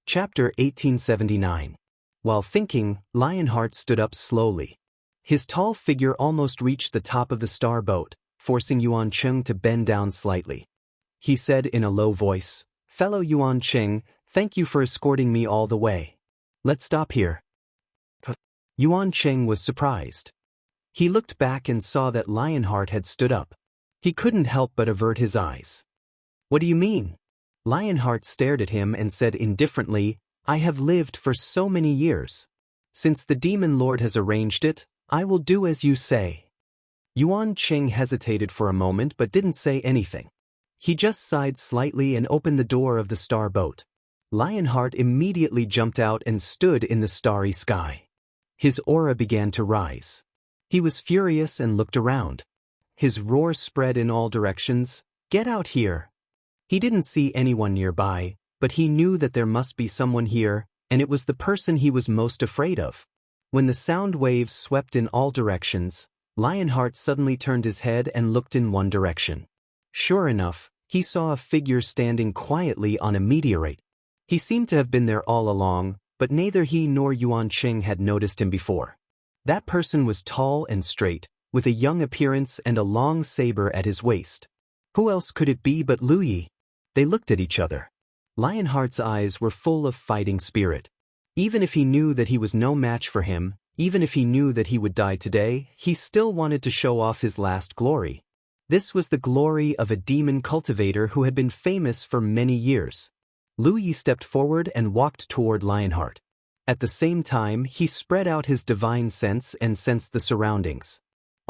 Chapter 1879. While thinking, Lionheart stood up slowly. His tall figure almost reached the top of the star boat, forcing Yuan Cheng to bend down slightly. He said in a low voice, "Fellow Yuan Cheng, thank you for escorting me all the way. Let's stop here." Yuan Cheng was surprised. He looked back and saw that Lionheart had stood up. He couldn't help but avert his eyes. "What do you mean?" Lionheart stared at him and said indifferently, "I have lived for so many years. Since the Demon Lord has arranged it, I will do as you say." Yuan Cheng hesitated for a moment but didn't say anything. He just sighed slightly and opened the door of the star boat. Lionheart immediately jumped out and stood in the starry sky. His aura began to rise. He was furious and looked around. His roar spread in all directions, "Get out here!" He didn't see anyone nearby, but he knew that there must be someone here, and it was the person he was most afraid of. When the sound waves swept in all directions, Lionheart suddenly turned his head and looked in one direction. Sure enough, he saw a figure standing quietly on a meteorite. He seemed to have been there all along, but neither he nor Yuan Cheng had noticed him before. That person was tall and straight, with a young appearance and a long saber at his waist. Who else could it be but Lu Yi? They looked at each other. Lionheart's eyes were full of fighting spirit. Even if he knew that he was no match for him, even if he knew that he would die today, he still wanted to show off his last glory. This was the glory of a demon cultivator who had been famous for many years. Lu Yi stepped forward and walked toward Lionheart. At the same time, he spread out his divine sense and sensed the surroundings.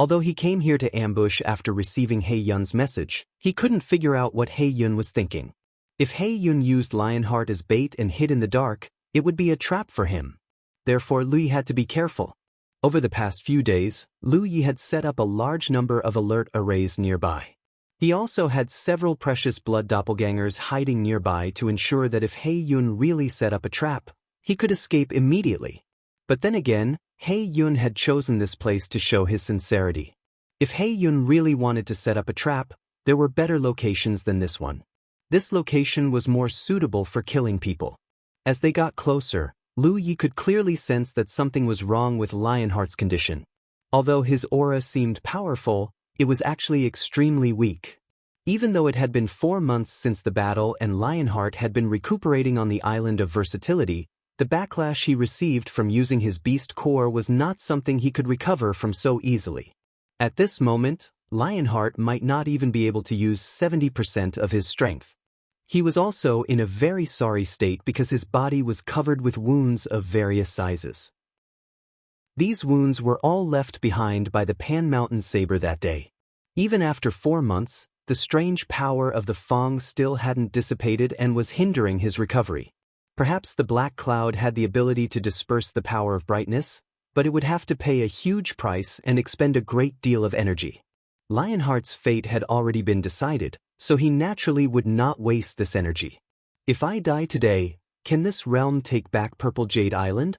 Although he came here to ambush after receiving He Yun's message, he couldn't figure out what He Yun was thinking. If He Yun used Lionheart as bait and hid in the dark, it would be a trap for him. Therefore Lu Yi had to be careful. Over the past few days, Lu Yi had set up a large number of alert arrays nearby. He also had several precious blood doppelgangers hiding nearby to ensure that if He Yun really set up a trap, he could escape immediately. But then again, He Yun had chosen this place to show his sincerity. If He Yun really wanted to set up a trap, there were better locations than this one. This location was more suitable for killing people. As they got closer, Lu Yi could clearly sense that something was wrong with Lionheart's condition. Although his aura seemed powerful, it was actually extremely weak. Even though it had been 4 months since the battle and Lionheart had been recuperating on the island of versatility, the backlash he received from using his beast core was not something he could recover from so easily. At this moment, Lionheart might not even be able to use 70% of his strength. He was also in a very sorry state because his body was covered with wounds of various sizes. These wounds were all left behind by the Pan Mountain Saber that day. Even after 4 months, the strange power of the Fong still hadn't dissipated and was hindering his recovery. Perhaps the black cloud had the ability to disperse the power of brightness, but it would have to pay a huge price and expend a great deal of energy. Lionheart's fate had already been decided, so he naturally would not waste this energy. "If I die today, can this realm take back Purple Jade Island?"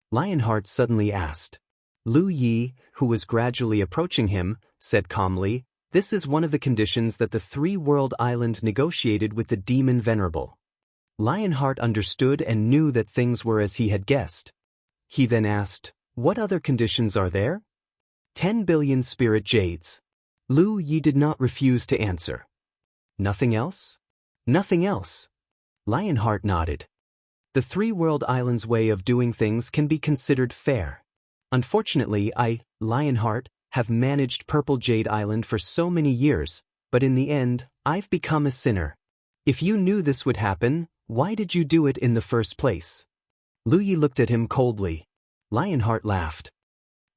Lionheart suddenly asked. Lu Yi, who was gradually approaching him, said calmly, "This is one of the conditions that the Three-World Island negotiated with the Demon Venerable." Lionheart understood and knew that things were as he had guessed. He then asked, "What other conditions are there?" 10 billion spirit jades. Lu Yi did not refuse to answer. "Nothing else?" "Nothing else." Lionheart nodded. The Three-World Island's way of doing things can be considered fair. Unfortunately, I, Lionheart, have managed Purple Jade Island for so many years, but in the end, I've become a sinner. If you knew this would happen, why did you do it in the first place?" Lu Yi looked at him coldly. Lionheart laughed.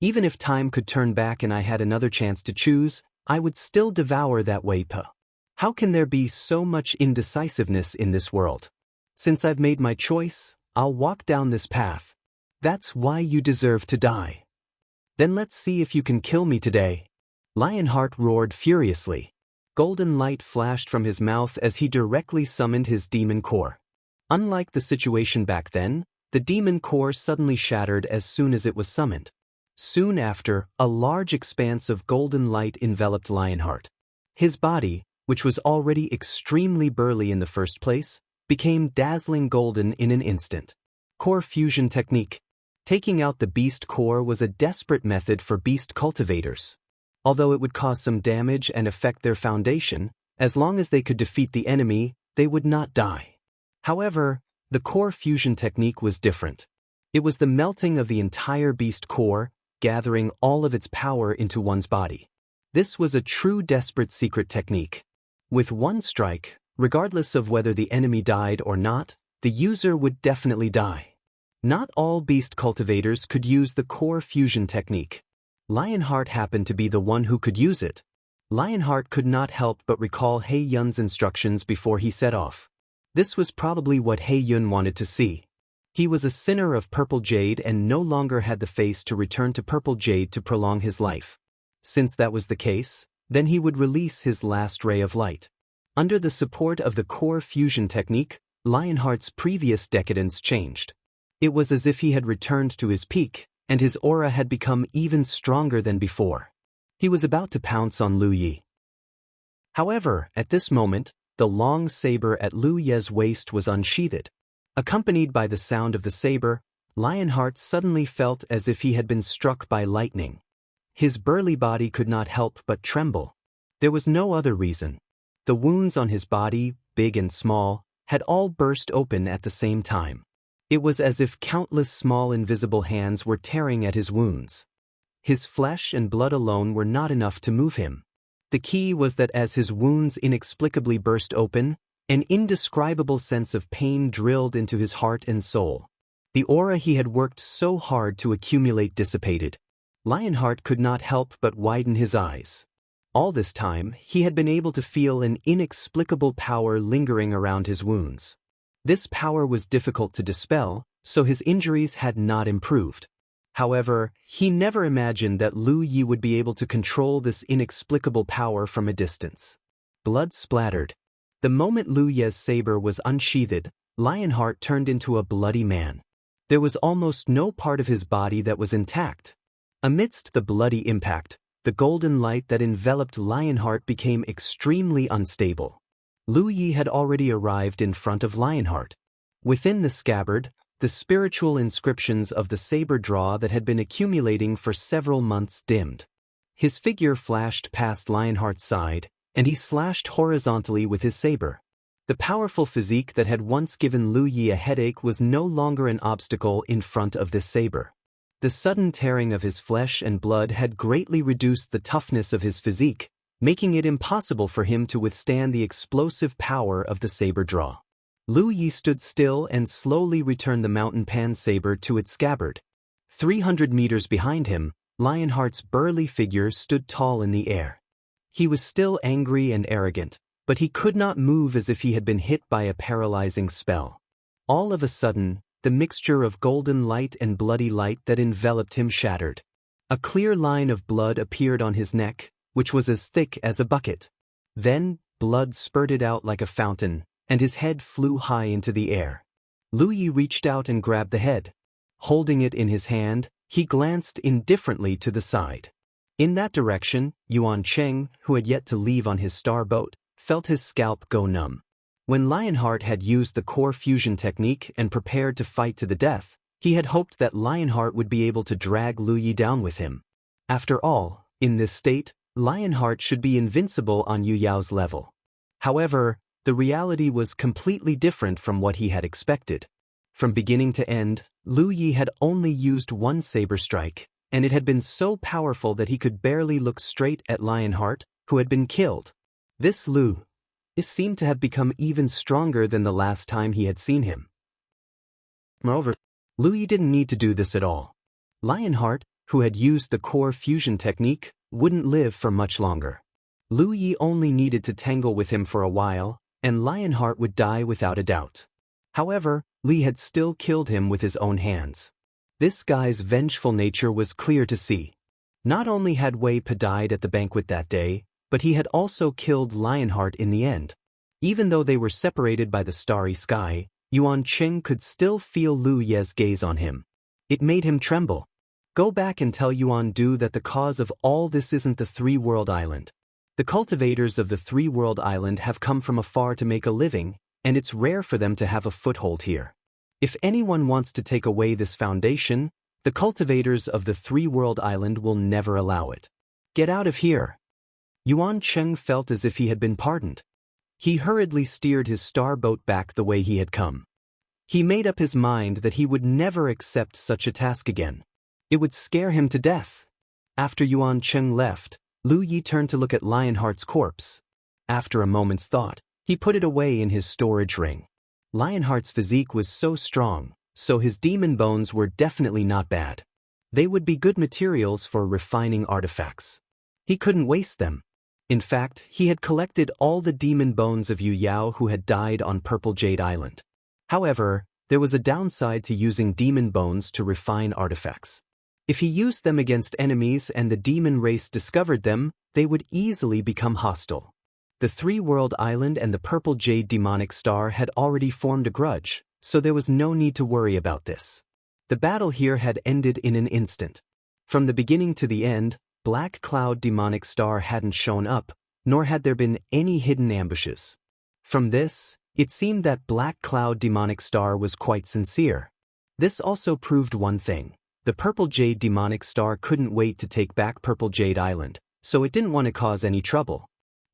"Even if time could turn back and I had another chance to choose, I would still devour that Weipa. How can there be so much indecisiveness in this world? Since I've made my choice, I'll walk down this path. That's why you deserve to die. Then let's see if you can kill me today." Lionheart roared furiously. Golden light flashed from his mouth as he directly summoned his demon core. Unlike the situation back then, the demon core suddenly shattered as soon as it was summoned. Soon after, a large expanse of golden light enveloped Lionheart. His body, which was already extremely burly in the first place, became dazzling golden in an instant. Core fusion technique. Taking out the beast core was a desperate method for beast cultivators. Although it would cause some damage and affect their foundation, as long as they could defeat the enemy, they would not die. However, the core fusion technique was different. It was the melting of the entire beast core, gathering all of its power into one's body. This was a true desperate secret technique. With one strike, regardless of whether the enemy died or not, the user would definitely die. Not all beast cultivators could use the core fusion technique. Lionheart happened to be the one who could use it. Lionheart could not help but recall He Yun's instructions before he set off. This was probably what He Yun wanted to see. He was a sinner of purple jade and no longer had the face to return to purple jade to prolong his life. Since that was the case, then he would release his last ray of light. Under the support of the core fusion technique, Lionheart's previous decadence changed. It was as if he had returned to his peak, and his aura had become even stronger than before. He was about to pounce on Lu Yi. However, at this moment, the long saber at Lu Ye's waist was unsheathed. Accompanied by the sound of the saber, Lionheart suddenly felt as if he had been struck by lightning. His burly body could not help but tremble. There was no other reason. The wounds on his body, big and small, had all burst open at the same time. It was as if countless small invisible hands were tearing at his wounds. His flesh and blood alone were not enough to move him. The key was that as his wounds inexplicably burst open, an indescribable sense of pain drilled into his heart and soul. The aura he had worked so hard to accumulate dissipated. Lionheart could not help but widen his eyes. All this time, he had been able to feel an inexplicable power lingering around his wounds. This power was difficult to dispel, so his injuries had not improved. However, he never imagined that Lu Yi would be able to control this inexplicable power from a distance. Blood splattered. The moment Lu Ye's saber was unsheathed, Lionheart turned into a bloody man. There was almost no part of his body that was intact. Amidst the bloody impact, the golden light that enveloped Lionheart became extremely unstable. Lu Yi had already arrived in front of Lionheart. Within the scabbard, the spiritual inscriptions of the saber draw that had been accumulating for several months dimmed. His figure flashed past Lionheart's side, and he slashed horizontally with his saber. The powerful physique that had once given Lu Yi a headache was no longer an obstacle in front of this saber. The sudden tearing of his flesh and blood had greatly reduced the toughness of his physique, making it impossible for him to withstand the explosive power of the saber draw. Lu Yi stood still and slowly returned the mountain pan saber to its scabbard. 300 meters behind him, Lionheart's burly figure stood tall in the air. He was still angry and arrogant, but he could not move as if he had been hit by a paralyzing spell. All of a sudden, the mixture of golden light and bloody light that enveloped him shattered. A clear line of blood appeared on his neck, which was as thick as a bucket. Then, blood spurted out like a fountain, and his head flew high into the air. Lu Yi reached out and grabbed the head. Holding it in his hand, he glanced indifferently to the side. In that direction, Yuan Cheng, who had yet to leave on his star boat, felt his scalp go numb. When Lionheart had used the core fusion technique and prepared to fight to the death, he had hoped that Lionheart would be able to drag Lu Yi down with him. After all, in this state, Lionheart should be invincible on Yu Yao's level. However, the reality was completely different from what he had expected. From beginning to end, Lu Yi had only used one saber strike, and it had been so powerful that he could barely look straight at Lionheart, who had been killed. This Lu Yi seemed to have become even stronger than the last time he had seen him. Moreover, Lu Yi didn't need to do this at all. Lionheart, who had used the core fusion technique, wouldn't live for much longer. Lu Yi only needed to tangle with him for a while, and Lionheart would die without a doubt. However, Li had still killed him with his own hands. This guy's vengeful nature was clear to see. Not only had Wei Pa died at the banquet that day, but he had also killed Lionheart in the end. Even though they were separated by the starry sky, Yuan Cheng could still feel Lu Ye's gaze on him. It made him tremble. Go back and tell Yuan Du that the cause of all this isn't the Three-World Island. The cultivators of the Three-World Island have come from afar to make a living, and it's rare for them to have a foothold here. If anyone wants to take away this foundation, the cultivators of the three-world island will never allow it. Get out of here. Yuan Cheng felt as if he had been pardoned. He hurriedly steered his star boat back the way he had come. He made up his mind that he would never accept such a task again. It would scare him to death. After Yuan Cheng left, Lu Yi turned to look at Lionheart's corpse. After a moment's thought, he put it away in his storage ring. Lionheart's physique was so strong, so his demon bones were definitely not bad. They would be good materials for refining artifacts. He couldn't waste them. In fact, he had collected all the demon bones of Yu Yao who had died on Purple Jade Island. However, there was a downside to using demon bones to refine artifacts. If he used them against enemies and the demon race discovered them, they would easily become hostile. The three-world island and the Purple Jade demonic star had already formed a grudge, so there was no need to worry about this. The battle here had ended in an instant. From the beginning to the end, Black Cloud demonic star hadn't shown up, nor had there been any hidden ambushes. From this, it seemed that Black Cloud demonic star was quite sincere. This also proved one thing. The Purple Jade demonic star couldn't wait to take back Purple Jade Island, so it didn't want to cause any trouble.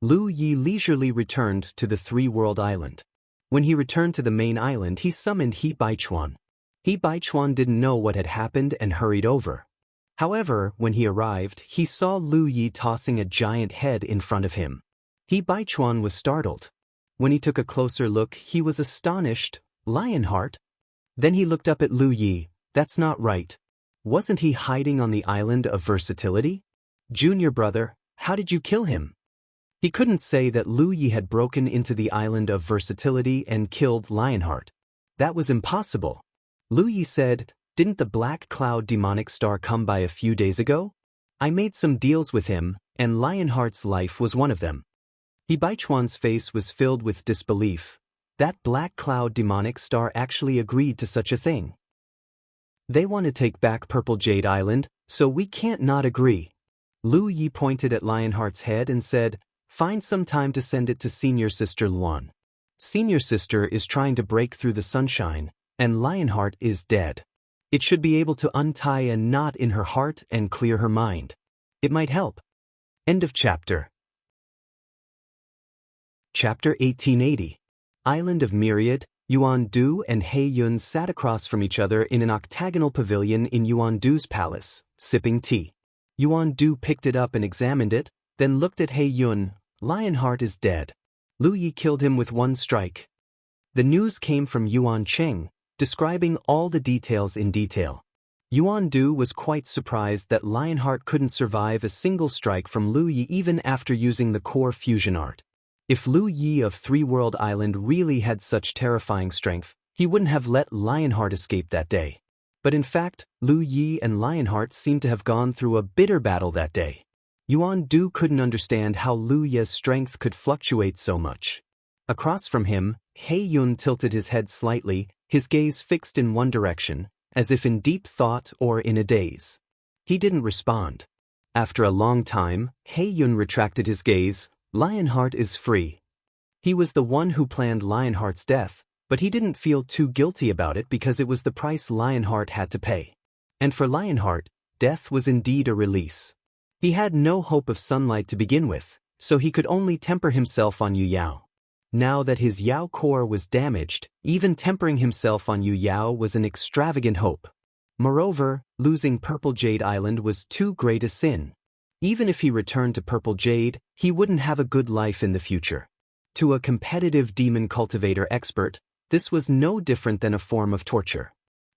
Lu Yi leisurely returned to the three-world island. When he returned to the main island, he summoned He Baichuan. He Baichuan didn't know what had happened and hurried over. However, when he arrived, he saw Lu Yi tossing a giant head in front of him. He Baichuan was startled. When he took a closer look, he was astonished. Lionheart? Then he looked up at Lu Yi. That's not right. Wasn't he hiding on the island of versatility? Junior brother, how did you kill him? He couldn't say that Lu Yi had broken into the island of versatility and killed Lionheart. That was impossible. Lu Yi said, didn't the Black Cloud demonic star come by a few days ago? I made some deals with him, and Lionheart's life was one of them. He Baichuan's face was filled with disbelief. That Black Cloud demonic star actually agreed to such a thing. They want to take back Purple Jade Island, so we can't not agree. Lu Yi pointed at Lionheart's head and said, find some time to send it to Senior Sister Luan. Senior Sister is trying to break through the sunshine, and Lionheart is dead. It should be able to untie a knot in her heart and clear her mind. It might help. End of chapter. Chapter 1880. Island of Myriad. Yuan Du and He Yun sat across from each other in an octagonal pavilion in Yuan Du's palace, sipping tea. Yuan Du picked it up and examined it, then looked at He Yun. Lionheart is dead. Lu Yi killed him with one strike. The news came from Yuan Cheng, describing all the details in detail. Yuan Du was quite surprised that Lionheart couldn't survive a single strike from Lu Yi even after using the core fusion art. If Lu Yi of Three-World Island really had such terrifying strength, he wouldn't have let Lionheart escape that day. But in fact, Lu Yi and Lionheart seemed to have gone through a bitter battle that day. Yuan Du couldn't understand how Lu Yi's strength could fluctuate so much. Across from him, He Yun tilted his head slightly, his gaze fixed in one direction, as if in deep thought or in a daze. He didn't respond. After a long time, He Yun retracted his gaze. Lionheart is free. He was the one who planned Lionheart's death, but he didn't feel too guilty about it because it was the price Lionheart had to pay. And for Lionheart, death was indeed a release. He had no hope of sunlight to begin with, so he could only temper himself on Yu Yao. Now that his Yao core was damaged, even tempering himself on Yu Yao was an extravagant hope. Moreover, losing Purple Jade Island was too great a sin. Even if he returned to Purple Jade, he wouldn't have a good life in the future. To a competitive demon cultivator expert, this was no different than a form of torture.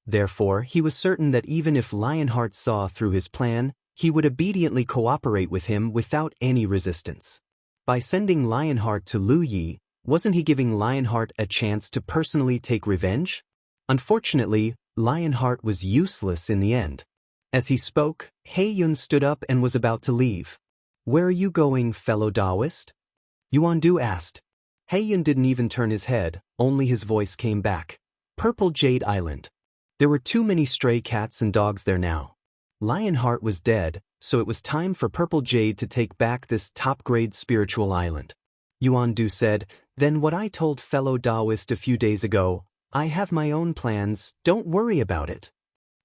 Therefore, he was certain that even if Lionheart saw through his plan, he would obediently cooperate with him without any resistance. By sending Lionheart to Lu Yi, wasn't he giving Lionheart a chance to personally take revenge? Unfortunately, Lionheart was useless in the end. As he spoke, He Yun stood up and was about to leave. Where are you going, fellow Taoist? Yuan Du asked. He Yun didn't even turn his head, only his voice came back. Purple Jade Island. There were too many stray cats and dogs there now. Lionheart was dead, so it was time for Purple Jade to take back this top-grade spiritual island. Yuan Du said, "Then what I told fellow Taoist a few days ago, I have my own plans, don't worry about it."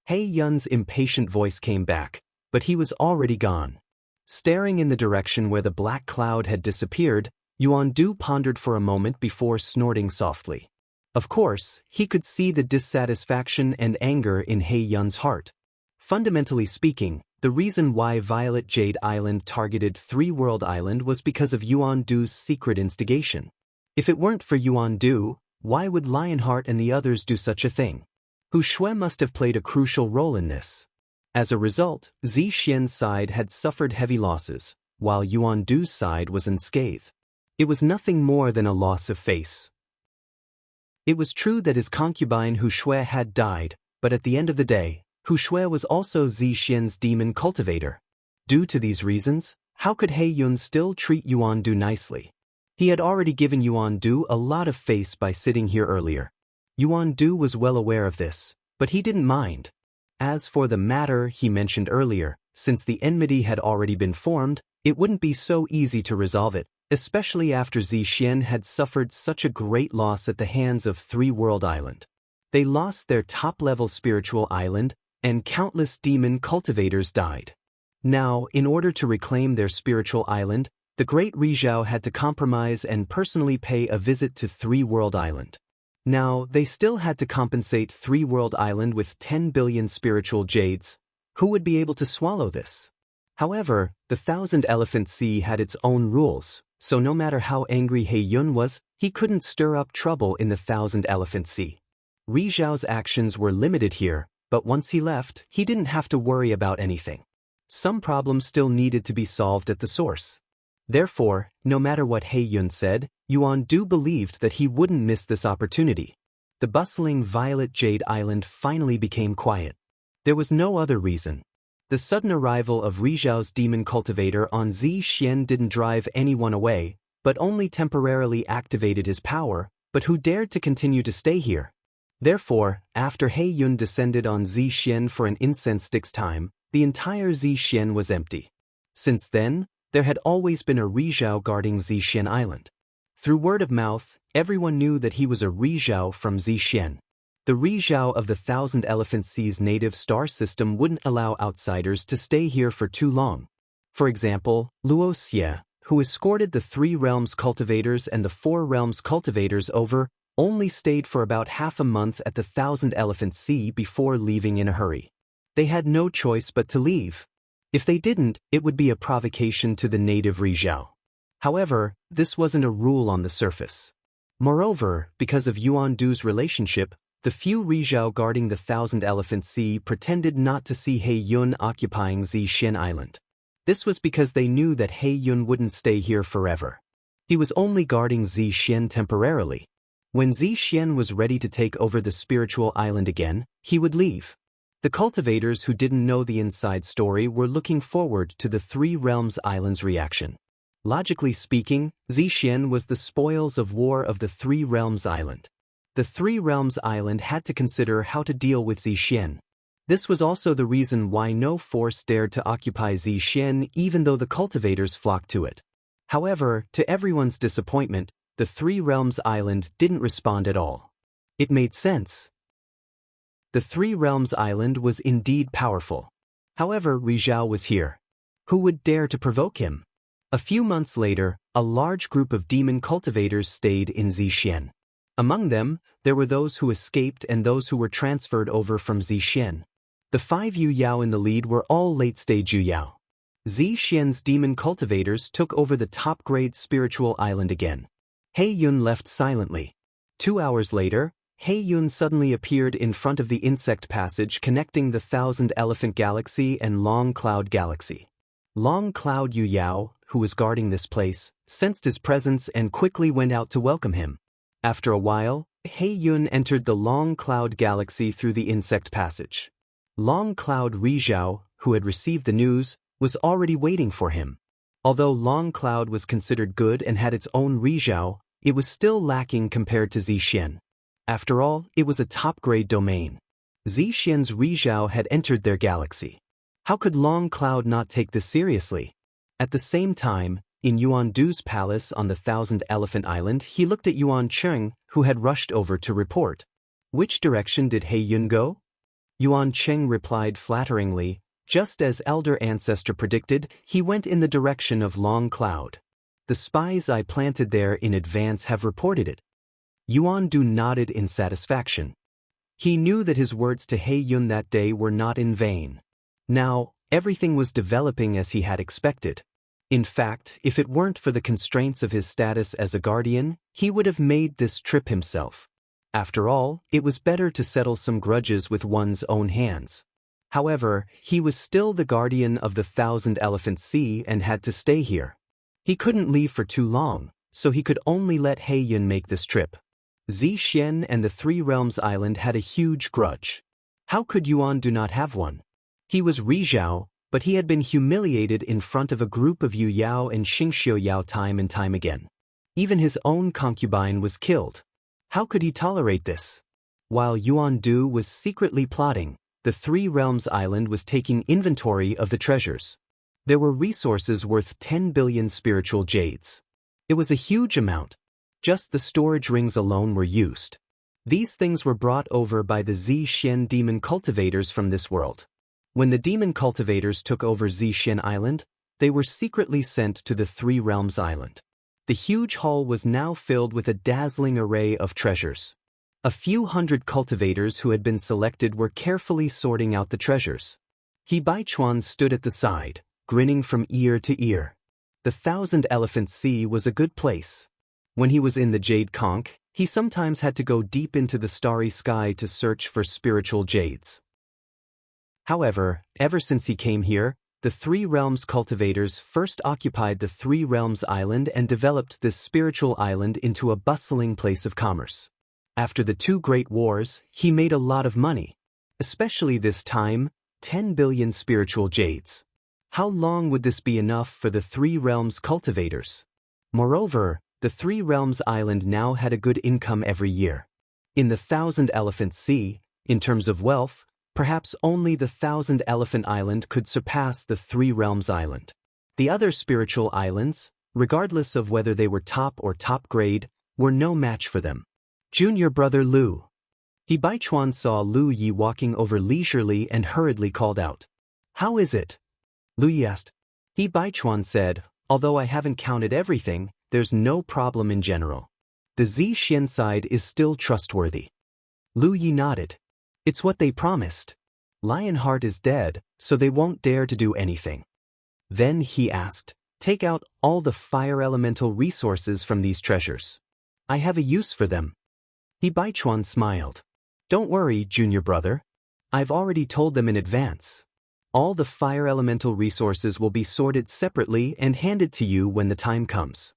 He Yun's impatient voice came back, but he was already gone. Staring in the direction where the black cloud had disappeared, Yuan Du pondered for a moment before snorting softly. Of course, he could see the dissatisfaction and anger in He Yun's heart. Fundamentally speaking, the reason why Violet Jade Island targeted Three World Island was because of Yuan Du's secret instigation. If it weren't for Yuan Du, why would Lionheart and the others do such a thing? Hu Shui must have played a crucial role in this. As a result, Zixian's side had suffered heavy losses, while Yuan Du's side was unscathed. It was nothing more than a loss of face. It was true that his concubine Hu Shui had died, but at the end of the day, Hu Shui was also Zixian's demon cultivator. Due to these reasons, how could He Yun still treat Yuan Du nicely? He had already given Yuan Du a lot of face by sitting here earlier. Yuan Du was well aware of this, but he didn't mind. As for the matter he mentioned earlier, since the enmity had already been formed, it wouldn't be so easy to resolve it, especially after Zixian had suffered such a great loss at the hands of Three World Island. They lost their top-level spiritual island, and countless demon cultivators died. Now, in order to reclaim their spiritual island, the great Rizhao had to compromise and personally pay a visit to Three World Island. Now, they still had to compensate Three World Island with 10 billion spiritual jades. Who would be able to swallow this? However, the Thousand Elephant Sea had its own rules, so no matter how angry He Yun was, he couldn't stir up trouble in the Thousand Elephant Sea. Rizhao's actions were limited here, but once he left, he didn't have to worry about anything. Some problems still needed to be solved at the source. Therefore, no matter what He Yun said, Yuan Du believed that he wouldn't miss this opportunity. The bustling Violet Jade Island finally became quiet. There was no other reason. The sudden arrival of Rizhao's demon cultivator on Zixian didn't drive anyone away, but only temporarily activated his power, but who dared to continue to stay here? Therefore, after He Yun descended on Zixian for an incense stick's time, the entire Zixian was empty. Since then, there had always been a Rizhao guarding Zixian Island. Through word of mouth, everyone knew that he was a Rizhao from Zixian. The Rizhao of the Thousand Elephant Sea's native star system wouldn't allow outsiders to stay here for too long. For example, Wuxia, who escorted the Three Realms cultivators and the Four Realms cultivators over, only stayed for about half a month at the Thousand Elephant Sea before leaving in a hurry. They had no choice but to leave. If they didn't, it would be a provocation to the native Rizhao. However, this wasn't a rule on the surface. Moreover, because of Yuan Du's relationship, the few Rizhao guarding the Thousand Elephant Sea pretended not to see He Yun occupying Zixian Island. This was because they knew that He Yun wouldn't stay here forever. He was only guarding Zixian temporarily. When Zixian was ready to take over the spiritual island again, he would leave. The cultivators who didn't know the inside story were looking forward to the Three Realms Island's reaction. Logically speaking, Zixian was the spoils of war of the Three Realms Island. The Three Realms Island had to consider how to deal with Zixian. This was also the reason why no force dared to occupy Zixian even though the cultivators flocked to it. However, to everyone's disappointment, the Three Realms Island didn't respond at all. It made sense. The Three Realms Island was indeed powerful. However, Rizhao was here. Who would dare to provoke him? A few months later, a large group of demon cultivators stayed in Zixian. Among them, there were those who escaped and those who were transferred over from Zixian. The 5 Yu Yao in the lead were all late-stage Yu Yao. Zixian's demon cultivators took over the top-grade spiritual island again. He Yun left silently. 2 hours later, He Yun suddenly appeared in front of the insect passage connecting the Thousand Elephant Galaxy and Long Cloud Galaxy. Long Cloud Yu Yao, who was guarding this place, sensed his presence and quickly went out to welcome him. After a while, He Yun entered the Long Cloud Galaxy through the insect passage. Long Cloud Rizhao, who had received the news, was already waiting for him. Although Long Cloud was considered good and had its own Rizhao, it was still lacking compared to Zixian. After all, it was a top-grade domain. Zixian's Rizhao had entered their galaxy. How could Long Cloud not take this seriously? At the same time, In Yuan Du's palace on the Thousand Elephant Island, he looked at Yuan Cheng, who had rushed over to report. Which direction did He Yun go? Yuan Cheng replied flatteringly, just as elder ancestor predicted, he went in the direction of Long Cloud. The spies I planted there in advance have reported it. Yuan Du nodded in satisfaction. He knew that his words to He Yun that day were not in vain. Now, everything was developing as he had expected. In fact, if it weren't for the constraints of his status as a guardian, he would have made this trip himself. After all, it was better to settle some grudges with one's own hands. However, he was still the guardian of the Thousand Elephant Sea and had to stay here. He couldn't leave for too long, so he could only let He Yun make this trip. Zixian and the Three Realms Island had a huge grudge. How could Yuan Do not have one? He was Rizhao, but he had been humiliated in front of a group of Yu Yao and Xingxiu Yao time and time again. Even his own concubine was killed. How could he tolerate this? While Yuan Du was secretly plotting, the Three Realms Island was taking inventory of the treasures. There were resources worth 10 billion spiritual jades. It was a huge amount. Just the storage rings alone were used. These things were brought over by the Zixian demon cultivators from this world. When the demon cultivators took over Zixian Island, they were secretly sent to the Three Realms Island. The huge hall was now filled with a dazzling array of treasures. A few hundred cultivators who had been selected were carefully sorting out the treasures. He Baichuan stood at the side, grinning from ear to ear. The Thousand Elephant Sea was a good place. When he was in the Jade Conch, he sometimes had to go deep into the starry sky to search for spiritual jades. However, ever since he came here, the Three Realms cultivators first occupied the Three Realms Island and developed this spiritual island into a bustling place of commerce. After the two great wars, he made a lot of money. Especially this time, 10 billion spiritual jades. How long would this be enough for the Three Realms cultivators? Moreover, the Three Realms Island now had a good income every year. In the Thousand Elephant Sea, in terms of wealth, perhaps only the Thousand Elephant Island could surpass the Three Realms Island. The other spiritual islands, regardless of whether they were top or top grade, were no match for them. Junior brother Lu. He Baichuan saw Lu Yi walking over leisurely and hurriedly called out. How is it? Lu Yi asked. He Baichuan said, although I haven't counted everything, there's no problem in general. The Zixian side is still trustworthy. Lu Yi nodded. It's what they promised. Lionheart is dead, so they won't dare to do anything. Then he asked, take out all the fire elemental resources from these treasures. I have a use for them. He Baichuan smiled. Don't worry, junior brother. I've already told them in advance. All the fire elemental resources will be sorted separately and handed to you when the time comes.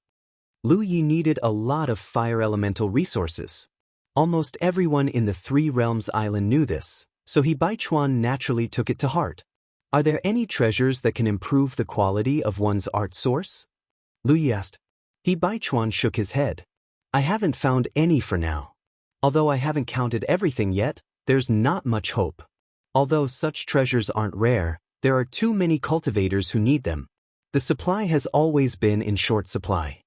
Lu Yi needed a lot of fire elemental resources. Almost everyone in the Three Realms Island knew this, so he Baichuan naturally took it to heart. Are there any treasures that can improve the quality of one's art source? Lu Yi asked. He Baichuan shook his head. I haven't found any for now. Although I haven't counted everything yet, there's not much hope. Although such treasures aren't rare, there are too many cultivators who need them. The supply has always been in short supply.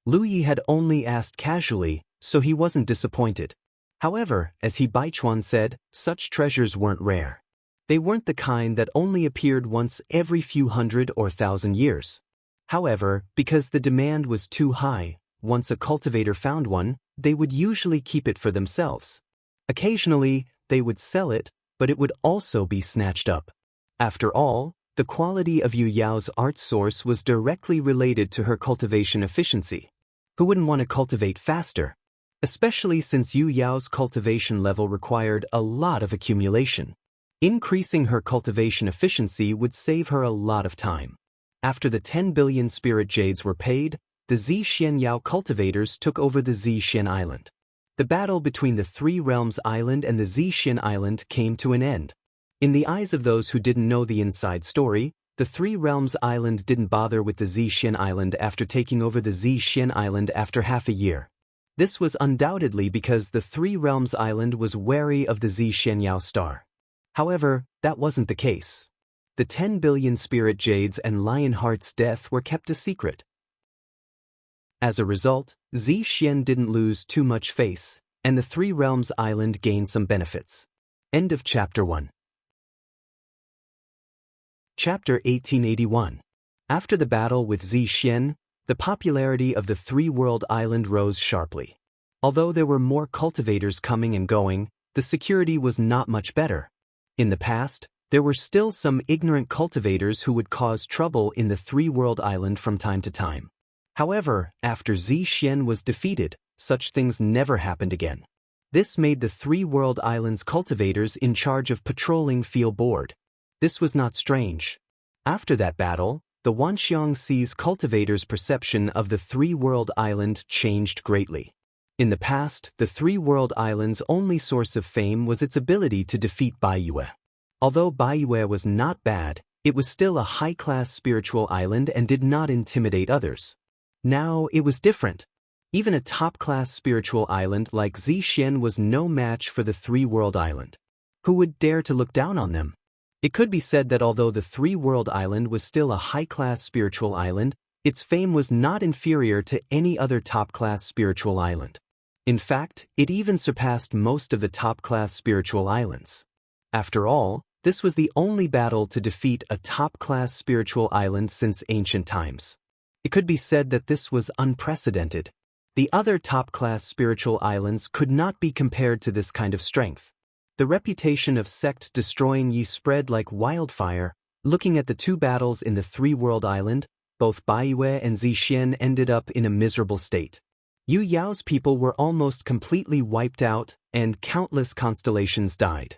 Lu Yi had only asked casually, so he wasn't disappointed. However, as he Baichuan said, such treasures weren't rare. They weren't the kind that only appeared once every few hundred or thousand years. However, because the demand was too high, once a cultivator found one, they would usually keep it for themselves. Occasionally, they would sell it, but it would also be snatched up. After all, the quality of Yu Yao's art source was directly related to her cultivation efficiency. Who wouldn't want to cultivate faster? Especially since Yu Yao's cultivation level required a lot of accumulation. Increasing her cultivation efficiency would save her a lot of time. After the 10 billion spirit jades were paid, the Zixian Yao cultivators took over the Zixian Island. The battle between the Three Realms Island and the Zixian Island came to an end. In the eyes of those who didn't know the inside story, the Three Realms Island didn't bother with the Zixian Island after taking over the Zixian Island after half a year. This was undoubtedly because the Three Realms Island was wary of the Zixian Yao star. However, that wasn't the case. The 10 billion spirit jades and Lionheart's death were kept a secret. As a result, Zixian didn't lose too much face, and the Three Realms Island gained some benefits. End of Chapter 1. Chapter 1881. After the battle with Zixian, the popularity of the Three-World Island rose sharply. Although there were more cultivators coming and going, the security was not much better. In the past, there were still some ignorant cultivators who would cause trouble in the Three-World Island from time to time. However, after Zixian was defeated, such things never happened again. This made the Three-World Island's cultivators in charge of patrolling feel bored. This was not strange. After that battle, the Wanxiang Sea's cultivators' perception of the Three-World Island changed greatly. In the past, the Three-World Island's only source of fame was its ability to defeat Baiyue. Although Baiyue was not bad, it was still a high-class spiritual island and did not intimidate others. Now it was different. Even a top-class spiritual island like Zixian was no match for the Three-World Island. Who would dare to look down on them? It could be said that although the Three-World Island was still a high-class spiritual island, its fame was not inferior to any other top-class spiritual island. In fact, it even surpassed most of the top-class spiritual islands. After all, this was the only battle to defeat a top-class spiritual island since ancient times. It could be said that this was unprecedented. The other top-class spiritual islands could not be compared to this kind of strength. The reputation of sect-destroying Yi spread like wildfire. Looking at the two battles in the Three-World Island, both Baiyue and Zixian ended up in a miserable state. Yu Yao's people were almost completely wiped out, and countless constellations died.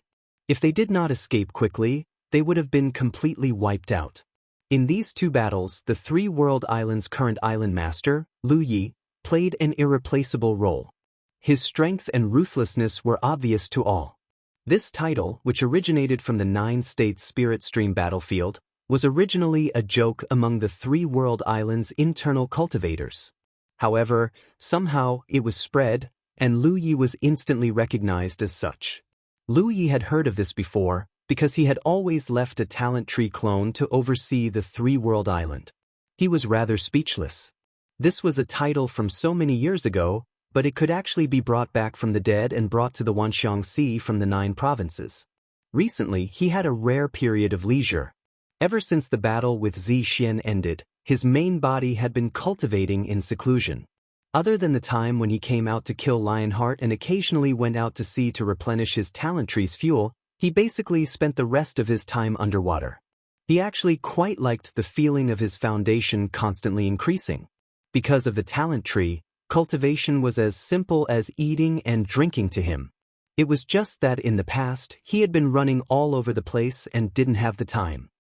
If they did not escape quickly, they would have been completely wiped out. In these two battles, the Three-World Island's current island master, Lu Yi, played an irreplaceable role. His strength and ruthlessness were obvious to all. This title, which originated from the Nine-States Spirit Stream battlefield, was originally a joke among the Three-World Island's internal cultivators. However, somehow it was spread, and Lu Yi was instantly recognized as such. Lu Yi had heard of this before, because he had always left a talent tree clone to oversee the Three-World Island. He was rather speechless. This was a title from so many years ago, but it could actually be brought back from the dead and brought to the Wanxiang Sea from the 9 provinces. Recently, he had a rare period of leisure. Ever since the battle with Zixian ended, his main body had been cultivating in seclusion. Other than the time when he came out to kill Lionheart and occasionally went out to sea to replenish his talent tree's fuel, he basically spent the rest of his time underwater. He actually quite liked the feeling of his foundation constantly increasing. Because of the talent tree, cultivation was as simple as eating and drinking to him. It was just that in the past, he had been running all over the place and didn't have the time.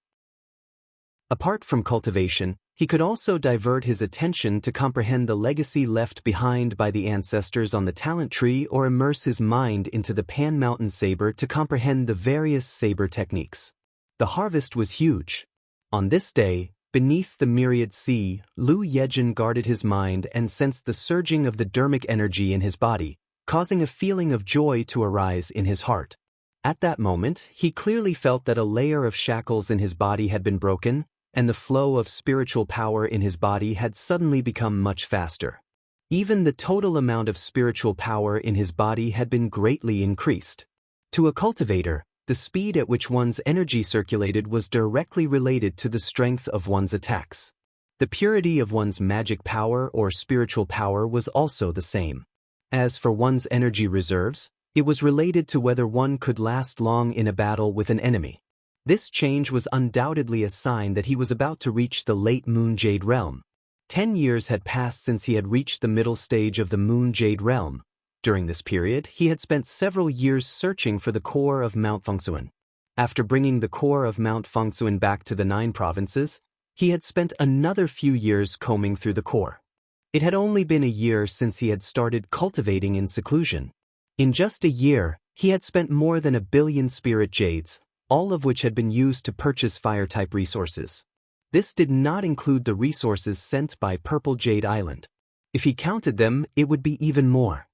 Apart from cultivation, he could also divert his attention to comprehend the legacy left behind by the ancestors on the talent tree or immerse his mind into the Pan Mountain saber to comprehend the various saber techniques. The harvest was huge. On this day, beneath the myriad sea, Lu Yejin guarded his mind and sensed the surging of the dermic energy in his body, causing a feeling of joy to arise in his heart. At that moment, he clearly felt that a layer of shackles in his body had been broken, and the flow of spiritual power in his body had suddenly become much faster. Even the total amount of spiritual power in his body had been greatly increased. To a cultivator, the speed at which one's energy circulated was directly related to the strength of one's attacks. The purity of one's magic power or spiritual power was also the same. As for one's energy reserves, it was related to whether one could last long in a battle with an enemy. This change was undoubtedly a sign that he was about to reach the late Moon Jade Realm. 10 years had passed since he had reached the middle stage of the Moon Jade Realm. During this period, he had spent several years searching for the core of Mount Fengsuan. After bringing the core of Mount Fengsuan back to the 9 provinces, he had spent another few years combing through the core. It had only been a year since he had started cultivating in seclusion. In just a year, he had spent more than 1 billion spirit jades, all of which had been used to purchase fire-type resources. This did not include the resources sent by Purple Jade Island. If he counted them, it would be even more.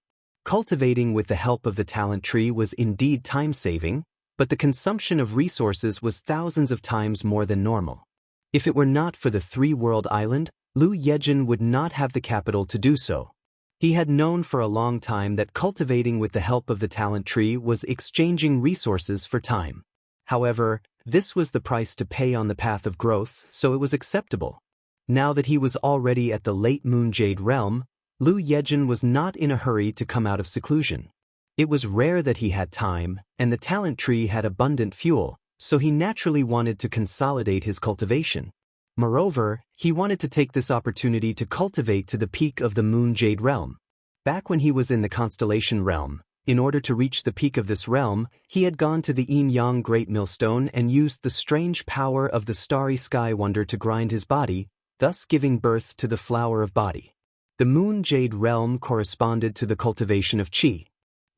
Cultivating with the help of the talent tree was indeed time-saving, but the consumption of resources was thousands of times more than normal. If it were not for the Three-World Island, Lu Yejun would not have the capital to do so. He had known for a long time that cultivating with the help of the talent tree was exchanging resources for time. However, this was the price to pay on the path of growth, so it was acceptable. Now that he was already at the late Moon Jade realm, Lu Yejun was not in a hurry to come out of seclusion. It was rare that he had time, and the talent tree had abundant fuel, so he naturally wanted to consolidate his cultivation. Moreover, he wanted to take this opportunity to cultivate to the peak of the Moon Jade realm. Back when he was in the Constellation realm, in order to reach the peak of this realm, he had gone to the Yin-Yang Great Millstone and used the strange power of the Starry Sky Wonder to grind his body, thus giving birth to the Flower of Body. The Moon Jade realm corresponded to the cultivation of Qi.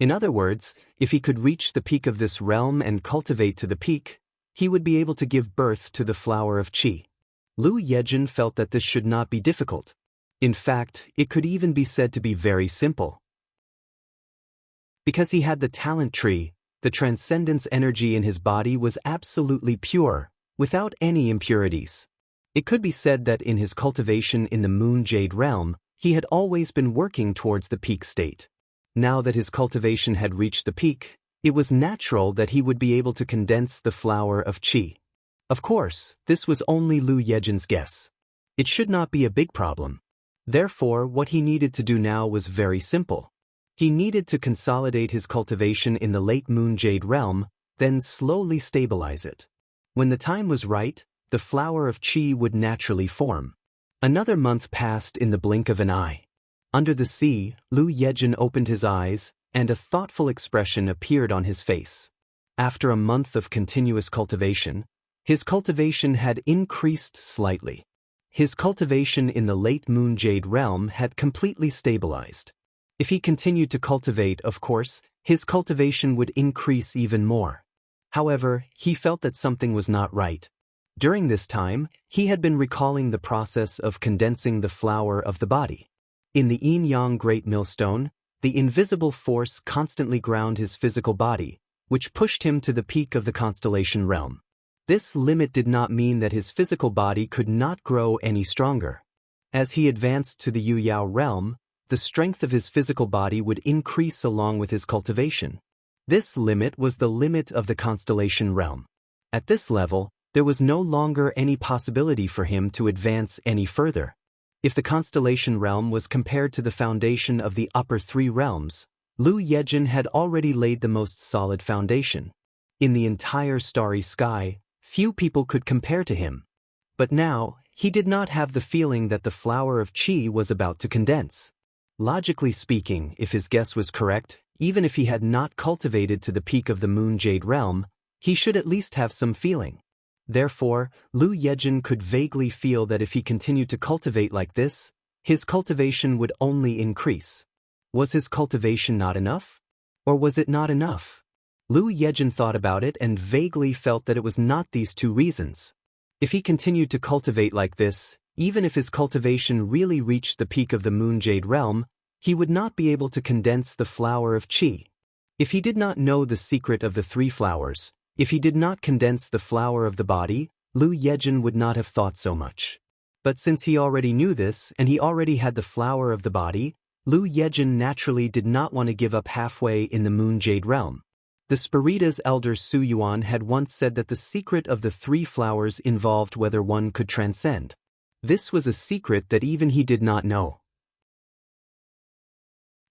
In other words, if he could reach the peak of this realm and cultivate to the peak, he would be able to give birth to the Flower of Qi. Lu Yejun felt that this should not be difficult. In fact, it could even be said to be very simple. Because he had the talent tree, the transcendence energy in his body was absolutely pure, without any impurities. It could be said that in his cultivation in the Moon Jade realm, he had always been working towards the peak state. Now that his cultivation had reached the peak, it was natural that he would be able to condense the flower of Qi. Of course, this was only Lu Yejun's guess. It should not be a big problem. Therefore, what he needed to do now was very simple. He needed to consolidate his cultivation in the late Moon Jade realm, then slowly stabilize it. When the time was right, the flower of Qi would naturally form. Another month passed in the blink of an eye. Under the sea, Lu Yejun opened his eyes, and a thoughtful expression appeared on his face. After a month of continuous cultivation, his cultivation had increased slightly. His cultivation in the late Moon Jade realm had completely stabilized. If he continued to cultivate, of course, his cultivation would increase even more. However, he felt that something was not right. During this time, he had been recalling the process of condensing the flower of the body. In the Yin-Yang Great Millstone, the invisible force constantly ground his physical body, which pushed him to the peak of the Constellation realm. This limit did not mean that his physical body could not grow any stronger. As he advanced to the Yu-Yao realm, the strength of his physical body would increase along with his cultivation. This limit was the limit of the Constellation realm. At this level, there was no longer any possibility for him to advance any further. If the Constellation realm was compared to the foundation of the upper three realms, Lu Yejun had already laid the most solid foundation. In the entire starry sky, few people could compare to him. But now, he did not have the feeling that the flower of Qi was about to condense. Logically speaking, if his guess was correct, even if he had not cultivated to the peak of the Moon Jade realm, he should at least have some feeling. Therefore, Lu Yejun could vaguely feel that if he continued to cultivate like this, his cultivation would only increase. Was his cultivation not enough? Or was it not enough? Lu Yejun thought about it and vaguely felt that it was not these two reasons. If he continued to cultivate like this, even if his cultivation really reached the peak of the Moon Jade realm, he would not be able to condense the flower of Qi. If he did not know the secret of the three flowers, if he did not condense the flower of the body, Lu Yejun would not have thought so much. But since he already knew this and he already had the flower of the body, Lu Yejun naturally did not want to give up halfway in the Moon Jade realm. The Spirida's elder Su Yuan had once said that the secret of the three flowers involved whether one could transcend. This was a secret that even he did not know.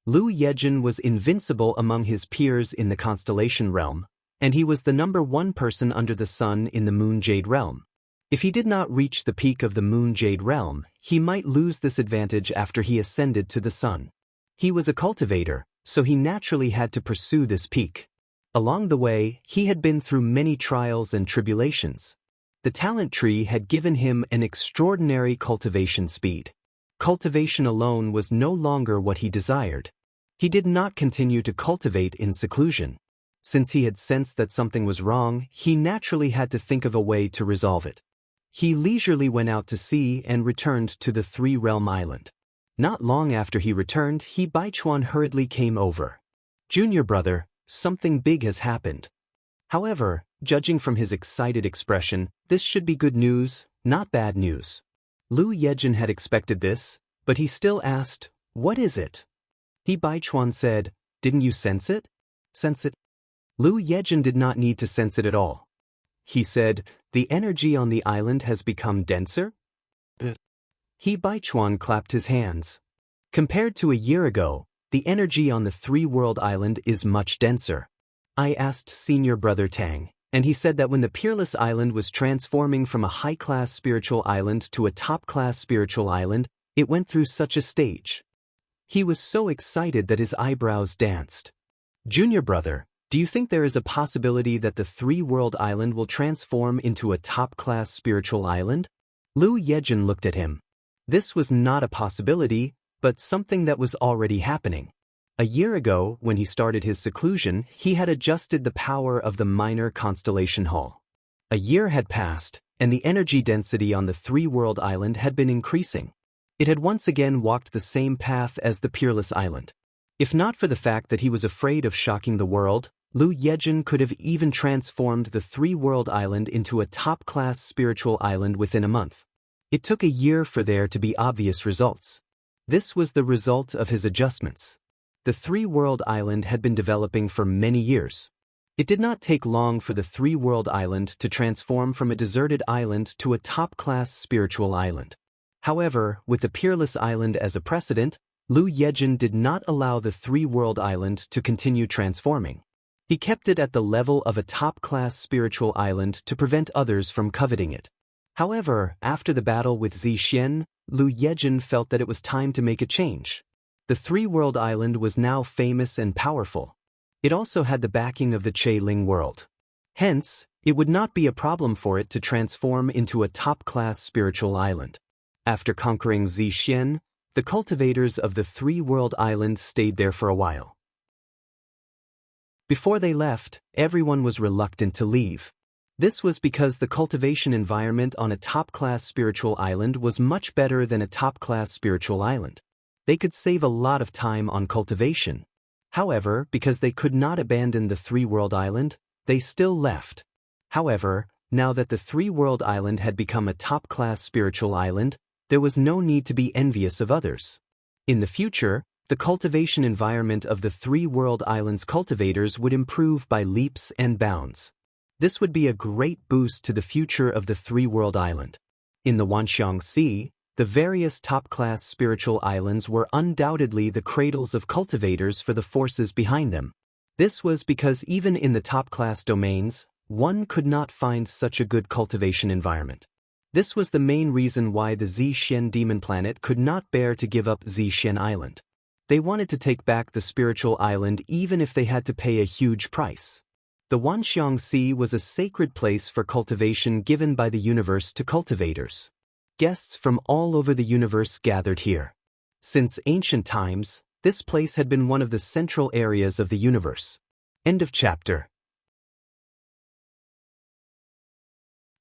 Lu Yejun was invincible among his peers in the Constellation realm, and he was the number one person under the sun in the Moon Jade realm. If he did not reach the peak of the Moon Jade realm, he might lose this advantage after he ascended to the sun. He was a cultivator, so he naturally had to pursue this peak. Along the way, he had been through many trials and tribulations. The talent tree had given him an extraordinary cultivation speed. Cultivation alone was no longer what he desired. He did not continue to cultivate in seclusion. Since he had sensed that something was wrong, he naturally had to think of a way to resolve it. He leisurely went out to sea and returned to the three-realm island. Not long after he returned, Baichuan hurriedly came over. "Junior brother, something big has happened." However, judging from his excited expression, this should be good news, not bad news. Lu Yejin had expected this, but he still asked, "What is it?" He Baichuan said, "Didn't you sense it?" "Sense it?" Lu Yejin did not need to sense it at all. He said, "The energy on the island has become denser?" He Baichuan clapped his hands. Compared to a year ago, the energy on the three-world island is much denser. I asked senior brother Tang, and he said that when the Peerless Island was transforming from a high-class spiritual island to a top-class spiritual island, it went through such a stage. He was so excited that his eyebrows danced. Junior brother, do you think there is a possibility that the three-world island will transform into a top-class spiritual island? Lu Yejin looked at him. This was not a possibility, but something that was already happening. A year ago, when he started his seclusion, he had adjusted the power of the minor constellation hall. A year had passed, and the energy density on the three-world island had been increasing. It had once again walked the same path as the Peerless Island. If not for the fact that he was afraid of shocking the world, Lu Yejin could have even transformed the three-world island into a top-class spiritual island within a month. It took a year for there to be obvious results. This was the result of his adjustments. The three-world island had been developing for many years. It did not take long for the three-world island to transform from a deserted island to a top-class spiritual island. However, with the Peerless Island as a precedent, Lu Yejin did not allow the three-world island to continue transforming. He kept it at the level of a top-class spiritual island to prevent others from coveting it. However, after the battle with Zixian, Lu Yejin felt that it was time to make a change. The three-world island was now famous and powerful. It also had the backing of the Che-Ling world. Hence, it would not be a problem for it to transform into a top-class spiritual island. After conquering Zixian, the cultivators of the three-world island stayed there for a while. Before they left, everyone was reluctant to leave. This was because the cultivation environment on a top-class spiritual island was much better than a top-class spiritual island. They could save a lot of time on cultivation. However, because they could not abandon the three-world island, they still left. However, now that the three-world island had become a top-class spiritual island, there was no need to be envious of others. In the future, the cultivation environment of the three-world island's cultivators would improve by leaps and bounds. This would be a great boost to the future of the three-world island. In the Wanxiang Sea, the various top-class spiritual islands were undoubtedly the cradles of cultivators for the forces behind them. This was because even in the top-class domains, one could not find such a good cultivation environment. This was the main reason why the Zixian demon planet could not bear to give up Zixian Island. They wanted to take back the spiritual island even if they had to pay a huge price. The Wanxiang Sea was a sacred place for cultivation given by the universe to cultivators. Guests from all over the universe gathered here. Since ancient times, this place had been one of the central areas of the universe. End of chapter.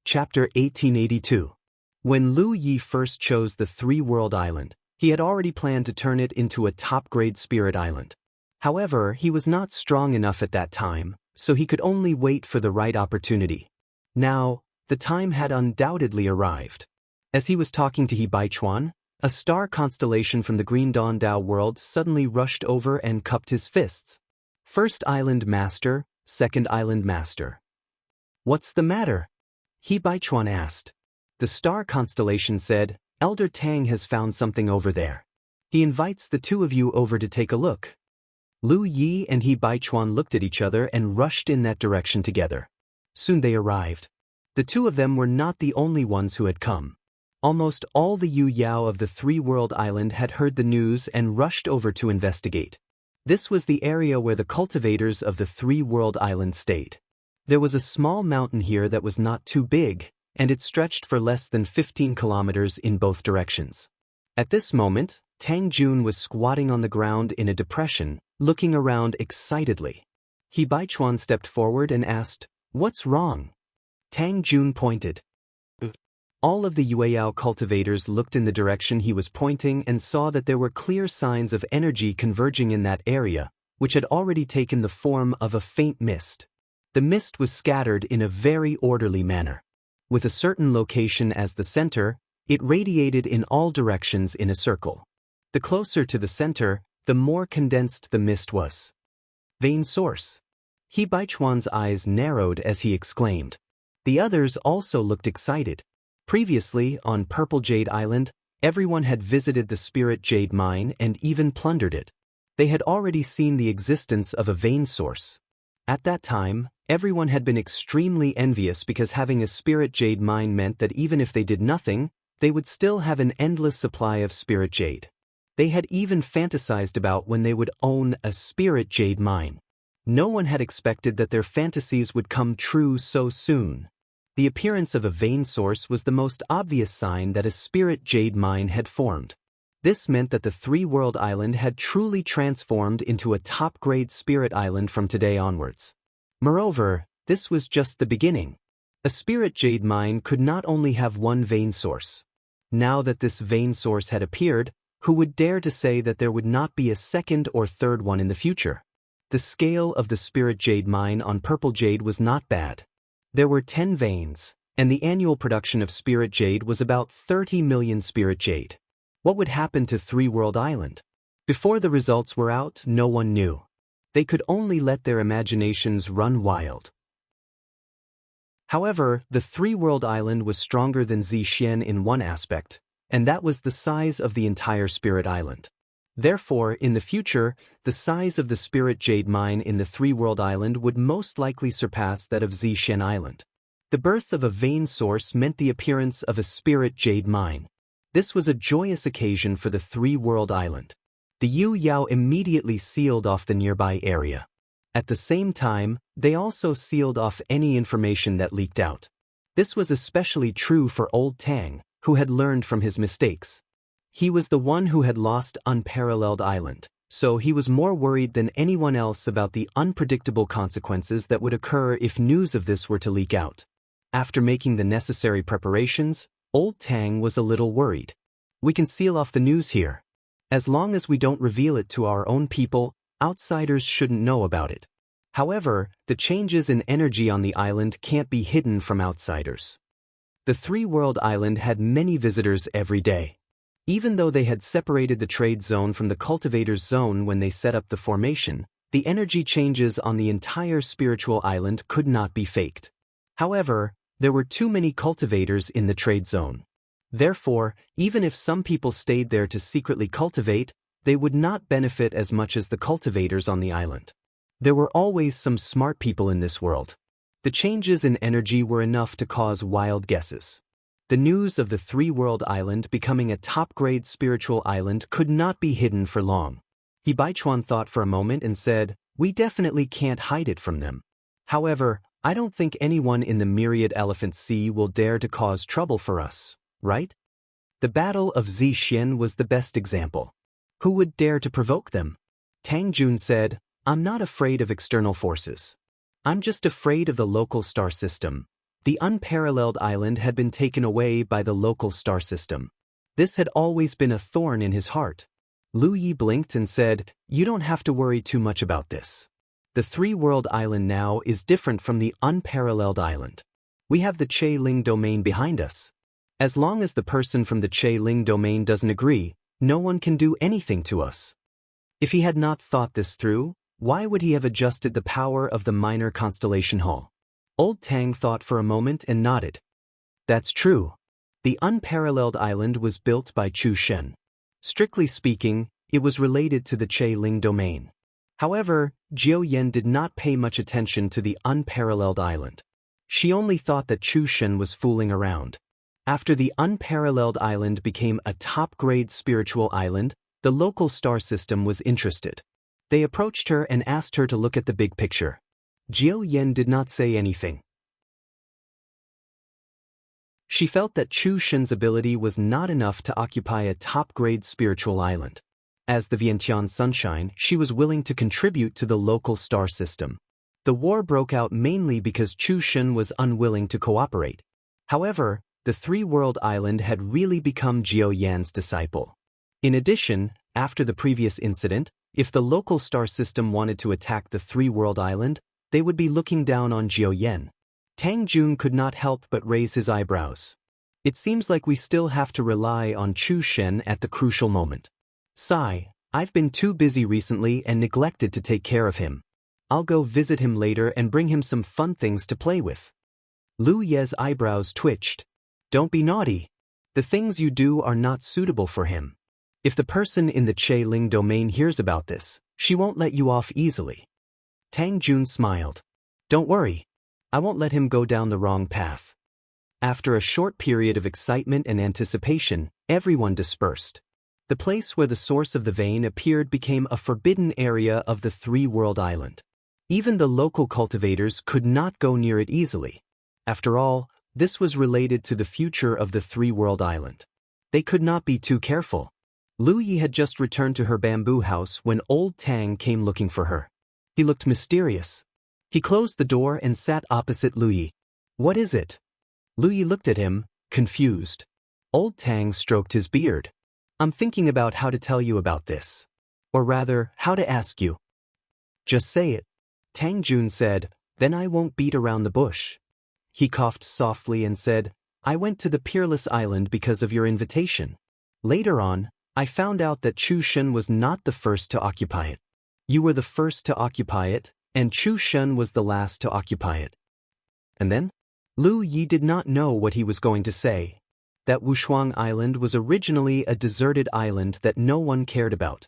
Chapter 1882. When Lu Yi first chose the three-world island, he had already planned to turn it into a top-grade spirit island. However, he was not strong enough at that time, so he could only wait for the right opportunity. Now, the time had undoubtedly arrived. As he was talking to He Baichuan, a star constellation from the Green Dawn Dao world suddenly rushed over and cupped his fists. First Island Master, Second Island Master. What's the matter? He Baichuan asked. The star constellation said, Elder Tang has found something over there. He invites the two of you over to take a look. Lu Yi and He Baichuan looked at each other and rushed in that direction together. Soon they arrived. The two of them were not the only ones who had come. Almost all the Yu Yao of the three-world island had heard the news and rushed over to investigate. This was the area where the cultivators of the three-world island stayed. There was a small mountain here that was not too big, and it stretched for less than 15 kilometers in both directions. At this moment, Tang Jun was squatting on the ground in a depression, looking around excitedly. He Baichuan stepped forward and asked, "What's wrong?" Tang Jun pointed. All of the Yueyao cultivators looked in the direction he was pointing and saw that there were clear signs of energy converging in that area, which had already taken the form of a faint mist. The mist was scattered in a very orderly manner. With a certain location as the center, It radiated in all directions in a circle. The closer to the center, the more condensed the mist was. Vein source. He Baichuan's eyes narrowed as he exclaimed. The others also looked excited. Previously, on Purple Jade Island, everyone had visited the Spirit Jade Mine and even plundered it. They had already seen the existence of a vein source. At that time, everyone had been extremely envious because having a Spirit Jade Mine meant that even if they did nothing, they would still have an endless supply of Spirit Jade. They had even fantasized about when they would own a Spirit Jade Mine. No one had expected that their fantasies would come true so soon. The appearance of a vein source was the most obvious sign that a Spirit Jade Mine had formed. This meant that the three-world island had truly transformed into a top-grade Spirit Island from today onwards. Moreover, this was just the beginning. A Spirit Jade Mine could not only have one vein source. Now that this vein source had appeared, who would dare to say that there would not be a second or third one in the future? The scale of the Spirit Jade Mine on Purple Jade was not bad. There were 10 veins, and the annual production of Spirit Jade was about 30 million Spirit Jade. What would happen to Three World Island? Before the results were out, no one knew. They could only let their imaginations run wild. However, the Three World Island was stronger than Zixian in one aspect, and that was the size of the entire Spirit Island. Therefore, in the future, the size of the Spirit Jade Mine in the Three World Island would most likely surpass that of Zixian Island. The birth of a vein source meant the appearance of a Spirit Jade Mine. This was a joyous occasion for the Three World Island. The Yu Yao immediately sealed off the nearby area. At the same time, they also sealed off any information that leaked out. This was especially true for Old Tang, who had learned from his mistakes. He was the one who had lost Unparalleled Island, so he was more worried than anyone else about the unpredictable consequences that would occur if news of this were to leak out. After making the necessary preparations, Old Tang was a little worried. We can seal off the news here. As long as we don't reveal it to our own people, outsiders shouldn't know about it. However, the changes in energy on the island can't be hidden from outsiders. The Three World Island had many visitors every day. Even though they had separated the trade zone from the cultivator's zone when they set up the formation, the energy changes on the entire spiritual island could not be faked. However, there were too many cultivators in the trade zone. Therefore, even if some people stayed there to secretly cultivate, they would not benefit as much as the cultivators on the island. There were always some smart people in this world. The changes in energy were enough to cause wild guesses. The news of the Three World Island becoming a top-grade spiritual island could not be hidden for long. He Baichuan thought for a moment and said, "We definitely can't hide it from them. However, I don't think anyone in the Myriad Elephant Sea will dare to cause trouble for us, right?" The Battle of Zixian was the best example. Who would dare to provoke them? Tang Jun said, "I'm not afraid of external forces. I'm just afraid of the local star system." The unparalleled island had been taken away by the local star system. This had always been a thorn in his heart. Lu Yi blinked and said, "You don't have to worry too much about this. The three-world island now is different from the unparalleled island. We have the Che Ling domain behind us. As long as the person from the Che Ling domain doesn't agree, no one can do anything to us." If he had not thought this through, why would he have adjusted the power of the minor constellation hall? Old Tang thought for a moment and nodded. That's true. The unparalleled island was built by Chu Shen. Strictly speaking, it was related to the Che Ling domain. However, Jiao Yan did not pay much attention to the unparalleled island. She only thought that Chu Shen was fooling around. After the unparalleled island became a top-grade spiritual island, the local star system was interested. They approached her and asked her to look at the big picture. Jiao Yan did not say anything. She felt that Chu Shen's ability was not enough to occupy a top-grade spiritual island. As the Vientiane Sunshine, she was willing to contribute to the local star system. The war broke out mainly because Chu Shen was unwilling to cooperate. However, the three-world island had really become Jiao Yan's disciple. In addition, after the previous incident, if the local star system wanted to attack the three-world island, they would be looking down on Jiao Yan. Tang Jun could not help but raise his eyebrows. It seems like we still have to rely on Chu Shen at the crucial moment. Sigh, I've been too busy recently and neglected to take care of him. I'll go visit him later and bring him some fun things to play with. Lu Ye's eyebrows twitched. Don't be naughty. The things you do are not suitable for him. If the person in the Che Ling domain hears about this, she won't let you off easily. Tang Jun smiled. Don't worry. I won't let him go down the wrong path. After a short period of excitement and anticipation, everyone dispersed. The place where the source of the vein appeared became a forbidden area of the three-world island. Even the local cultivators could not go near it easily. After all, this was related to the future of the three-world island. They could not be too careful. Lu Yi had just returned to her bamboo house when old Tang came looking for her. He looked mysterious. He closed the door and sat opposite Lu Yi. What is it? Lu Yi looked at him, confused. Old Tang stroked his beard. I'm thinking about how to tell you about this. Or rather, how to ask you. Just say it. Tang Jun said, then I won't beat around the bush. He coughed softly and said, I went to the Peerless Island because of your invitation. Later on, I found out that Chu Shen was not the first to occupy it. You were the first to occupy it, and Chu Shen was the last to occupy it. And then? Lu Yi did not know what he was going to say. That Wushuang Island was originally a deserted island that no one cared about.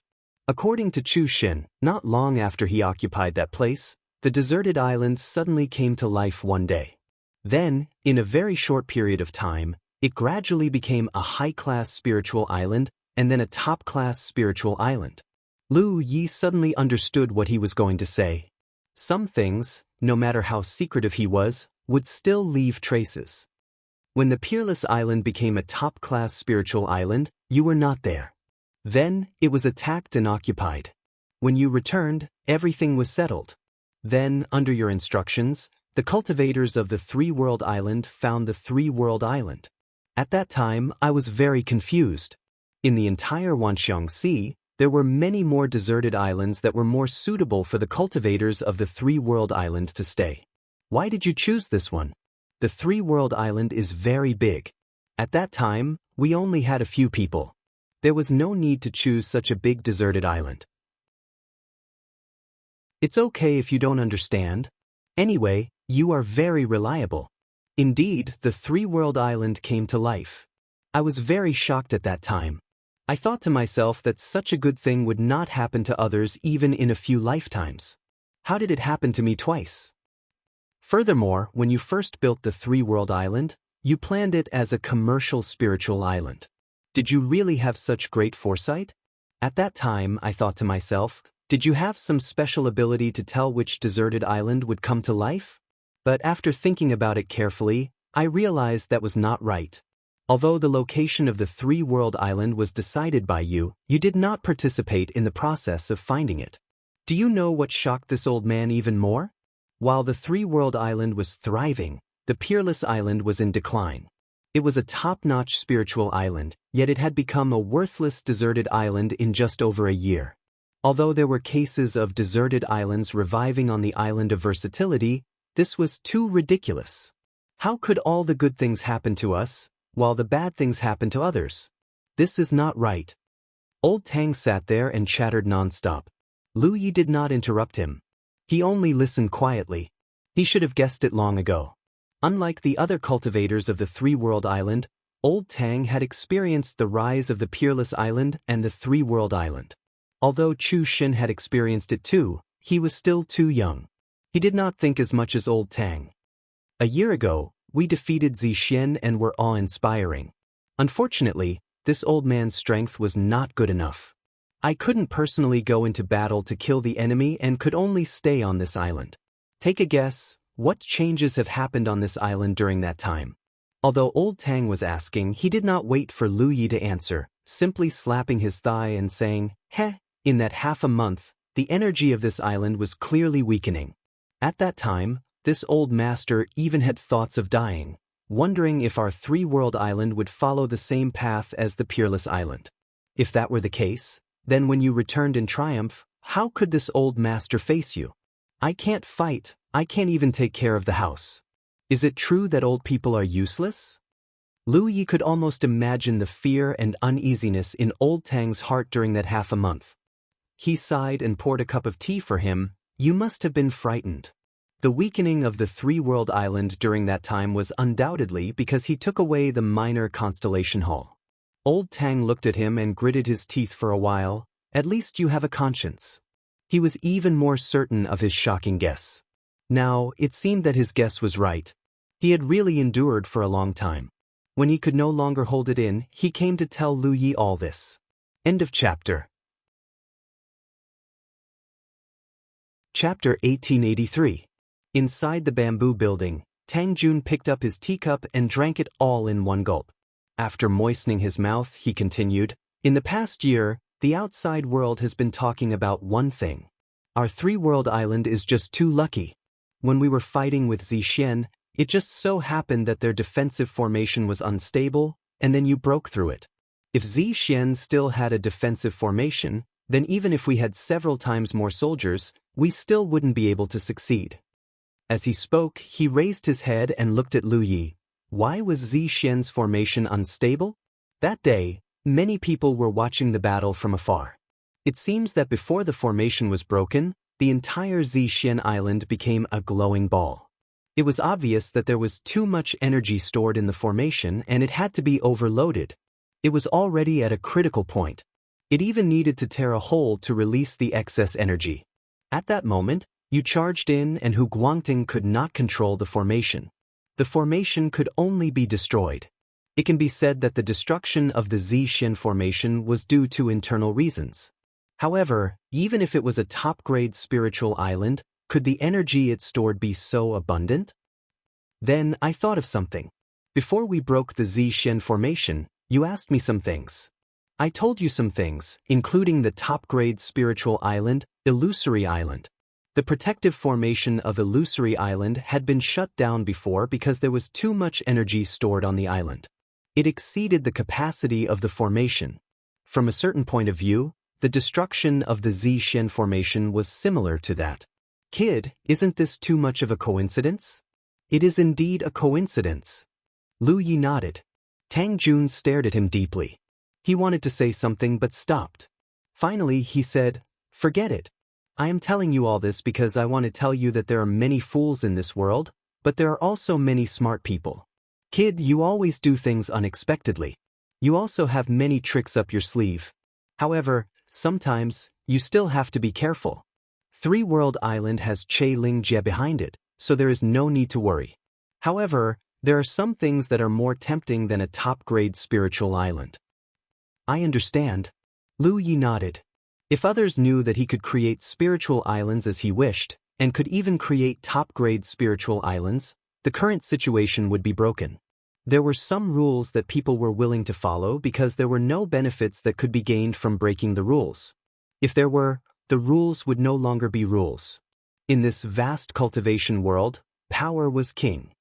According to Chu Shen, not long after he occupied that place, the deserted island suddenly came to life one day. Then, in a very short period of time, it gradually became a high-class spiritual island and then a top-class spiritual island. Lu Yi suddenly understood what he was going to say. Some things, no matter how secretive he was, would still leave traces. When the Peerless Island became a top-class spiritual island, you were not there. Then, it was attacked and occupied. When you returned, everything was settled. Then, under your instructions, the cultivators of the three-world island found the three-world island. At that time, I was very confused. In the entire Wanxiang Sea, there were many more deserted islands that were more suitable for the cultivators of the three-world island to stay. Why did you choose this one? The three-world island is very big. At that time, we only had a few people. There was no need to choose such a big deserted island. It's okay if you don't understand. Anyway, you are very reliable. Indeed, the three-world island came to life. I was very shocked at that time. I thought to myself that such a good thing would not happen to others even in a few lifetimes. How did it happen to me twice? Furthermore, when you first built the three-world island, you planned it as a commercial spiritual island. Did you really have such great foresight? At that time, I thought to myself, did you have some special ability to tell which deserted island would come to life? But after thinking about it carefully, I realized that was not right. Although the location of the three-world island was decided by you, you did not participate in the process of finding it. Do you know what shocked this old man even more? While the three-world island was thriving, the Peerless Island was in decline. It was a top-notch spiritual island, yet it had become a worthless deserted island in just over a year. Although there were cases of deserted islands reviving on the island of versatility, this was too ridiculous. How could all the good things happen to us, while the bad things happen to others? This is not right. Old Tang sat there and chattered non-stop. Lu Yi did not interrupt him. He only listened quietly. He should have guessed it long ago. Unlike the other cultivators of the three-world island, Old Tang had experienced the rise of the Peerless Island and the three-world island. Although Chu Shen had experienced it too, he was still too young. He did not think as much as Old Tang. A year ago, we defeated Zixian and were awe-inspiring. Unfortunately, this old man's strength was not good enough. I couldn't personally go into battle to kill the enemy and could only stay on this island. Take a guess, what changes have happened on this island during that time? Although Old Tang was asking, he did not wait for Lu Yi to answer, simply slapping his thigh and saying, "Heh." In that half a month, the energy of this island was clearly weakening. At that time, this old master even had thoughts of dying, wondering if our three-world island would follow the same path as the Peerless Island. If that were the case, then when you returned in triumph, how could this old master face you? I can't fight, I can't even take care of the house. Is it true that old people are useless? Lu Yi could almost imagine the fear and uneasiness in Old Tang's heart during that half a month. He sighed and poured a cup of tea for him. You must have been frightened. The weakening of the three-world island during that time was undoubtedly because he took away the minor constellation hall. Old Tang looked at him and gritted his teeth for a while. At least you have a conscience. He was even more certain of his shocking guess. Now, it seemed that his guess was right. He had really endured for a long time. When he could no longer hold it in, he came to tell Lu Yi all this. End of chapter. Chapter 1883. Inside the bamboo building, Tang Jun picked up his teacup and drank it all in one gulp. After moistening his mouth, he continued, in the past year, the outside world has been talking about one thing. Our three-world island is just too lucky. When we were fighting with Zixian, it just so happened that their defensive formation was unstable, and then you broke through it. If Zixian still had a defensive formation, then even if we had several times more soldiers, we still wouldn't be able to succeed. As he spoke, he raised his head and looked at Lu Yi. Why was Zixian's formation unstable? That day, many people were watching the battle from afar. It seems that before the formation was broken, the entire Zixian island became a glowing ball. It was obvious that there was too much energy stored in the formation and it had to be overloaded. It was already at a critical point. It even needed to tear a hole to release the excess energy. At that moment, you charged in and Hu Guangting could not control the formation. The formation could only be destroyed. It can be said that the destruction of the Zixian formation was due to internal reasons. However, even if it was a top-grade spiritual island, could the energy it stored be so abundant? Then I thought of something. Before we broke the Zixian formation, you asked me some things. I told you some things, including the top-grade spiritual island, Illusory Island. The protective formation of Illusory Island had been shut down before because there was too much energy stored on the island. It exceeded the capacity of the formation. From a certain point of view, the destruction of the Zixian formation was similar to that. Kid, isn't this too much of a coincidence? It is indeed a coincidence. Lu Yi nodded. Tang Jun stared at him deeply. He wanted to say something but stopped. Finally, he said, forget it. I am telling you all this because I want to tell you that there are many fools in this world, but there are also many smart people. Kid, you always do things unexpectedly. You also have many tricks up your sleeve. However, sometimes, you still have to be careful. Three-World Island has Che Ling Jie behind it, so there is no need to worry. However, there are some things that are more tempting than a top-grade spiritual island. I understand. Lu Yi nodded. If others knew that he could create spiritual islands as he wished, and could even create top-grade spiritual islands, the current situation would be broken. There were some rules that people were willing to follow because there were no benefits that could be gained from breaking the rules. If there were, the rules would no longer be rules. In this vast cultivation world, power was king.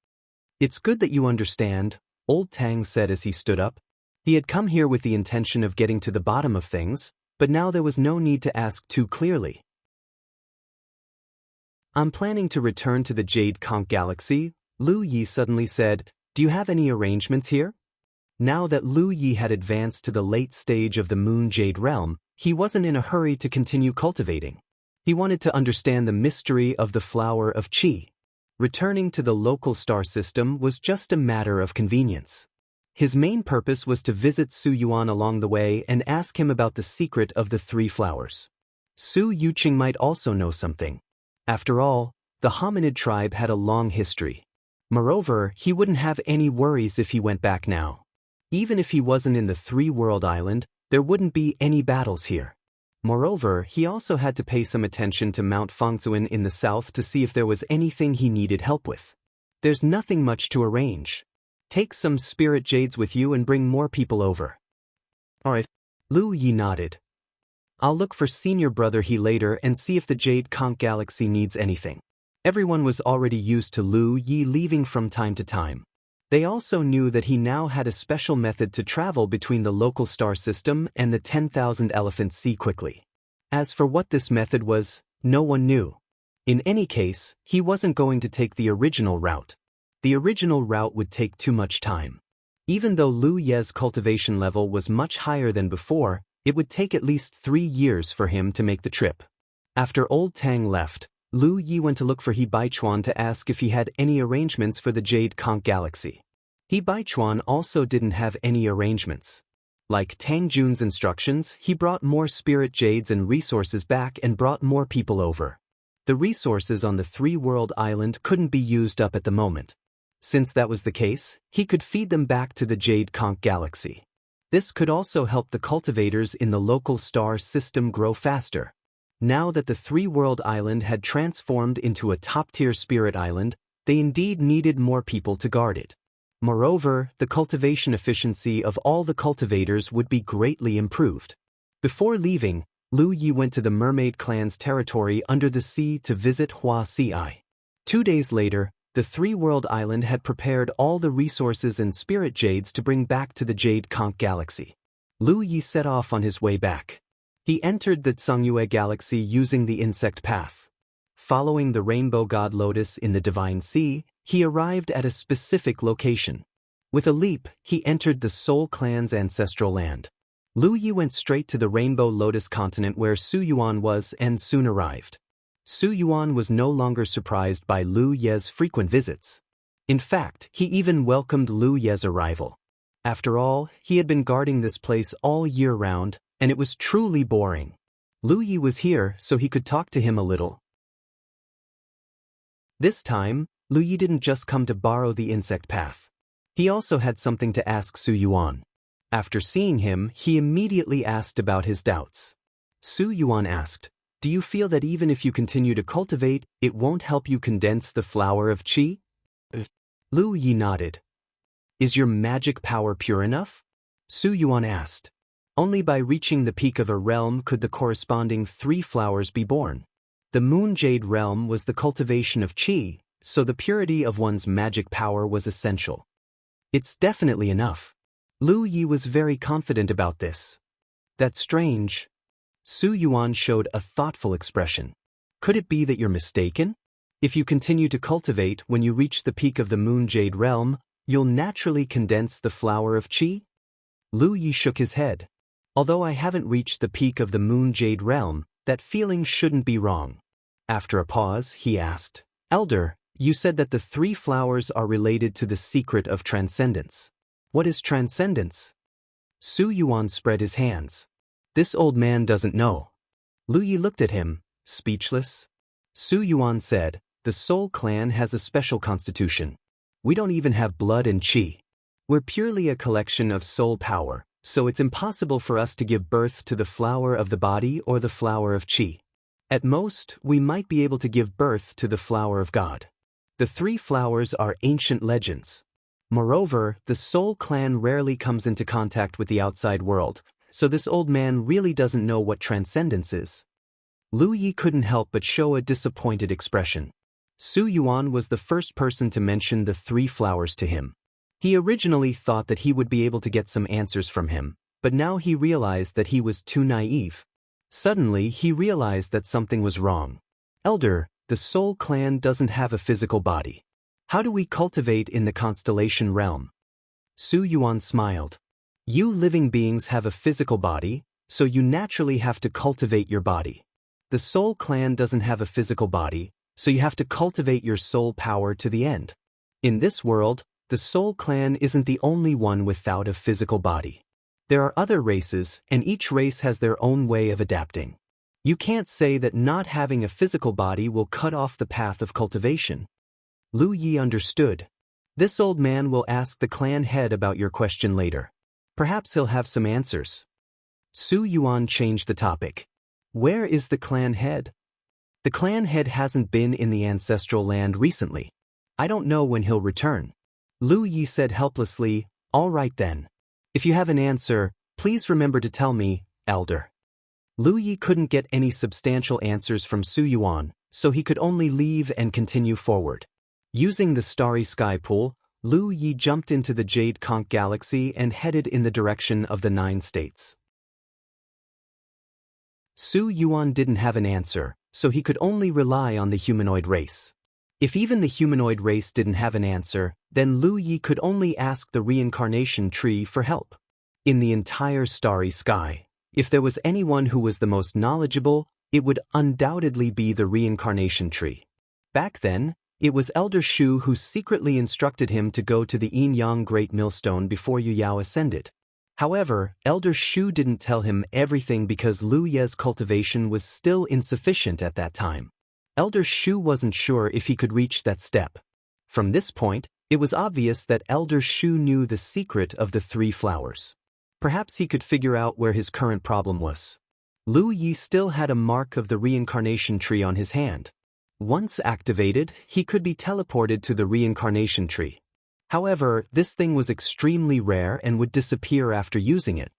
It's good that you understand, Old Tang said as he stood up. He had come here with the intention of getting to the bottom of things, but now there was no need to ask too clearly. I'm planning to return to the Jade Conch Galaxy, Lu Yi suddenly said. Do you have any arrangements here? Now that Lu Yi had advanced to the late stage of the Moon Jade realm, he wasn't in a hurry to continue cultivating. He wanted to understand the mystery of the flower of Qi. Returning to the local star system was just a matter of convenience. His main purpose was to visit Su Yuan along the way and ask him about the secret of the three flowers. Su Yuqing might also know something. After all, the hominid tribe had a long history. Moreover, he wouldn't have any worries if he went back now. Even if he wasn't in the three-world island, there wouldn't be any battles here. Moreover, he also had to pay some attention to Mount Fangzuan in the south to see if there was anything he needed help with. There's nothing much to arrange. Take some spirit jades with you and bring more people over. Alright. Lu Yi nodded. I'll look for senior brother He later and see if the Jade Conch Galaxy needs anything. Everyone was already used to Lu Yi leaving from time to time. They also knew that he now had a special method to travel between the local star system and the 10,000 Elephant Sea quickly. As for what this method was, no one knew. In any case, he wasn't going to take the original route. The original route would take too much time. Even though Lu Ye's cultivation level was much higher than before, it would take at least 3 years for him to make the trip. After Old Tang left, Lu Yi went to look for He Baichuan to ask if he had any arrangements for the Jade Conch Galaxy. He Baichuan also didn't have any arrangements. Like Tang Jun's instructions, he brought more spirit jades and resources back and brought more people over. The resources on the three-world island couldn't be used up at the moment. Since that was the case, he could feed them back to the Jade Conch Galaxy. This could also help the cultivators in the local star system grow faster. Now that the three-world island had transformed into a top-tier spirit island, they indeed needed more people to guard it. Moreover, the cultivation efficiency of all the cultivators would be greatly improved. Before leaving, Lu Yi went to the mermaid clan's territory under the sea to visit Hua Ci. 2 days later, the three-world island had prepared all the resources and spirit jades to bring back to the Jade Conch Galaxy. Lu Yi set off on his way back. He entered the Zhongyue Galaxy using the insect path. Following the rainbow god lotus in the Divine Sea, he arrived at a specific location. With a leap, he entered the Soul Clan's ancestral land. Lu Yi went straight to the Rainbow Lotus continent where Su Yuan was and soon arrived. Su Yuan was no longer surprised by Lu Ye's frequent visits. In fact, he even welcomed Lu Ye's arrival. After all, he had been guarding this place all year round, and it was truly boring. Lu Yi was here so he could talk to him a little. This time, Lu Yi didn't just come to borrow the insect path. He also had something to ask Su Yuan. After seeing him, he immediately asked about his doubts. Su Yuan asked, "Do you feel that even if you continue to cultivate, it won't help you condense the flower of qi?" Lu Yi nodded. "Is your magic power pure enough?" Su Yuan asked. "Only by reaching the peak of a realm could the corresponding 3 flowers be born. The Moon Jade realm was the cultivation of qi, so the purity of one's magic power was essential." "It's definitely enough." Lu Yi was very confident about this. "That's strange." Su Yuan showed a thoughtful expression. "Could it be that you're mistaken? If you continue to cultivate when you reach the peak of the Moon Jade realm, you'll naturally condense the flower of qi?" Lu Yi shook his head. "Although I haven't reached the peak of the Moon Jade realm, that feeling shouldn't be wrong." After a pause, he asked, "Elder, you said that the 3 flowers are related to the secret of transcendence. What is transcendence?" Su Yuan spread his hands. "This old man doesn't know." Lu Yi looked at him, speechless. Su Yuan said, "The Soul Clan has a special constitution. We don't even have blood and qi. We're purely a collection of soul power, so it's impossible for us to give birth to the flower of the body or the flower of qi. At most, we might be able to give birth to the flower of God. The 3 flowers are ancient legends. Moreover, the Soul Clan rarely comes into contact with the outside world, so this old man really doesn't know what transcendence is." Lu Yi couldn't help but show a disappointed expression. Su Yuan was the first person to mention the 3 flowers to him. He originally thought that he would be able to get some answers from him, but now he realized that he was too naive. Suddenly, he realized that something was wrong. "Elder, the Soul Clan doesn't have a physical body. How do we cultivate in the constellation realm?" Su Yuan smiled. "You living beings have a physical body, so you naturally have to cultivate your body. The Soul Clan doesn't have a physical body, so you have to cultivate your soul power to the end. In this world, the Soul Clan isn't the only one without a physical body. There are other races, and each race has their own way of adapting. You can't say that not having a physical body will cut off the path of cultivation." Lu Yi understood. "This old man will ask the clan head about your question later. Perhaps he'll have some answers." Su Yuan changed the topic. "Where is the clan head?" "The clan head hasn't been in the ancestral land recently. I don't know when he'll return." Lu Yi said helplessly, "All right then. If you have an answer, please remember to tell me, Elder." Lu Yi couldn't get any substantial answers from Su Yuan, so he could only leave and continue forward. Using the starry sky pool, Lu Yi jumped into the Jade Conch Galaxy and headed in the direction of the 9 states. Su Yuan didn't have an answer, so he could only rely on the humanoid race. If even the humanoid race didn't have an answer, then Lu Yi could only ask the reincarnation tree for help. In the entire starry sky, if there was anyone who was the most knowledgeable, it would undoubtedly be the reincarnation tree. Back then, it was Elder Shu who secretly instructed him to go to the Yin-Yang Great Millstone before Yu Yao ascended. However, Elder Shu didn't tell him everything because Lu Ye's cultivation was still insufficient at that time. Elder Shu wasn't sure if he could reach that step. From this point, it was obvious that Elder Shu knew the secret of the 3 flowers. Perhaps he could figure out where his current problem was. Lu Yi still had a mark of the reincarnation tree on his hand. Once activated, he could be teleported to the reincarnation tree. However, this thing was extremely rare and would disappear after using it.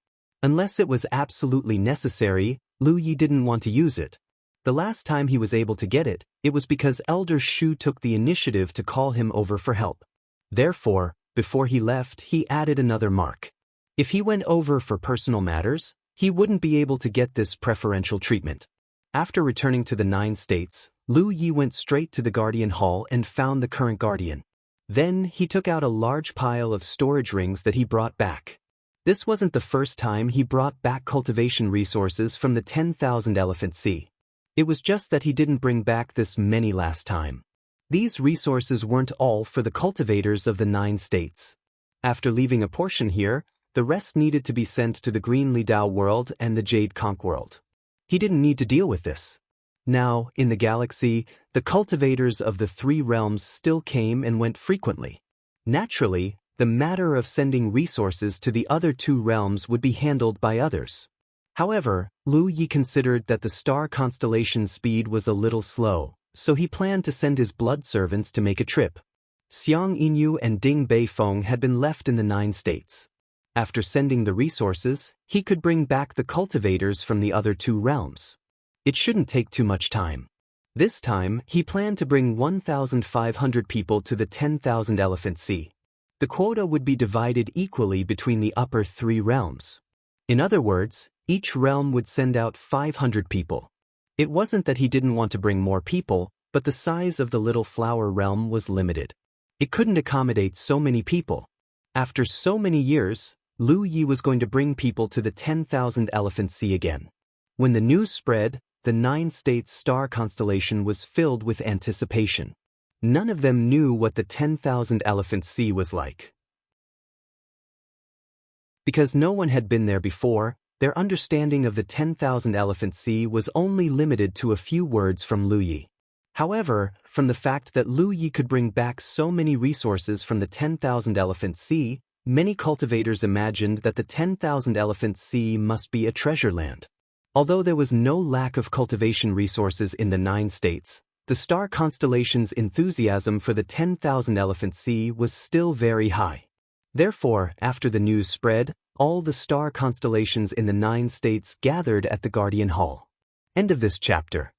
Unless it was absolutely necessary, Lu Yi didn't want to use it. The last time he was able to get it, it was because Elder Shu took the initiative to call him over for help. Therefore, before he left, he added another mark. If he went over for personal matters, he wouldn't be able to get this preferential treatment. After returning to the 9 states, Lu Yi went straight to the Guardian Hall and found the current Guardian. Then, he took out a large pile of storage rings that he brought back. This wasn't the first time he brought back cultivation resources from the 10,000 Elephant Sea. It was just that he didn't bring back this many last time. These resources weren't all for the cultivators of the 9 states. After leaving a portion here, the rest needed to be sent to the Green Li Dao world and the Jade Conch world. He didn't need to deal with this. Now, in the galaxy, the cultivators of the 3 realms still came and went frequently. Naturally, the matter of sending resources to the other 2 realms would be handled by others. However, Lu Yi considered that the star constellation's speed was a little slow, so he planned to send his blood servants to make a trip. Xiang Yinyu and Ding Beifeng had been left in the 9 states. After sending the resources, he could bring back the cultivators from the other 2 realms. It shouldn't take too much time. This time, he planned to bring 1,500 people to the 10,000 Elephant Sea. The quota would be divided equally between the upper 3 realms. In other words, each realm would send out 500 people. It wasn't that he didn't want to bring more people, but the size of the Little Flower realm was limited. It couldn't accommodate so many people. After so many years, Lu Yi was going to bring people to the 10,000 Elephant Sea again. When the news spread, the 9 states star constellation was filled with anticipation. None of them knew what the 10,000 Elephant Sea was like. Because no one had been there before, their understanding of the 10,000 Elephant Sea was only limited to a few words from Lu Yi. However, from the fact that Lu Yi could bring back so many resources from the 10,000 Elephant Sea, many cultivators imagined that the 10,000 Elephant Sea must be a treasure land. Although there was no lack of cultivation resources in the 9 states, the star constellation's enthusiasm for the 10,000 Elephant Sea was still very high. Therefore, after the news spread, all the star constellations in the 9 states gathered at the Guardian Hall. End of this chapter.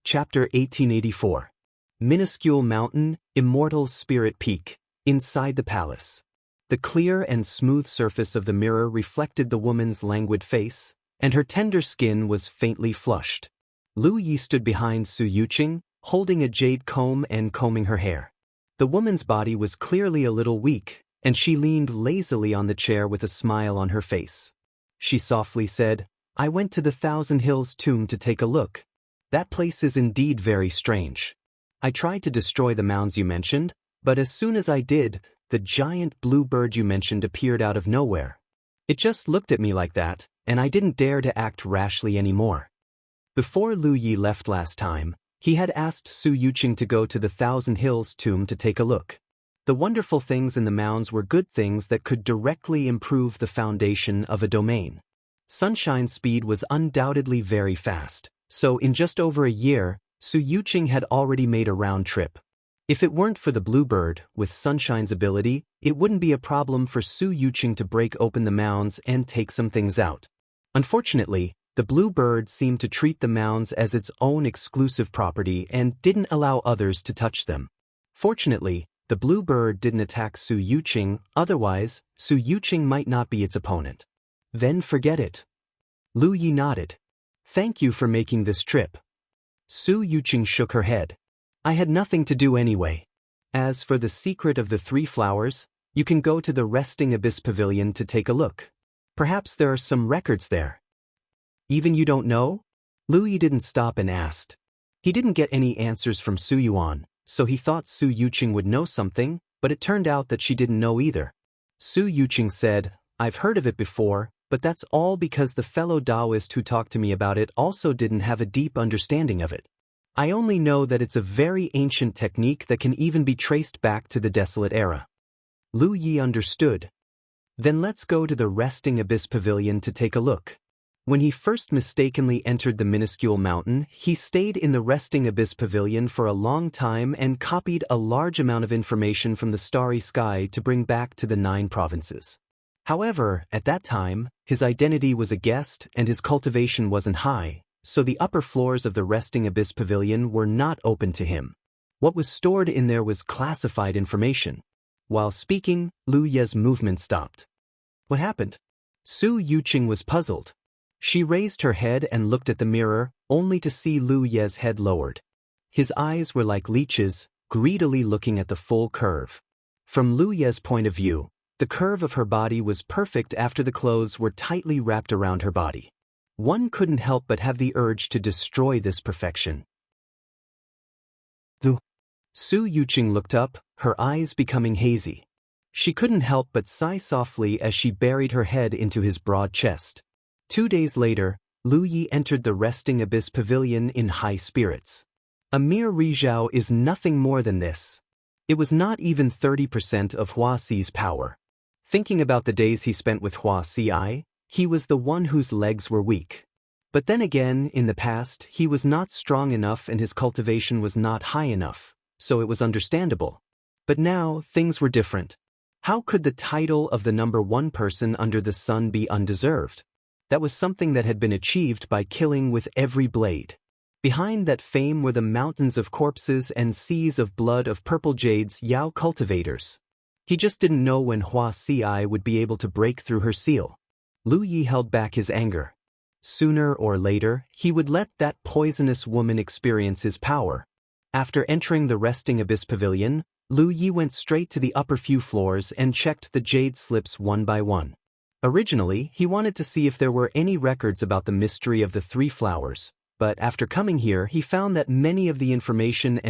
Chapter 1884. Minuscule Mountain, Immortal Spirit Peak, inside the palace. The clear and smooth surface of the mirror reflected the woman's languid face, and her tender skin was faintly flushed. Lu Yi stood behind Su Yuqing, holding a jade comb and combing her hair. The woman's body was clearly a little weak, and she leaned lazily on the chair with a smile on her face. She softly said, "I went to the Thousand Hills tomb to take a look. That place is indeed very strange. I tried to destroy the mounds you mentioned, but as soon as I did, the giant blue bird you mentioned appeared out of nowhere. It just looked at me like that, and I didn't dare to act rashly anymore." Before Lu Yi left last time, he had asked Su Yuqing to go to the Thousand Hills tomb to take a look. The wonderful things in the mounds were good things that could directly improve the foundation of a domain. Sunshine's speed was undoubtedly very fast, so in just over a year, Su Yuqing had already made a round trip. If it weren't for the bluebird, with Sunshine's ability, it wouldn't be a problem for Su Yuqing to break open the mounds and take some things out. Unfortunately, the bluebird seemed to treat the mounds as its own exclusive property and didn't allow others to touch them. Fortunately, the bluebird didn't attack Su Yuqing, otherwise, Su Yuqing might not be its opponent. Then forget it. Lu Yi nodded. Thank you for making this trip. Su Yuqing shook her head. I had nothing to do anyway. As for the secret of the 3 flowers, you can go to the Resting Abyss Pavilion to take a look. Perhaps there are some records there. Even you don't know? Lu Yi didn't stop and asked. He didn't get any answers from Su Yuan, so he thought Su Yuqing would know something, but it turned out that she didn't know either. Su Yuqing said, I've heard of it before, but that's all because the fellow Taoist who talked to me about it also didn't have a deep understanding of it. I only know that it's a very ancient technique that can even be traced back to the Desolate Era. Lu Yi understood. Then let's go to the Resting Abyss Pavilion to take a look. When he first mistakenly entered the minuscule mountain, he stayed in the Resting Abyss Pavilion for a long time and copied a large amount of information from the starry sky to bring back to the 9 provinces. However, at that time, his identity was a guest and his cultivation wasn't high, so the upper floors of the Resting Abyss Pavilion were not open to him. What was stored in there was classified information. While speaking, Lu Ye's movement stopped. What happened? Su Yuqing was puzzled. She raised her head and looked at the mirror, only to see Lu Ye's head lowered. His eyes were like leeches, greedily looking at the full curve. From Lu Ye's point of view, the curve of her body was perfect after the clothes were tightly wrapped around her body. One couldn't help but have the urge to destroy this perfection. Su Yuqing looked up, her eyes becoming hazy. She couldn't help but sigh softly as she buried her head into his broad chest. 2 days later, Lu Yi entered the Resting Abyss Pavilion in high spirits. A mere Rizhao is nothing more than this. It was not even 30% of Hua Xi's power. Thinking about the days he spent with Hua Xi, he was the one whose legs were weak. But then again, in the past, he was not strong enough and his cultivation was not high enough, so it was understandable. But now, things were different. How could the title of the number 1 person under the sun be undeserved? That was something that had been achieved by killing with every blade. Behind that fame were the mountains of corpses and seas of blood of purple jades Yao cultivators. He just didn't know when Hua Xi would be able to break through her seal. Lu Yi held back his anger. Sooner or later, he would let that poisonous woman experience his power. After entering the Resting Abyss Pavilion, Lu Yi went straight to the upper few floors and checked the jade slips one by one. Originally, he wanted to see if there were any records about the mystery of the 3 flowers, but after coming here he found that many of the information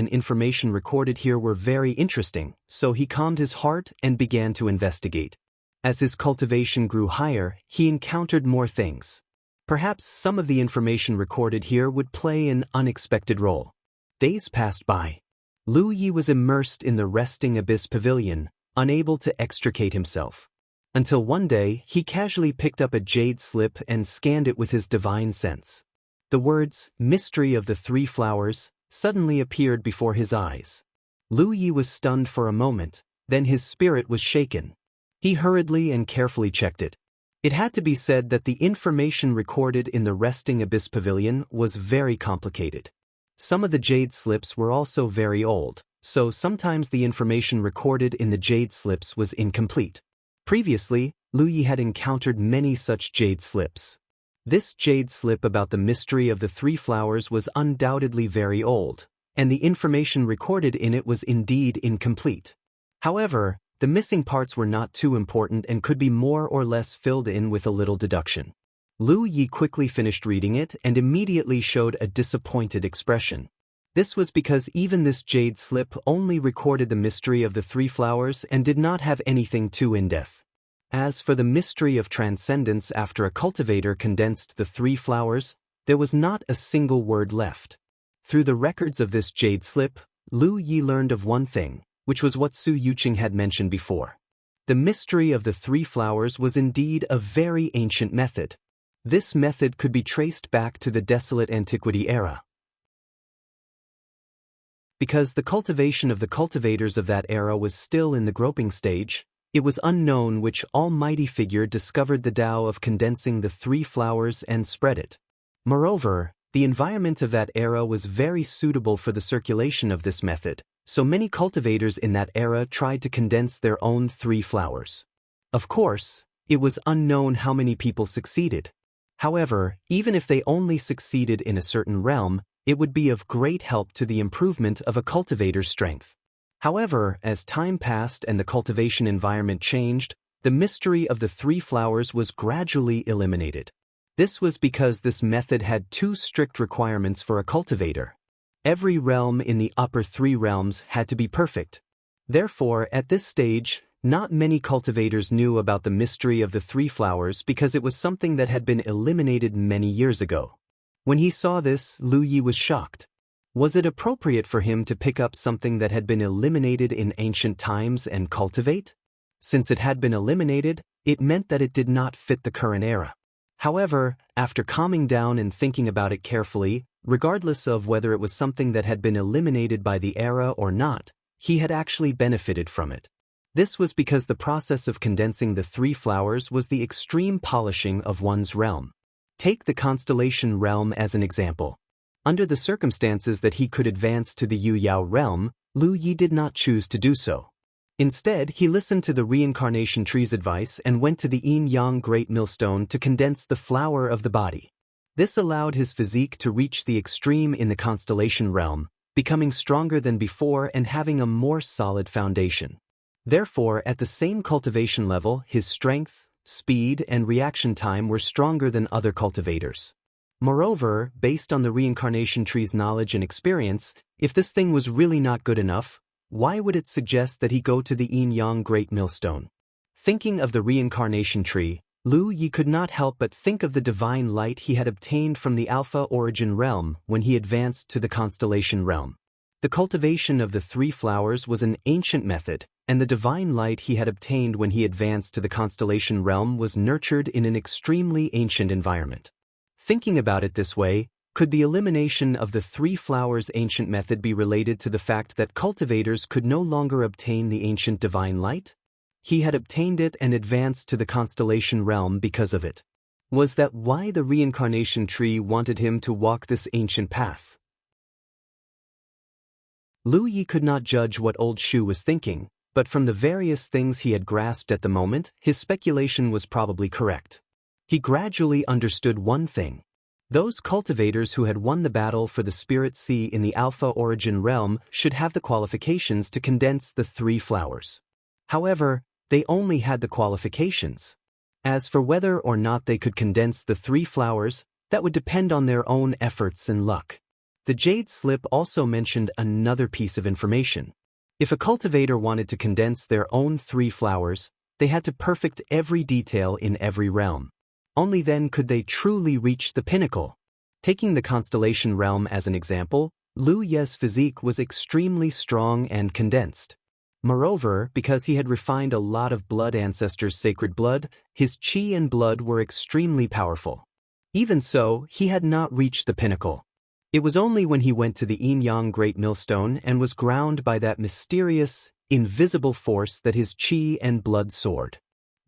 recorded here were very interesting, so he calmed his heart and began to investigate. As his cultivation grew higher, he encountered more things. Perhaps some of the information recorded here would play an unexpected role. Days passed by. Lu Yi was immersed in the Resting Abyss Pavilion, unable to extricate himself. Until one day, he casually picked up a jade slip and scanned it with his divine sense. The words, Mystery of the 3 Flowers, suddenly appeared before his eyes. Lu Yi was stunned for a moment, then his spirit was shaken. He hurriedly and carefully checked it. It had to be said that the information recorded in the Resting Abyss Pavilion was very complicated. Some of the jade slips were also very old, so sometimes the information recorded in the jade slips was incomplete. Previously, Lu Yi had encountered many such jade slips. This jade slip about the mystery of the 3 flowers was undoubtedly very old, and the information recorded in it was indeed incomplete. However, the missing parts were not too important and could be more or less filled in with a little deduction. Lu Yi quickly finished reading it and immediately showed a disappointed expression. This was because even this jade slip only recorded the mystery of the 3 flowers and did not have anything too in-depth. As for the mystery of transcendence after a cultivator condensed the 3 flowers, there was not a single word left. Through the records of this jade slip, Lu Yi learned of one thing, which was what Su Yuqing had mentioned before. The mystery of the 3 flowers was indeed a very ancient method. This method could be traced back to the desolate antiquity era. Because the cultivation of the cultivators of that era was still in the groping stage, it was unknown which almighty figure discovered the Tao of condensing the 3 flowers and spread it. Moreover, the environment of that era was very suitable for the circulation of this method, so many cultivators in that era tried to condense their own 3 flowers. Of course, it was unknown how many people succeeded. However, even if they only succeeded in a certain realm, it would be of great help to the improvement of a cultivator's strength. However, as time passed and the cultivation environment changed, the mystery of the three flowers was gradually eliminated. This was because this method had two strict requirements for a cultivator. Every realm in the upper three realms had to be perfect. Therefore, at this stage, not many cultivators knew about the mystery of the three flowers because it was something that had been eliminated many years ago. When he saw this, Lu Yi was shocked. Was it appropriate for him to pick up something that had been eliminated in ancient times and cultivate? Since it had been eliminated, it meant that it did not fit the current era. However, after calming down and thinking about it carefully, regardless of whether it was something that had been eliminated by the era or not, he had actually benefited from it. This was because the process of condensing the three flowers was the extreme polishing of one's realm. Take the constellation realm as an example. Under the circumstances that he could advance to the Yu Yao realm, Lu Yi did not choose to do so. Instead, he listened to the reincarnation tree's advice and went to the Yin Yang Great Millstone to condense the flower of the body. This allowed his physique to reach the extreme in the constellation realm, becoming stronger than before and having a more solid foundation. Therefore, at the same cultivation level, his strength, speed, and reaction time were stronger than other cultivators. Moreover, based on the reincarnation tree's knowledge and experience, if this thing was really not good enough, why would it suggest that he go to the Yin Yang Great Millstone? Thinking of the reincarnation tree, Lu Yi could not help but think of the divine light he had obtained from the Alpha Origin realm when he advanced to the constellation realm. The cultivation of the three flowers was an ancient method, and the divine light he had obtained when he advanced to the constellation realm was nurtured in an extremely ancient environment. Thinking about it this way, could the elimination of the three flowers ancient method be related to the fact that cultivators could no longer obtain the ancient divine light? He had obtained it and advanced to the constellation realm because of it. Was that why the reincarnation tree wanted him to walk this ancient path? Lu Yi could not judge what old Shu was thinking, but from the various things he had grasped at the moment, his speculation was probably correct. He gradually understood one thing. Those cultivators who had won the battle for the Spirit Sea in the Alpha Origin realm should have the qualifications to condense the three flowers. However, they only had the qualifications. As for whether or not they could condense the three flowers, that would depend on their own efforts and luck. The Jade Slip also mentioned another piece of information. If a cultivator wanted to condense their own three flowers, they had to perfect every detail in every realm. Only then could they truly reach the pinnacle. Taking the constellation realm as an example, Lu Ye's physique was extremely strong and condensed. Moreover, because he had refined a lot of blood ancestors' sacred blood, his qi and blood were extremely powerful. Even so, he had not reached the pinnacle. It was only when he went to the Yin Yang Great Millstone and was ground by that mysterious, invisible force that his qi and blood soared.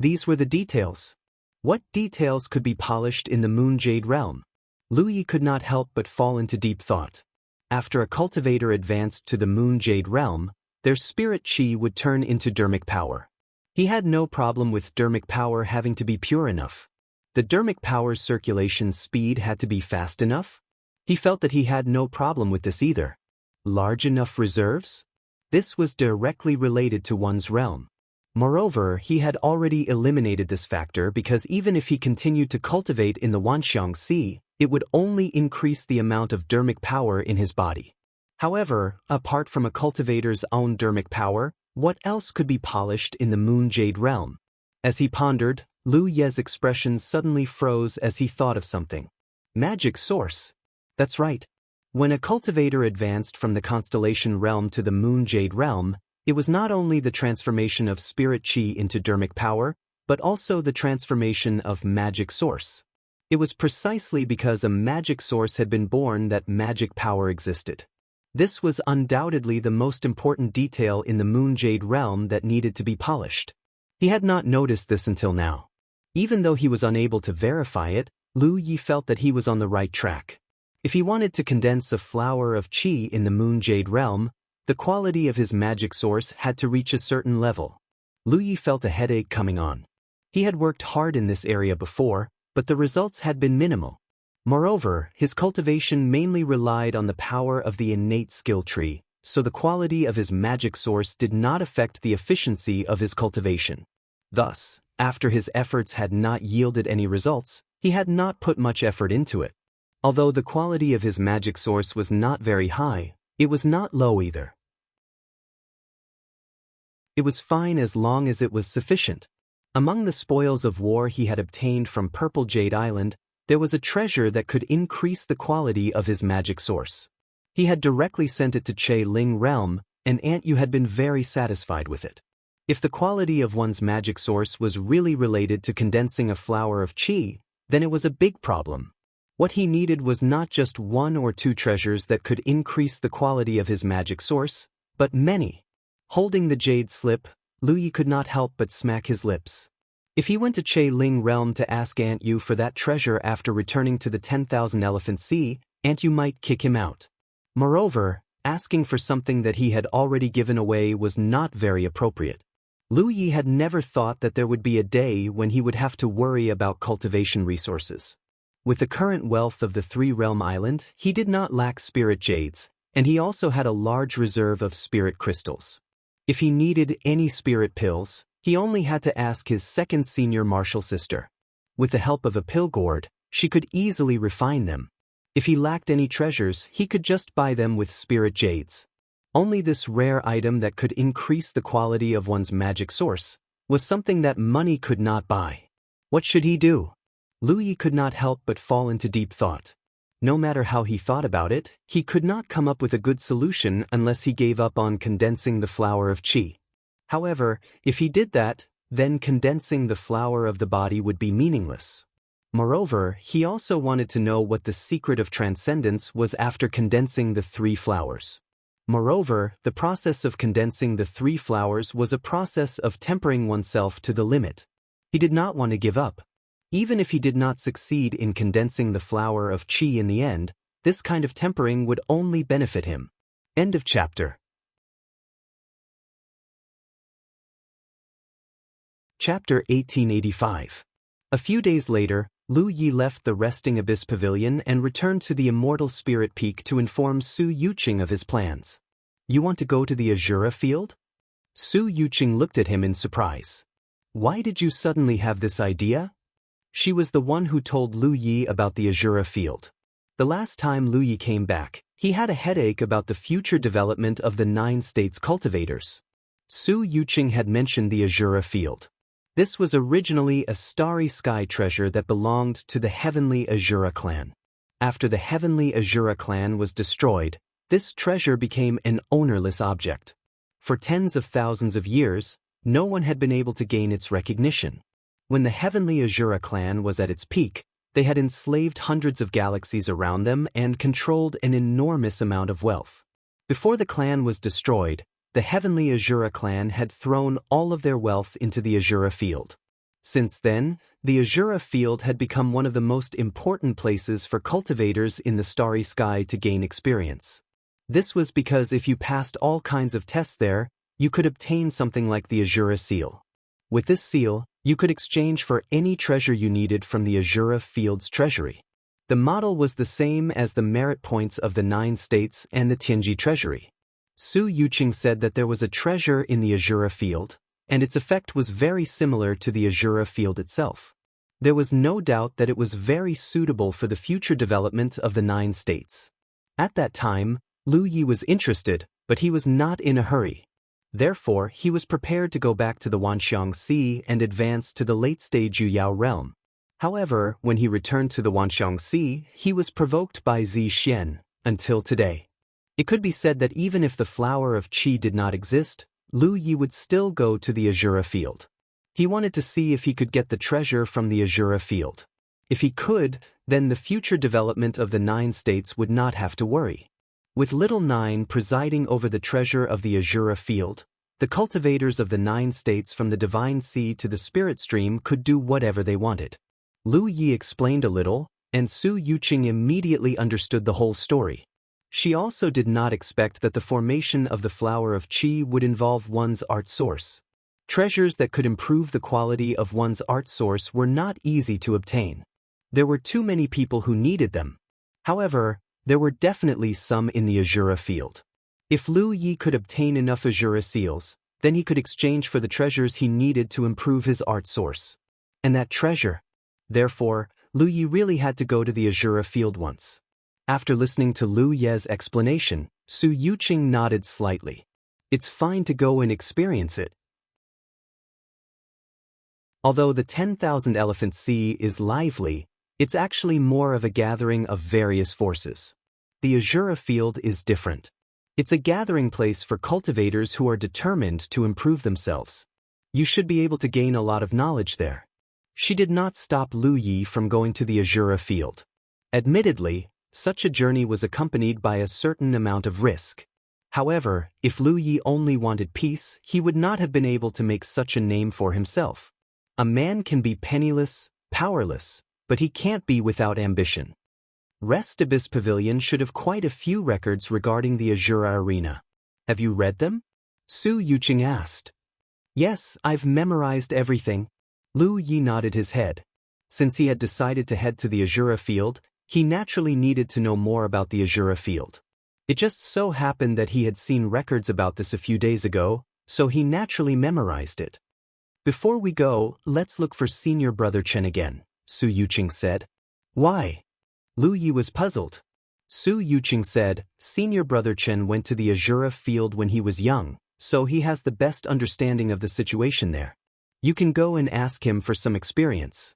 These were the details. What details could be polished in the Moon Jade realm? Lu Yi could not help but fall into deep thought. After a cultivator advanced to the Moon Jade realm, their spirit qi would turn into dermic power. He had no problem with dermic power having to be pure enough. The dermic power's circulation speed had to be fast enough. He felt that he had no problem with this either. Large enough reserves? This was directly related to one's realm. Moreover, he had already eliminated this factor because even if he continued to cultivate in the Wanxiang Sea, it would only increase the amount of dermic power in his body. However, apart from a cultivator's own dermic power, what else could be polished in the Moon Jade realm? As he pondered, Lu Ye's expression suddenly froze as he thought of something. Magic source. That's right. When a cultivator advanced from the constellation realm to the Moon Jade realm, it was not only the transformation of spirit qi into dermic power, but also the transformation of magic source. It was precisely because a magic source had been born that magic power existed. This was undoubtedly the most important detail in the Moon Jade realm that needed to be polished. He had not noticed this until now. Even though he was unable to verify it, Lu Yi felt that he was on the right track. If he wanted to condense a flower of qi in the Moon Jade realm, the quality of his magic source had to reach a certain level. Lu Yi felt a headache coming on. He had worked hard in this area before, but the results had been minimal. Moreover, his cultivation mainly relied on the power of the innate skill tree, so the quality of his magic source did not affect the efficiency of his cultivation. Thus, after his efforts had not yielded any results, he had not put much effort into it. Although the quality of his magic source was not very high, it was not low either. It was fine as long as it was sufficient. Among the spoils of war he had obtained from Purple Jade Island, there was a treasure that could increase the quality of his magic source. He had directly sent it to Che Ling Realm, and Aunt Yu had been very satisfied with it. If the quality of one's magic source was really related to condensing a flower of qi, then it was a big problem. What he needed was not just 1 or 2 treasures that could increase the quality of his magic source, but many. Holding the jade slip, Lu Yi could not help but smack his lips. If he went to Che Ling Realm to ask Aunt Yu for that treasure after returning to the 10,000 Elephant Sea, Aunt Yu might kick him out. Moreover, asking for something that he had already given away was not very appropriate. Lu Yi had never thought that there would be a day when he would have to worry about cultivation resources. With the current wealth of the 3-realm island, he did not lack spirit jades, and he also had a large reserve of spirit crystals. If he needed any spirit pills, he only had to ask his second senior martial sister. With the help of a pill gourd, she could easily refine them. If he lacked any treasures, he could just buy them with spirit jades. Only this rare item that could increase the quality of one's magic source was something that money could not buy. What should he do? Lu Yi could not help but fall into deep thought. No matter how he thought about it, he could not come up with a good solution unless he gave up on condensing the flower of qi. However, if he did that, then condensing the flower of the body would be meaningless. Moreover, he also wanted to know what the secret of transcendence was after condensing the 3 flowers. Moreover, the process of condensing the 3 flowers was a process of tempering oneself to the limit. He did not want to give up. Even if he did not succeed in condensing the flower of qi in the end, this kind of tempering would only benefit him. End of chapter. Chapter 1885. A few days later, Lu Yi left the Resting Abyss Pavilion and returned to the Immortal Spirit Peak to inform Su Yuqing of his plans. You want to go to the Azura field? Su Yuqing looked at him in surprise. Why did you suddenly have this idea? She was the one who told Lu Yi about the Azura field. The last time Lu Yi came back, he had a headache about the future development of the 9 states cultivators. Su Yuqing had mentioned the Azura field. This was originally a starry sky treasure that belonged to the Heavenly Azura clan. After the Heavenly Azura clan was destroyed, this treasure became an ownerless object. For tens of thousands of years, no one had been able to gain its recognition. When the Heavenly Azura clan was at its peak, they had enslaved hundreds of galaxies around them and controlled an enormous amount of wealth. Before the clan was destroyed, the Heavenly Azura clan had thrown all of their wealth into the Azura field. Since then, the Azura field had become one of the most important places for cultivators in the starry sky to gain experience. This was because if you passed all kinds of tests there, you could obtain something like the Azura seal. With this seal, you could exchange for any treasure you needed from the Azura field's treasury. The model was the same as the merit points of the 9 states and the Tianji treasury. Su Yuqing said that there was a treasure in the Azura field, and its effect was very similar to the Azura field itself. There was no doubt that it was very suitable for the future development of the 9 states. At that time, Lu Yi was interested, but he was not in a hurry. Therefore, he was prepared to go back to the Wanxiang Sea and advance to the late-stage Yuyao realm. However, when he returned to the Wanxiang Sea, he was provoked by Zi Xian, until today. It could be said that even if the flower of qi did not exist, Lu Yi would still go to the Azura field. He wanted to see if he could get the treasure from the Azura field. If he could, then the future development of the 9 states would not have to worry. With Little 9 presiding over the treasure of the Azura field, the cultivators of the 9 states from the Divine Sea to the Spirit Stream could do whatever they wanted. Lu Yi explained a little, and Su Yuqing immediately understood the whole story. She also did not expect that the formation of the flower of qi would involve one's art source. Treasures that could improve the quality of one's art source were not easy to obtain. There were too many people who needed them. However, there were definitely some in the Azura field. If Lu Yi could obtain enough Azura seals, then he could exchange for the treasures he needed to improve his art source. And that treasure. Therefore, Lu Yi really had to go to the Azura field once. After listening to Lu Ye's explanation, Su Yuqing nodded slightly. It's fine to go and experience it. Although the 10,000 Elephant Sea is lively, it's actually more of a gathering of various forces. The Azura field is different. It's a gathering place for cultivators who are determined to improve themselves. You should be able to gain a lot of knowledge there. She did not stop Lu Yi from going to the Azura field. Admittedly, such a journey was accompanied by a certain amount of risk. However, if Lu Yi only wanted peace, he would not have been able to make such a name for himself. A man can be penniless, powerless, but he can't be without ambition. Rest Abyss Pavilion should have quite a few records regarding the Azura Arena. Have you read them? Su Yuqing asked. Yes, I've memorized everything. Lu Yi nodded his head. Since he had decided to head to the Azura field, he naturally needed to know more about the Azura field. It just so happened that he had seen records about this a few days ago, so he naturally memorized it. Before we go, let's look for Senior Brother Chen again, Su Yuqing said. Why? Lu Yi was puzzled. Su Yuqing said, Senior Brother Chen went to the Azura field when he was young, so he has the best understanding of the situation there. You can go and ask him for some experience.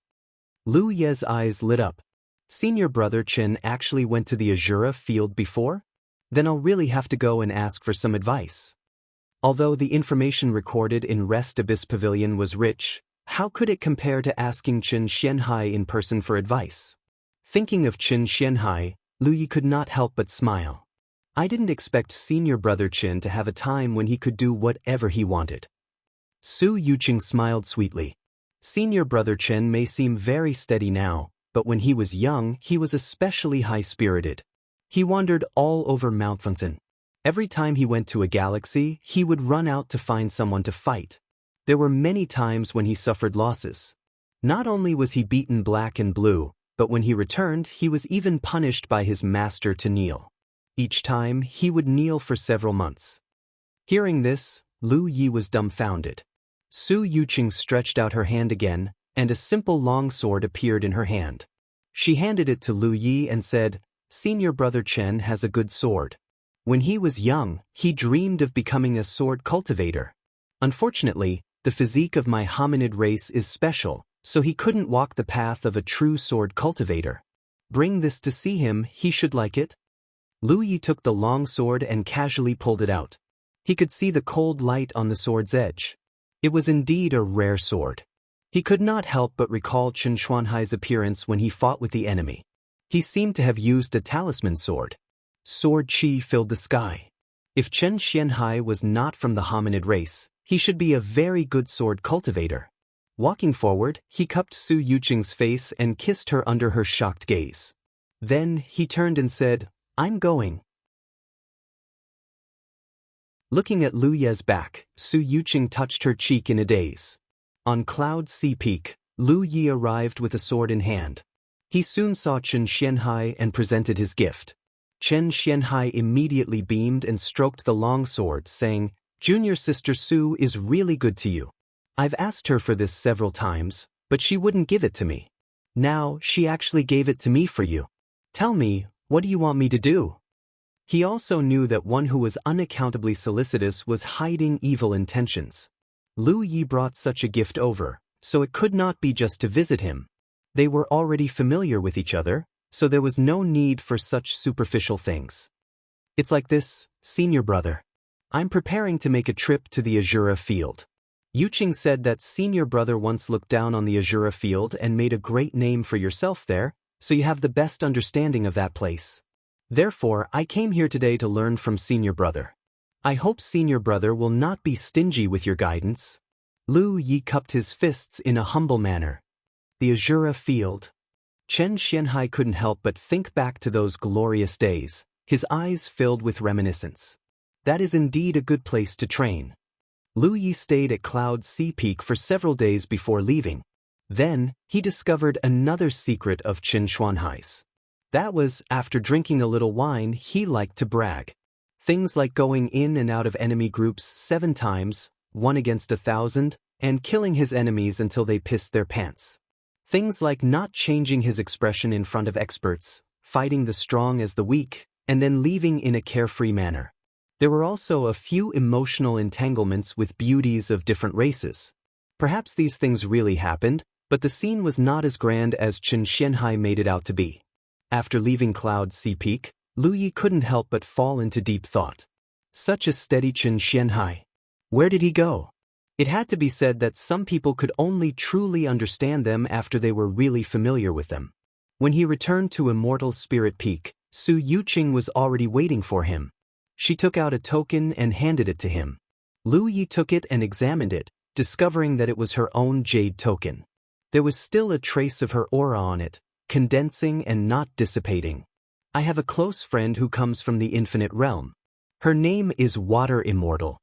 Lu Ye's eyes lit up. Senior Brother Chen actually went to the Azura field before? Then I'll really have to go and ask for some advice. Although the information recorded in Rest Abyss Pavilion was rich, how could it compare to asking Chen Xianhai in person for advice? Thinking of Chen Xianhai, Lu Yi could not help but smile. I didn't expect Senior Brother Chen to have a time when he could do whatever he wanted. Su Yuqing smiled sweetly. Senior Brother Chen may seem very steady now, but when he was young, he was especially high-spirited. He wandered all over Mount Funsen. Every time he went to a galaxy, he would run out to find someone to fight. There were many times when he suffered losses. Not only was he beaten black and blue, but when he returned, he was even punished by his master to kneel. Each time, he would kneel for several months. Hearing this, Lu Yi was dumbfounded. Su Yuqing stretched out her hand again, and a simple long sword appeared in her hand. She handed it to Lu Yi and said, Senior Brother Chen has a good sword. When he was young, he dreamed of becoming a sword cultivator. Unfortunately, the physique of my hominid race is special, so he couldn't walk the path of a true sword cultivator. Bring this to see him, he should like it. Lu Yi took the long sword and casually pulled it out. He could see the cold light on the sword's edge. It was indeed a rare sword. He could not help but recall Chen Xuanhai's appearance when he fought with the enemy. He seemed to have used a talisman sword. Sword chi filled the sky. If Chen Xianhai was not from the hominid race, he should be a very good sword cultivator. Walking forward, he cupped Su Yuqing's face and kissed her under her shocked gaze. Then, he turned and said, I'm going. Looking at Lu Ye's back, Su Yuqing touched her cheek in a daze. On Cloud Sea Peak, Lu Yi arrived with a sword in hand. He soon saw Chen Xianhai and presented his gift. Chen Xianhai immediately beamed and stroked the long sword, saying, Junior Sister Su is really good to you. I've asked her for this several times, but she wouldn't give it to me. Now, she actually gave it to me for you. Tell me, what do you want me to do? He also knew that one who was unaccountably solicitous was hiding evil intentions. Lu Yi brought such a gift over, so it could not be just to visit him. They were already familiar with each other, so there was no need for such superficial things. It's like this, Senior Brother. I'm preparing to make a trip to the Azura field. Yuqing said that Senior Brother once looked down on the Azura field and made a great name for yourself there, so you have the best understanding of that place. Therefore, I came here today to learn from Senior Brother. I hope Senior Brother will not be stingy with your guidance. Lu Yi cupped his fists in a humble manner. The Azura field. Chen Xianhai couldn't help but think back to those glorious days, his eyes filled with reminiscence. That is indeed a good place to train. Lu Yi stayed at Cloud Sea Peak for several days before leaving. Then, he discovered another secret of Qin Xuanhai's. That was, after drinking a little wine, he liked to brag. Things like going in and out of enemy groups 7 times, 1 against 1,000, and killing his enemies until they pissed their pants. Things like not changing his expression in front of experts, fighting the strong as the weak, and then leaving in a carefree manner. There were also a few emotional entanglements with beauties of different races. Perhaps these things really happened, but the scene was not as grand as Qin Xianhai made it out to be. After leaving Cloud Sea Peak, Lu Yi couldn't help but fall into deep thought. Such a steady Qin Xianhai. Where did he go? It had to be said that some people could only truly understand them after they were really familiar with them. When he returned to Immortal Spirit Peak, Su Yuqing was already waiting for him. She took out a token and handed it to him. Lu Yi took it and examined it, discovering that it was her own jade token. There was still a trace of her aura on it, condensing and not dissipating. I have a close friend who comes from the infinite realm. Her name is Water Immortal.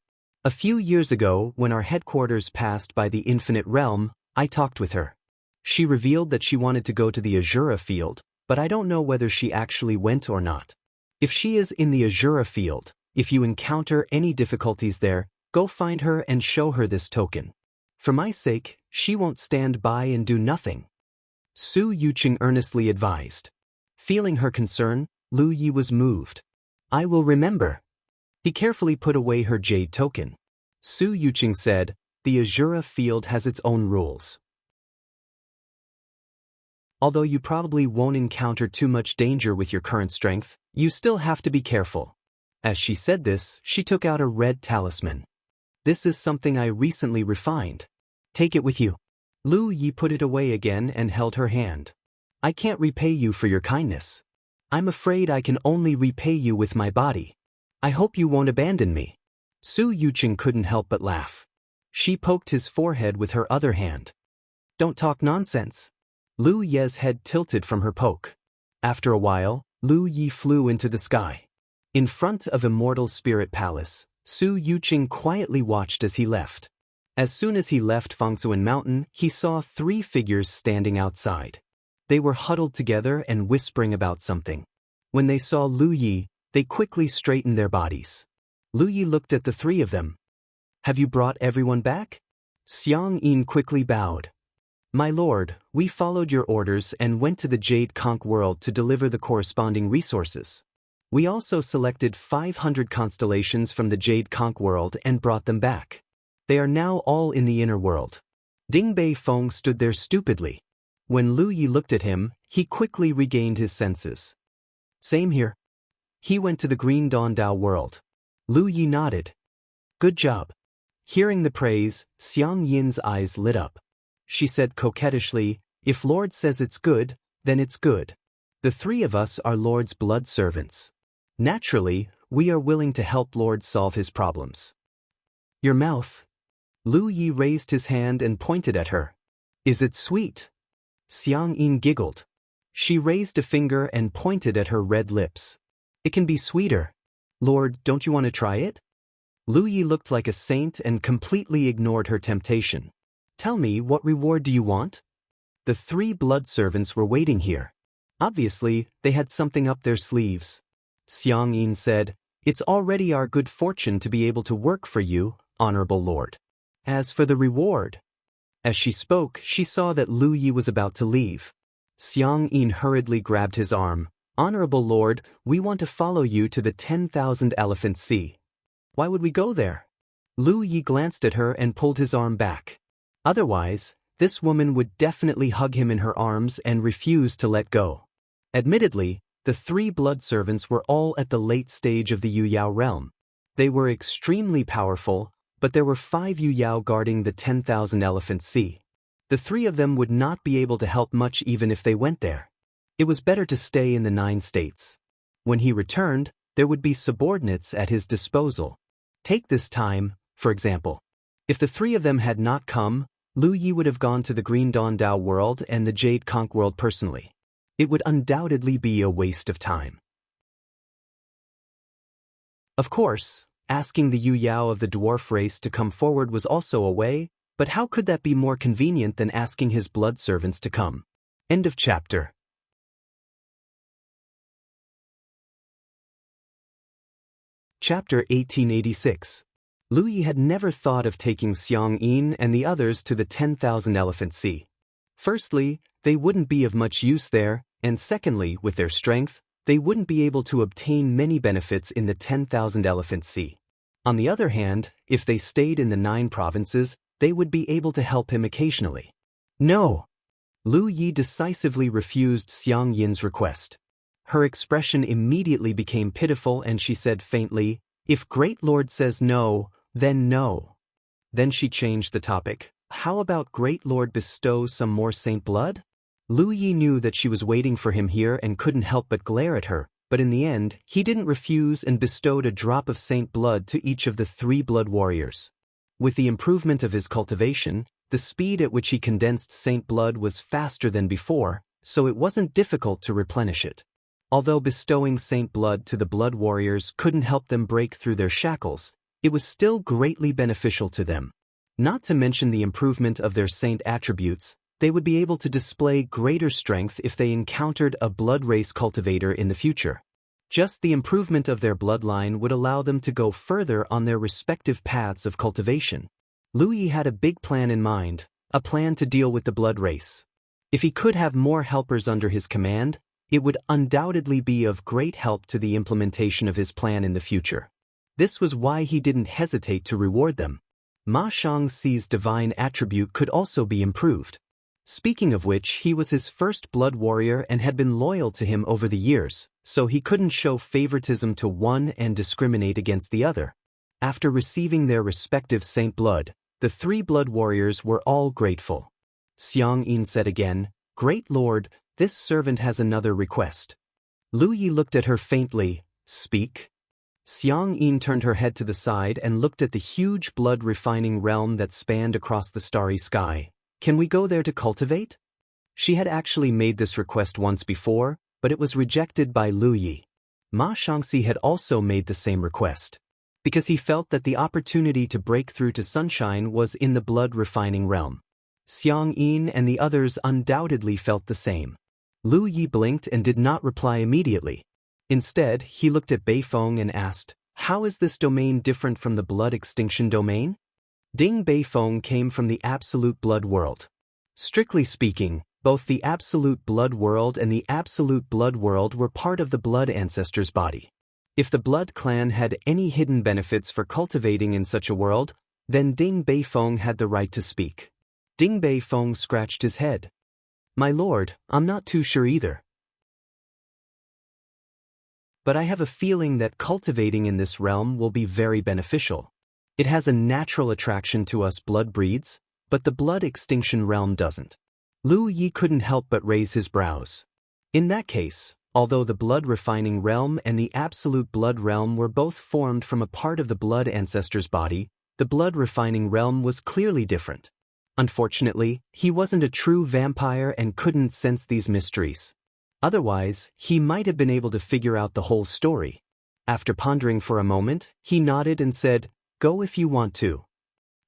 A few years ago, when our headquarters passed by the infinite realm, I talked with her. She revealed that she wanted to go to the Azura field, but I don't know whether she actually went or not. If she is in the Azura field, if you encounter any difficulties there, go find her and show her this token. For my sake, she won't stand by and do nothing. Su Yuqing earnestly advised. Feeling her concern, Lu Yi was moved. I will remember. He carefully put away her jade token. Su Yuqing said, the Azura field has its own rules. Although you probably won't encounter too much danger with your current strength, you still have to be careful. As she said this, she took out a red talisman. This is something I recently refined. Take it with you. Lu Yi put it away again and held her hand. I can't repay you for your kindness. I'm afraid I can only repay you with my body. I hope you won't abandon me. Su Yuqing couldn't help but laugh. She poked his forehead with her other hand. Don't talk nonsense. Lu Ye's head tilted from her poke. After a while, Lu Yi flew into the sky. In front of Immortal Spirit Palace, Su Yuqing quietly watched as he left. As soon as he left Fangsuan Mountain, he saw 3 figures standing outside. They were huddled together and whispering about something. When they saw Lu Yi, they quickly straightened their bodies. Lu Yi looked at the 3 of them. Have you brought everyone back? Xiang Yin quickly bowed. My lord, we followed your orders and went to the Jade Conch world to deliver the corresponding resources. We also selected 500 constellations from the Jade Conch world and brought them back. They are now all in the inner world. Ding Bei Feng stood there stupidly. When Lu Yi looked at him, he quickly regained his senses. Same here. He went to the Green Dawn Dao world. Lu Yi nodded. Good job. Hearing the praise, Xiang Yin's eyes lit up. She said coquettishly, if Lord says it's good, then it's good. The 3 of us are Lord's blood servants. Naturally, we are willing to help Lord solve his problems. Your mouth. Lu Yi raised his hand and pointed at her. Is it sweet? Xiang Yin giggled. She raised a finger and pointed at her red lips. It can be sweeter. Lord, don't you want to try it? Lu Yi looked like a saint and completely ignored her temptation. Tell me, what reward do you want? The 3 blood servants were waiting here. Obviously, they had something up their sleeves. Xiang Yin said, it's already our good fortune to be able to work for you, honorable lord. As for the reward. As she spoke, she saw that Lu Yi was about to leave. Xiang Yin hurriedly grabbed his arm. Honorable lord, we want to follow you to the 10,000 Elephant Sea. Why would we go there? Lu Yi glanced at her and pulled his arm back. Otherwise, this woman would definitely hug him in her arms and refuse to let go. Admittedly, the 3 blood servants were all at the late stage of the Yu Yao realm. They were extremely powerful, but there were 5 Yu Yao guarding the 10,000 Elephant Sea. The 3 of them would not be able to help much even if they went there. It was better to stay in the 9 states. When he returned, there would be subordinates at his disposal. Take this time, for example. If the 3 of them had not come, Lu Yi would have gone to the Green Dawn Dao world and the Jade Conch world personally. It would undoubtedly be a waste of time. Of course, asking the Yu Yao of the dwarf race to come forward was also a way, But how could that be more convenient than asking his blood servants to come? End of chapter. Chapter 1886. Lu Yi had never thought of taking Xiang Yin and the others to the 10,000 Elephant Sea. Firstly, they wouldn't be of much use there, and secondly, with their strength, they wouldn't be able to obtain many benefits in the 10,000 Elephant Sea. On the other hand, if they stayed in the 9 provinces, they would be able to help him occasionally. No! Lu Yi decisively refused Xiang Yin's request. Her expression immediately became pitiful and she said faintly, "If Great Lord says no, then no." Then she changed the topic. "How about Great Lord bestow some more saint blood?" Lu Yi knew that she was waiting for him here and couldn't help but glare at her, but in the end, he didn't refuse and bestowed a drop of saint blood to each of the 3 blood warriors. With the improvement of his cultivation, the speed at which he condensed saint blood was faster than before, so it wasn't difficult to replenish it. Although bestowing saint blood to the blood warriors couldn't help them break through their shackles, it was still greatly beneficial to them. Not to mention the improvement of their saint attributes, they would be able to display greater strength if they encountered a blood race cultivator in the future. Just the improvement of their bloodline would allow them to go further on their respective paths of cultivation. Lu Yi had a big plan in mind, a plan to deal with the blood race. If he could have more helpers under his command, it would undoubtedly be of great help to the implementation of his plan in the future. This was why he didn't hesitate to reward them. Ma Shangxi's divine attribute could also be improved. Speaking of which, he was his first blood warrior and had been loyal to him over the years, so he couldn't show favoritism to one and discriminate against the other. After receiving their respective saint blood, the 3 blood warriors were all grateful. Xiang Yin said again, "Great Lord, this servant has another request." Lu Yi looked at her faintly. "Speak?" Xiang Yin turned her head to the side and looked at the huge blood-refining realm that spanned across the starry sky. "Can we go there to cultivate?" She had actually made this request once before, but it was rejected by Lu Yi. Ma Shangxi had also made the same request, because he felt that the opportunity to break through to sunshine was in the blood-refining realm. Xiang Yin and the others undoubtedly felt the same. Lu Yi blinked and did not reply immediately. Instead, he looked at Beifeng and asked, "How is this domain different from the blood extinction domain?" Ding Beifeng came from the absolute blood world. Strictly speaking, both the absolute blood world and the absolute blood world were part of the blood ancestor's body. If the blood clan had any hidden benefits for cultivating in such a world, then Ding Beifeng had the right to speak. Ding Beifeng scratched his head. "My lord, I'm not too sure either. But I have a feeling that cultivating in this realm will be very beneficial. It has a natural attraction to us blood breeds, but the blood extinction realm doesn't." Lu Yi couldn't help but raise his brows. In that case, although the blood refining realm and the absolute blood realm were both formed from a part of the blood ancestor's body, the blood refining realm was clearly different. Unfortunately, he wasn't a true vampire and couldn't sense these mysteries. Otherwise, he might have been able to figure out the whole story. After pondering for a moment, he nodded and said, "Go if you want to."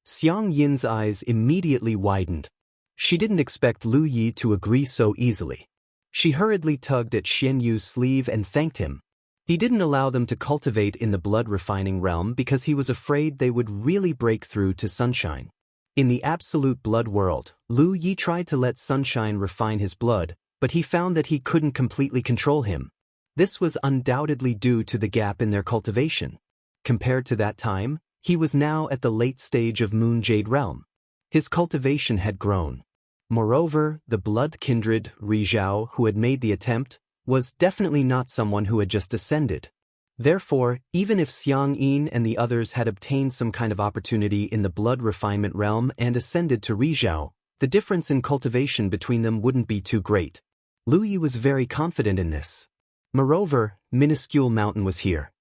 Xiang Yin's eyes immediately widened. She didn't expect Lu Yi to agree so easily. She hurriedly tugged at Xian Yu's sleeve and thanked him. He didn't allow them to cultivate in the blood-refining realm because he was afraid they would really break through to sunshine. In the absolute blood world, Lu Yi tried to let sunshine refine his blood, but he found that he couldn't completely control him. This was undoubtedly due to the gap in their cultivation. Compared to that time, he was now at the late stage of Moon Jade realm. His cultivation had grown. Moreover, the blood kindred, Rizhao, who had made the attempt, was definitely not someone who had just ascended. Therefore, even if Xiang Yin and the others had obtained some kind of opportunity in the blood refinement realm and ascended to Rizhao, the difference in cultivation between them wouldn't be too great. Lu Yi was very confident in this. Moreover, minuscule mountain was here.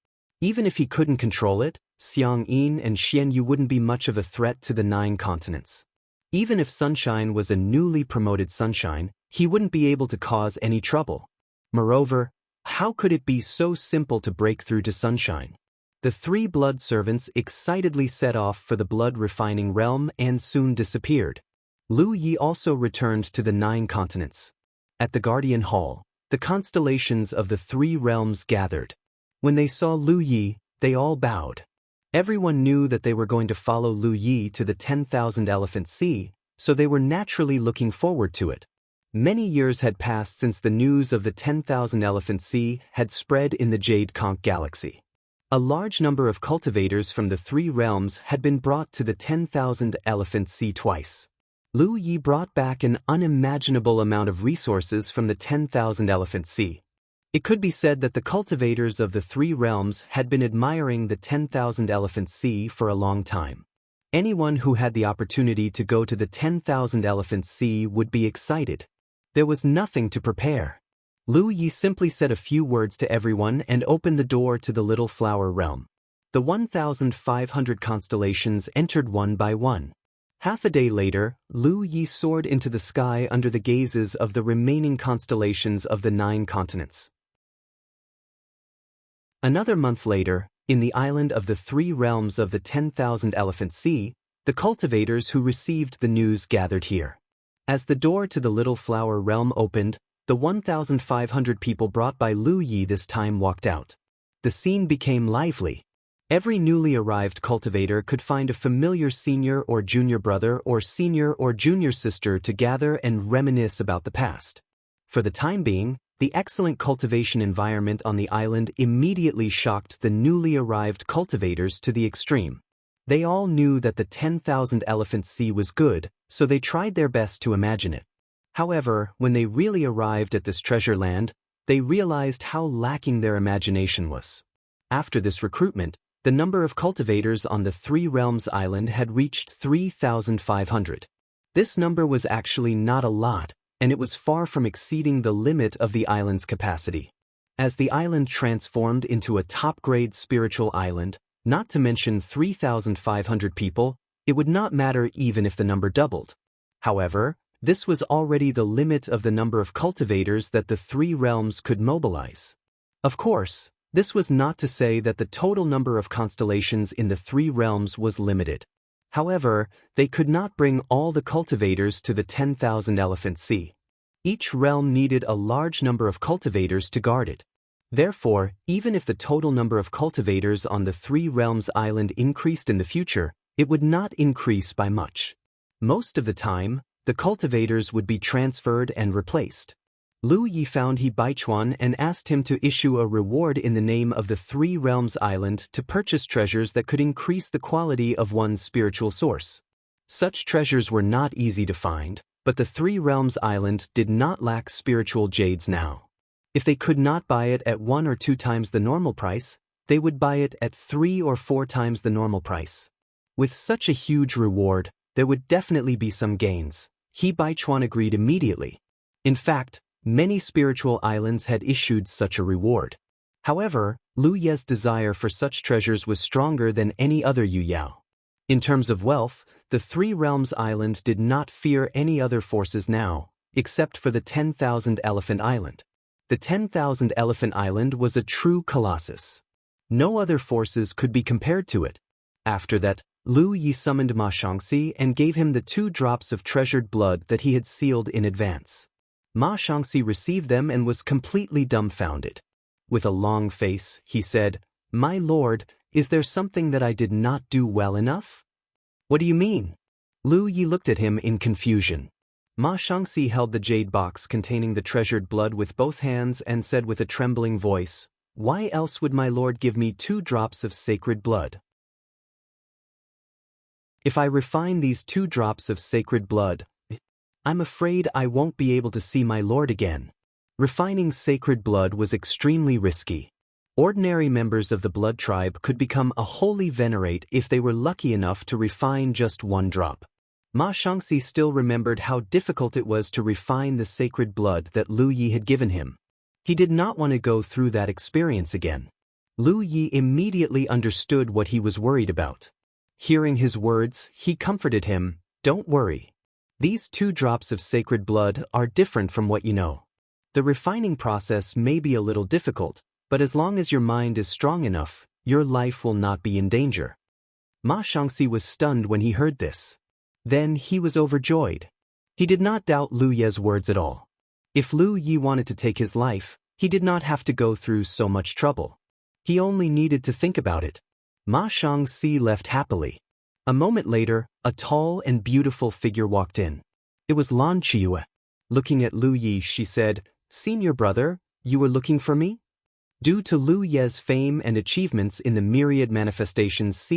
Even if he couldn't control it, Xiang Yin and Xian Yu wouldn't be much of a threat to the 9 continents. Even if Sunshine was a newly promoted Sunshine, he wouldn't be able to cause any trouble. Moreover, how could it be so simple to break through to Sunshine? The three blood servants excitedly set off for the blood-refining realm and soon disappeared. Lu Yi also returned to the 9 continents. At the Guardian Hall, the constellations of the 3 realms gathered. When they saw Lu Yi, they all bowed. Everyone knew that they were going to follow Lu Yi to the 10,000 Elephant Sea, so they were naturally looking forward to it. Many years had passed since the news of the 10,000 Elephant Sea had spread in the Jade Conch galaxy. A large number of cultivators from the 3 realms had been brought to the 10,000 Elephant Sea twice. Lu Yi brought back an unimaginable amount of resources from the 10,000 Elephant Sea. It could be said that the cultivators of the 3 realms had been admiring the 10,000 Elephant Sea for a long time. Anyone who had the opportunity to go to the 10,000 Elephant Sea would be excited. There was nothing to prepare. Lu Yi simply said a few words to everyone and opened the door to the Little Flower realm. The 1,500 constellations entered one by one. Half a day later, Lu Yi soared into the sky under the gazes of the remaining constellations of the 9 continents. Another month later, in the island of the 3 realms of the 10,000 Elephant Sea, the cultivators who received the news gathered here. As the door to the Little Flower realm opened, the 1,500 people brought by Lu Yi this time walked out. The scene became lively. Every newly arrived cultivator could find a familiar senior or junior brother or senior or junior sister to gather and reminisce about the past. For the time being, the excellent cultivation environment on the island immediately shocked the newly arrived cultivators to the extreme. They all knew that the 10,000 Elephant Sea was good, so they tried their best to imagine it. However, when they really arrived at this treasure land, they realized how lacking their imagination was. After this recruitment, the number of cultivators on the 3 Realms Island had reached 3,500. This number was actually not a lot, and it was far from exceeding the limit of the island's capacity. As the island transformed into a top-grade spiritual island, not to mention 3,500 people, it would not matter even if the number doubled. However, this was already the limit of the number of cultivators that the 3 realms could mobilize. Of course, this was not to say that the total number of constellations in the 3 realms was limited. However, they could not bring all the cultivators to the 10,000 Elephant Sea. Each realm needed a large number of cultivators to guard it. Therefore, even if the total number of cultivators on the 3 realms island increased in the future, it would not increase by much. Most of the time, the cultivators would be transferred and replaced. Lu Yi found He Baichuan and asked him to issue a reward in the name of the 3 Realms Island to purchase treasures that could increase the quality of one's spiritual source. Such treasures were not easy to find, but the 3 Realms Island did not lack spiritual jades now. If they could not buy it at 1 or 2 times the normal price, they would buy it at 3 or 4 times the normal price. With such a huge reward, there would definitely be some gains. He Baichuan agreed immediately. In fact, many spiritual islands had issued such a reward. However, Lu Ye's desire for such treasures was stronger than any other Yu Yao. In terms of wealth, the 3 Realms Island did not fear any other forces now, except for the 10,000 Elephant Island. The 10,000 Elephant Island was a true colossus. No other forces could be compared to it. After that, Lu Yi summoned Ma Shangxi and gave him the 2 drops of treasured blood that he had sealed in advance. Ma Shangxi received them and was completely dumbfounded. With a long face, he said, "My lord, is there something that I did not do well enough?" "What do you mean?" Lu Yi looked at him in confusion. Ma Shangxi held the jade box containing the treasured blood with both hands and said with a trembling voice, "Why else would my lord give me 2 drops of sacred blood? If I refine these 2 drops of sacred blood, I'm afraid I won't be able to see my lord again." Refining sacred blood was extremely risky. Ordinary members of the blood tribe could become a holy venerate if they were lucky enough to refine just 1 drop. Ma Shangxi still remembered how difficult it was to refine the sacred blood that Lu Yi had given him. He did not want to go through that experience again. Lu Yi immediately understood what he was worried about. Hearing his words, he comforted him, "Don't worry. These 2 drops of sacred blood are different from what you know. The refining process may be a little difficult, but as long as your mind is strong enough, your life will not be in danger. Ma Shangxi was stunned when he heard this. Then he was overjoyed. He did not doubt Lu Ye's words at all. If Lu Yi wanted to take his life, he did not have to go through so much trouble. He only needed to think about it. Ma Shangxi left happily. A moment later, a tall and beautiful figure walked in. It was Lan Qiyu. Looking at Lu Yi, she said, "Senior brother, you were looking for me?" Due to Lu Ye's fame and achievements in the myriad manifestations,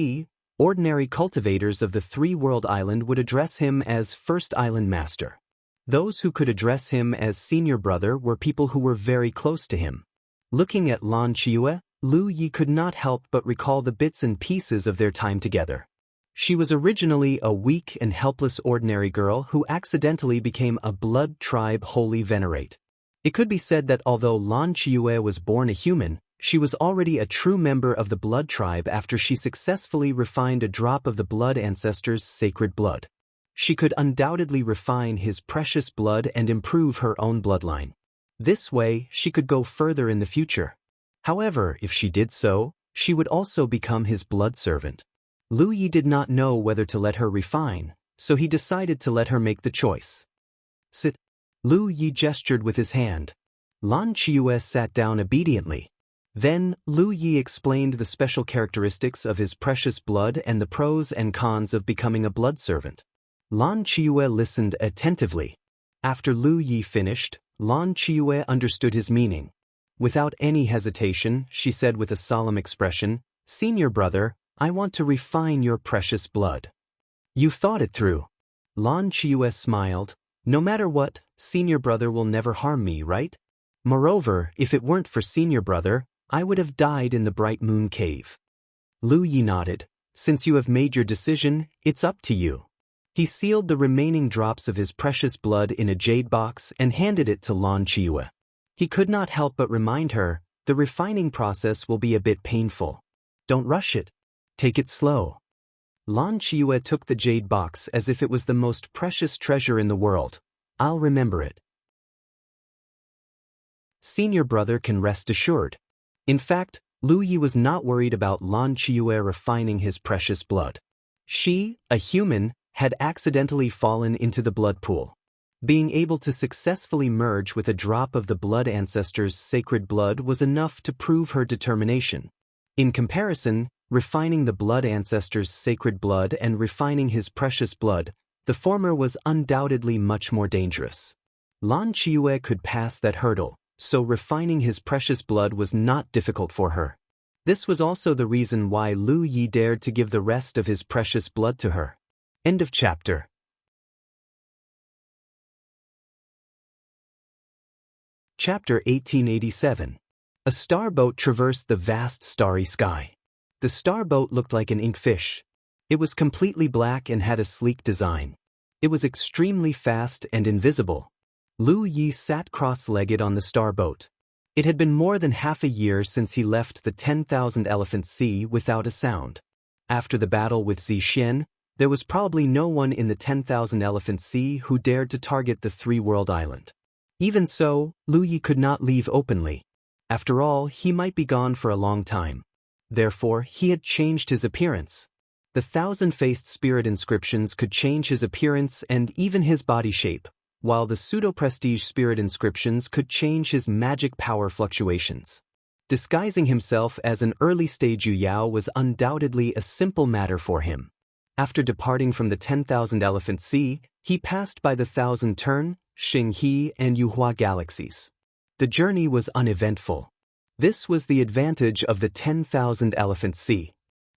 ordinary cultivators of the three-world island would address him as First Island Master. Those who could address him as Senior Brother were people who were very close to him. Looking at Lan Qiyu, Lu Yi could not help but recall the bits and pieces of their time together. She was originally a weak and helpless ordinary girl who accidentally became a blood tribe holy venerate. It could be said that although Lan Qiyu was born a human, she was already a true member of the blood tribe after she successfully refined a drop of the blood ancestor's sacred blood. She could undoubtedly refine his precious blood and improve her own bloodline. This way, she could go further in the future. However, if she did so, she would also become his blood servant. Lu Yi did not know whether to let her refine, so he decided to let her make the choice. "Sit." Lu Yi gestured with his hand. Lan Qiyu sat down obediently. Then, Lu Yi explained the special characteristics of his precious blood and the pros and cons of becoming a blood servant. Lan Qiyu listened attentively. After Lu Yi finished, Lan Qiyu understood his meaning. Without any hesitation, she said with a solemn expression, "Senior brother, I want to refine your precious blood." "You thought it through." Lan Qiyu smiled. "No matter what, Senior brother will never harm me, right? Moreover, if it weren't for Senior brother, I would have died in the Bright Moon Cave." Lu Yi nodded. "Since you have made your decision, it's up to you." He sealed the remaining drops of his precious blood in a jade box and handed it to Lan Qiyu. He could not help but remind her, the refining process will be a bit painful. Don't rush it. Take it slow. Lan Qiyu took the jade box as if it was the most precious treasure in the world. "I'll remember it." Senior brother can rest assured. In fact, Lu Yi was not worried about Lan Qiyu refining his precious blood. She, a human, had accidentally fallen into the blood pool. Being able to successfully merge with a drop of the blood ancestor's sacred blood was enough to prove her determination. In comparison, refining the blood ancestor's sacred blood and refining his precious blood, the former was undoubtedly much more dangerous. Lan Qiyu could pass that hurdle, so refining his precious blood was not difficult for her. This was also the reason why Lu Yi dared to give the rest of his precious blood to her. End of chapter. Chapter 1887. A starboat traversed the vast starry sky. The starboat looked like an inkfish. It was completely black and had a sleek design. It was extremely fast and invisible. Lu Yi sat cross-legged on the starboat. It had been more than half a year since he left the 10,000 Elephant Sea without a sound. After the battle with Zixuan, there was probably no one in the 10,000 Elephant Sea who dared to target the three-world island. Even so, Lu Yi could not leave openly. After all, he might be gone for a long time. Therefore, he had changed his appearance. The thousand-faced spirit inscriptions could change his appearance and even his body shape, while the pseudo-prestige spirit inscriptions could change his magic power fluctuations. Disguising himself as an early-stage Yu Yao was undoubtedly a simple matter for him. After departing from the 10,000 Elephant Sea, he passed by the Thousand Turn, Xinghe, and Yuhua galaxies. The journey was uneventful. This was the advantage of the 10,000 Elephant Sea.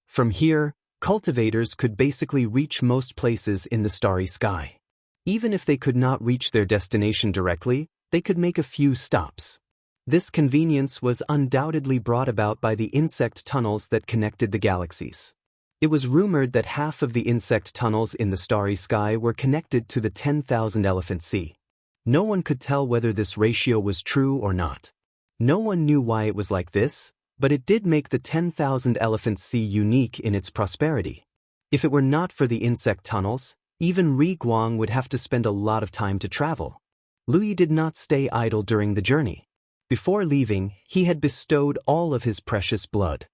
From here, cultivators could basically reach most places in the starry sky. Even if they could not reach their destination directly, they could make a few stops. This convenience was undoubtedly brought about by the insect tunnels that connected the galaxies. It was rumored that half of the insect tunnels in the starry sky were connected to the 10,000 Elephant Sea. No one could tell whether this ratio was true or not. No one knew why it was like this, but it did make the 10,000 Elephant Sea unique in its prosperity. If it were not for the insect tunnels, even Ri Guang would have to spend a lot of time to travel. Lu Yi did not stay idle during the journey. Before leaving, he had bestowed all of his precious blood.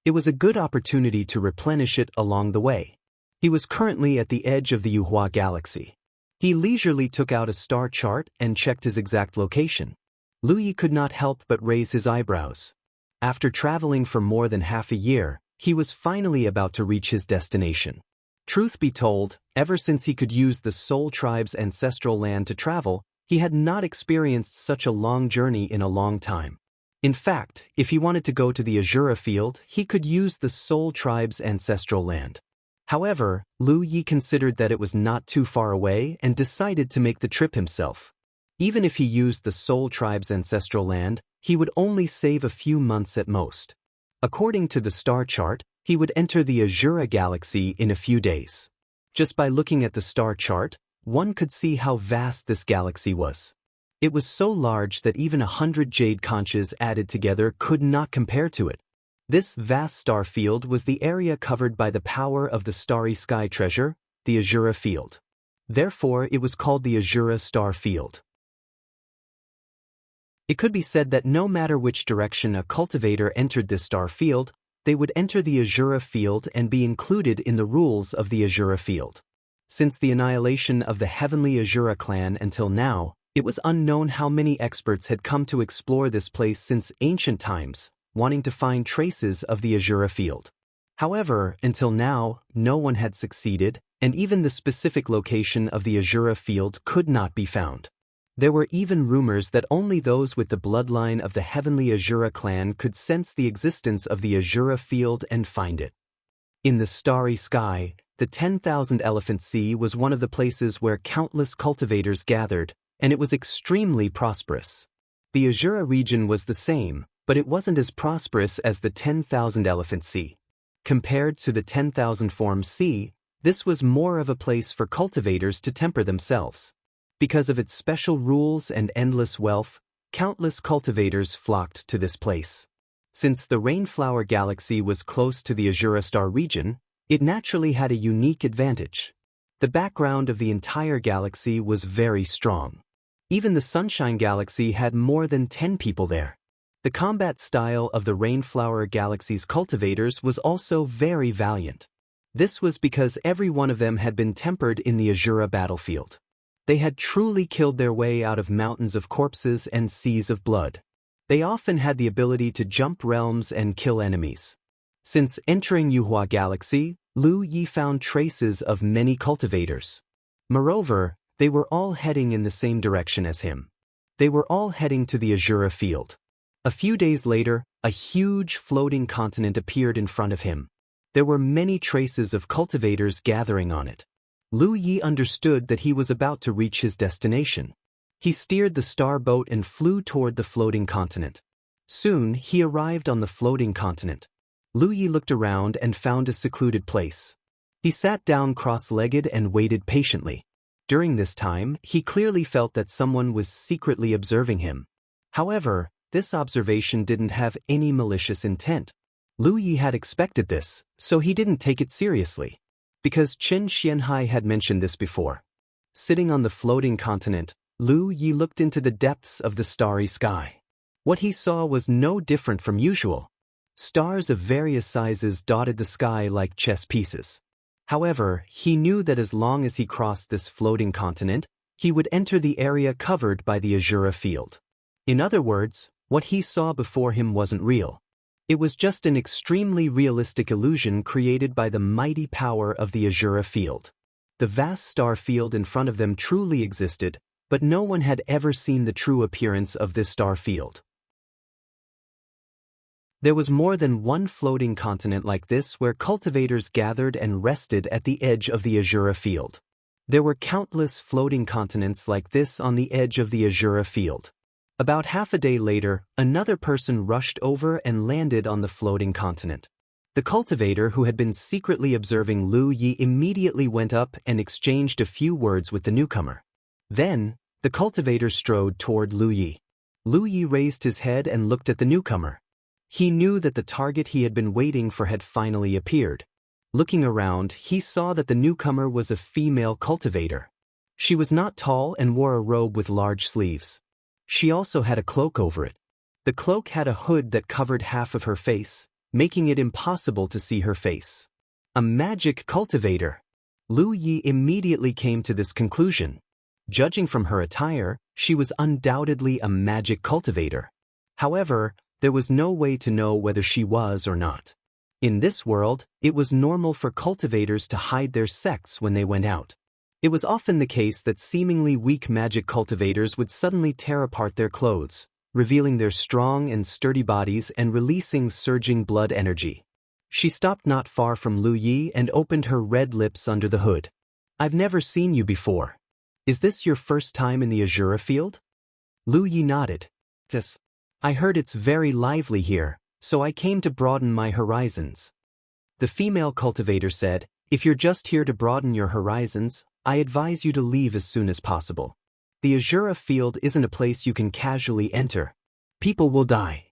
It was a good opportunity to replenish it along the way. He was currently at the edge of the Yuhua galaxy. He leisurely took out a star chart and checked his exact location. Lu Yi could not help but raise his eyebrows. After traveling for more than half a year, he was finally about to reach his destination. Truth be told, ever since he could use the Soul Tribe's ancestral land to travel, he had not experienced such a long journey in a long time. In fact, if he wanted to go to the Azura field, he could use the Soul Tribe's ancestral land. However, Lu Yi considered that it was not too far away and decided to make the trip himself. Even if he used the Soul Tribe's ancestral land, he would only save a few months at most. According to the star chart, he would enter the Azura galaxy in a few days. Just by looking at the star chart, one could see how vast this galaxy was. It was so large that even 100 jade conches added together could not compare to it. This vast star field was the area covered by the power of the starry sky treasure, the Azura field. Therefore, it was called the Azura star field. It could be said that no matter which direction a cultivator entered this star field, they would enter the Azura field and be included in the rules of the Azura field. Since the annihilation of the heavenly Azura clan until now, it was unknown how many experts had come to explore this place since ancient times, wanting to find traces of the Azura field. However, until now, no one had succeeded, and even the specific location of the Azura field could not be found. There were even rumors that only those with the bloodline of the heavenly Azura clan could sense the existence of the Azura field and find it. In the starry sky, the 10,000 Elephant Sea was one of the places where countless cultivators gathered, and it was extremely prosperous. The Azura region was the same, but it wasn't as prosperous as the 10,000 Elephant Sea. Compared to the 10,000 Form Sea, this was more of a place for cultivators to temper themselves. Because of its special rules and endless wealth, countless cultivators flocked to this place. Since the Rainflower Galaxy was close to the Azura Star region, it naturally had a unique advantage. The background of the entire galaxy was very strong. Even the Sunshine Galaxy had more than 10 people there. The combat style of the Rainflower Galaxy's cultivators was also very valiant. This was because every one of them had been tempered in the Azura battlefield. They had truly killed their way out of mountains of corpses and seas of blood. They often had the ability to jump realms and kill enemies. Since entering Yuhua Galaxy, Lu Yi found traces of many cultivators. Moreover, they were all heading in the same direction as him. They were all heading to the Azura field. A few days later, a huge floating continent appeared in front of him. There were many traces of cultivators gathering on it. Lu Yi understood that he was about to reach his destination. He steered the star boat and flew toward the floating continent. Soon, he arrived on the floating continent. Lu Yi looked around and found a secluded place. He sat down cross-legged and waited patiently. During this time, he clearly felt that someone was secretly observing him. However, this observation didn't have any malicious intent. Lu Yi had expected this, so he didn't take it seriously. Because Chen Xianhai had mentioned this before. Sitting on the floating continent, Lu Yi looked into the depths of the starry sky. What he saw was no different from usual. Stars of various sizes dotted the sky like chess pieces. However, he knew that as long as he crossed this floating continent, he would enter the area covered by the Azura field. In other words, what he saw before him wasn't real. It was just an extremely realistic illusion created by the mighty power of the Azura field. The vast star field in front of them truly existed, but no one had ever seen the true appearance of this star field. There was more than one floating continent like this where cultivators gathered and rested at the edge of the Azura field. There were countless floating continents like this on the edge of the Azura field. About half a day later, another person rushed over and landed on the floating continent. The cultivator who had been secretly observing Lu Yi immediately went up and exchanged a few words with the newcomer. Then, the cultivator strode toward Lu Yi. Lu Yi raised his head and looked at the newcomer. He knew that the target he had been waiting for had finally appeared. Looking around, he saw that the newcomer was a female cultivator. She was not tall and wore a robe with large sleeves. She also had a cloak over it. The cloak had a hood that covered half of her face, making it impossible to see her face. A magic cultivator. Lu Yi immediately came to this conclusion. Judging from her attire, she was undoubtedly a magic cultivator. However, there was no way to know whether she was or not. In this world, it was normal for cultivators to hide their sex when they went out. It was often the case that seemingly weak magic cultivators would suddenly tear apart their clothes, revealing their strong and sturdy bodies and releasing surging blood energy. She stopped not far from Lu Yi and opened her red lips under the hood. "I've never seen you before. Is this your first time in the Azura field?" Lu Yi nodded. "Yes. I heard it's very lively here, so I came to broaden my horizons." The female cultivator said, "If you're just here to broaden your horizons, I advise you to leave as soon as possible. The Azura field isn't a place you can casually enter. People will die."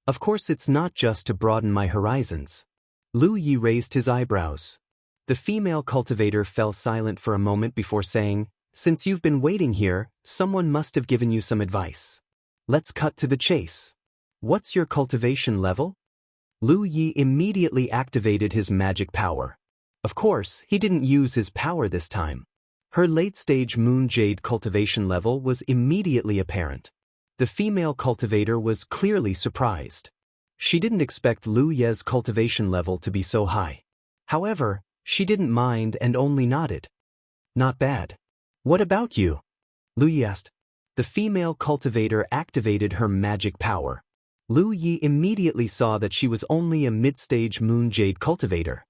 "Of course it's not just to broaden my horizons." Lu Yi raised his eyebrows. The female cultivator fell silent for a moment before saying, "Since you've been waiting here, someone must have given you some advice. Let's cut to the chase. What's your cultivation level?" Lu Yi immediately activated his magic power. Of course, he didn't use his power this time. Her late-stage moon jade cultivation level was immediately apparent. The female cultivator was clearly surprised. She didn't expect Lu Ye's cultivation level to be so high. However, she didn't mind and only nodded. "Not bad. What about you?" Lu Yi asked. The female cultivator activated her magic power. Lu Yi immediately saw that she was only a mid-stage moon jade cultivator.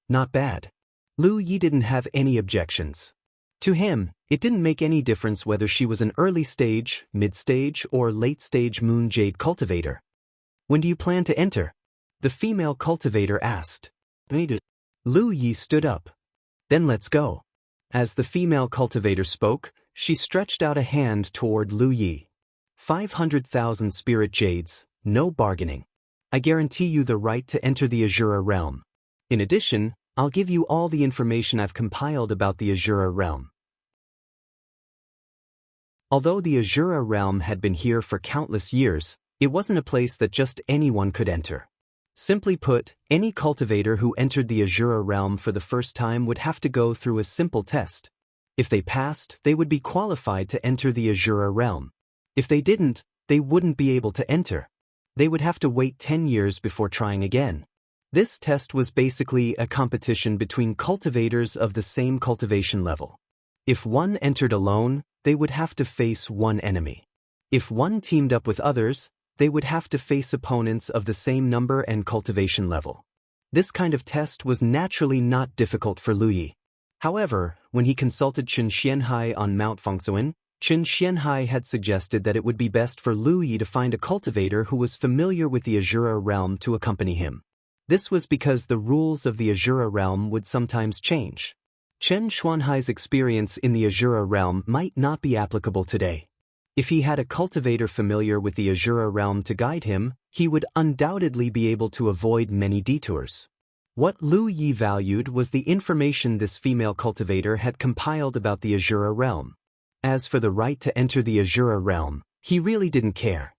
Not bad. Lu Yi didn't have any objections. To him, it didn't make any difference whether she was an early-stage, mid-stage, or late-stage moon jade cultivator. "When do you plan to enter?" the female cultivator asked. Lu Yi stood up. "Then let's go." As the female cultivator spoke, she stretched out a hand toward Lu Yi. 500,000 spirit jades, no bargaining. I guarantee you the right to enter the Azura realm. In addition, I'll give you all the information I've compiled about the Azura realm. Although the Azura realm had been here for countless years, it wasn't a place that just anyone could enter. Simply put, any cultivator who entered the Azura realm for the first time would have to go through a simple test. If they passed, they would be qualified to enter the Azura realm. If they didn't, they wouldn't be able to enter. They would have to wait 10 years before trying again. This test was basically a competition between cultivators of the same cultivation level. If one entered alone, they would have to face one enemy. If one teamed up with others, they would have to face opponents of the same number and cultivation level. This kind of test was naturally not difficult for Lu Yi. However, when he consulted Chen Xianhai on Mount Fengsuan, Chen Xianhai had suggested that it would be best for Lu Yi to find a cultivator who was familiar with the Azura realm to accompany him. This was because the rules of the Azura realm would sometimes change. Chen Xuanhai's experience in the Azura realm might not be applicable today. If he had a cultivator familiar with the Azura realm to guide him, he would undoubtedly be able to avoid many detours. What Lu Yi valued was the information this female cultivator had compiled about the Azura realm. As for the right to enter the Azura realm, he really didn't care.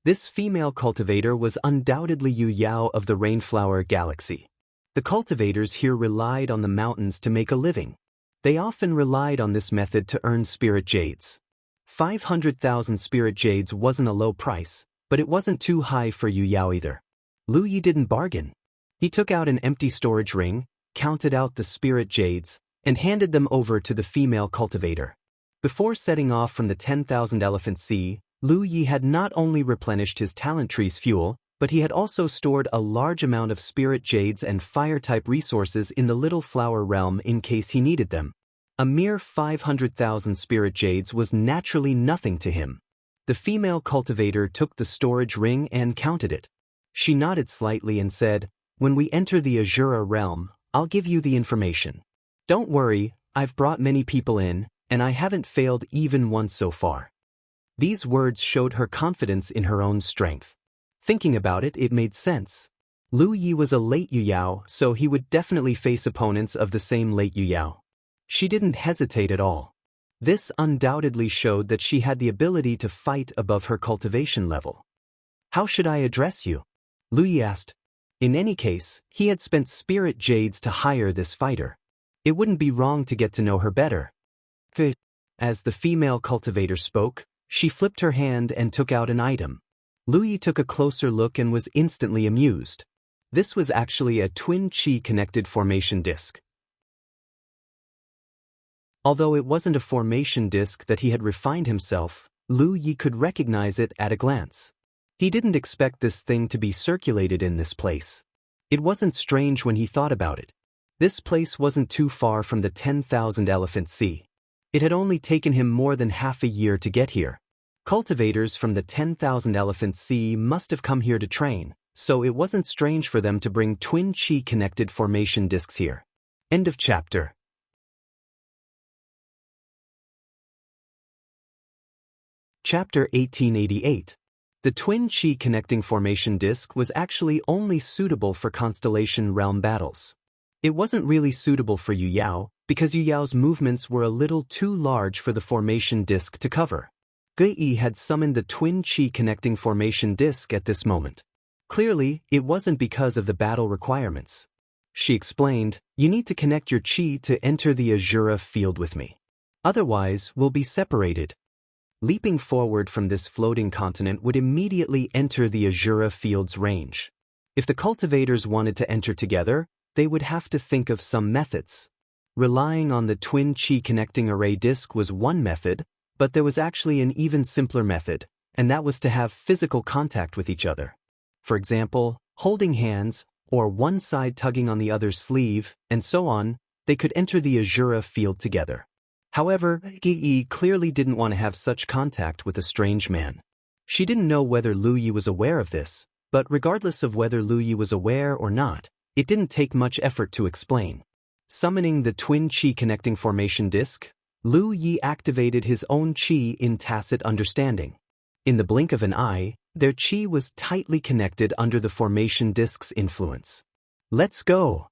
This female cultivator was undoubtedly Yu Yao of the Rainflower Galaxy. The cultivators here relied on the mountains to make a living. They often relied on this method to earn spirit jades. 500,000 spirit jades wasn't a low price, but it wasn't too high for Yu Yao either. Lu Yi didn't bargain. He took out an empty storage ring, counted out the spirit jades, and handed them over to the female cultivator. Before setting off from the 10,000 Elephant Sea, Lu Yi had not only replenished his talent tree's fuel, but he had also stored a large amount of spirit jades and fire-type resources in the Little Flower realm in case he needed them. A mere 500,000 spirit jades was naturally nothing to him. The female cultivator took the storage ring and counted it. She nodded slightly and said, "When we enter the Azura realm, I'll give you the information. Don't worry, I've brought many people in, and I haven't failed even once so far." These words showed her confidence in her own strength. Thinking about it, it made sense. Lu Yi was a late Yu Yao, so he would definitely face opponents of the same late Yu Yao. She didn't hesitate at all. This undoubtedly showed that she had the ability to fight above her cultivation level. "How should I address you?" Lu Yi asked. In any case, he had spent spirit jades to hire this fighter. It wouldn't be wrong to get to know her better. As the female cultivator spoke, she flipped her hand and took out an item. Lu Yi took a closer look and was instantly amused. This was actually a twin chi-connected formation disc. Although it wasn't a formation disc that he had refined himself, Lu Yi could recognize it at a glance. He didn't expect this thing to be circulated in this place. It wasn't strange when he thought about it. This place wasn't too far from the 10,000 Elephant Sea. It had only taken him more than half a year to get here. Cultivators from the 10,000 Elephant Sea must have come here to train, so it wasn't strange for them to bring twin chi-connected formation discs here. End of chapter. Chapter 1888. The twin chi-connecting formation disc was actually only suitable for Constellation Realm battles. It wasn't really suitable for Yu Yao, because Yu Yao's movements were a little too large for the formation disc to cover. Gui Yi had summoned the twin chi-connecting formation disc at this moment. Clearly, it wasn't because of the battle requirements. She explained, "You need to connect your chi to enter the Azura field with me. Otherwise, we'll be separated." Leaping forward from this floating continent would immediately enter the Azura field's range. If the cultivators wanted to enter together, they would have to think of some methods. Relying on the twin chi-connecting array disc was one method, but there was actually an even simpler method, and that was to have physical contact with each other. For example, holding hands, or one side tugging on the other's sleeve, and so on, they could enter the Azura field together. However, Gui Yi clearly didn't want to have such contact with a strange man. She didn't know whether Lu Yi was aware of this, but regardless of whether Lu Yi was aware or not, it didn't take much effort to explain. Summoning the twin chi-connecting formation disc, Lu Yi activated his own chi in tacit understanding. In the blink of an eye, their chi was tightly connected under the formation disc's influence. "Let's go!"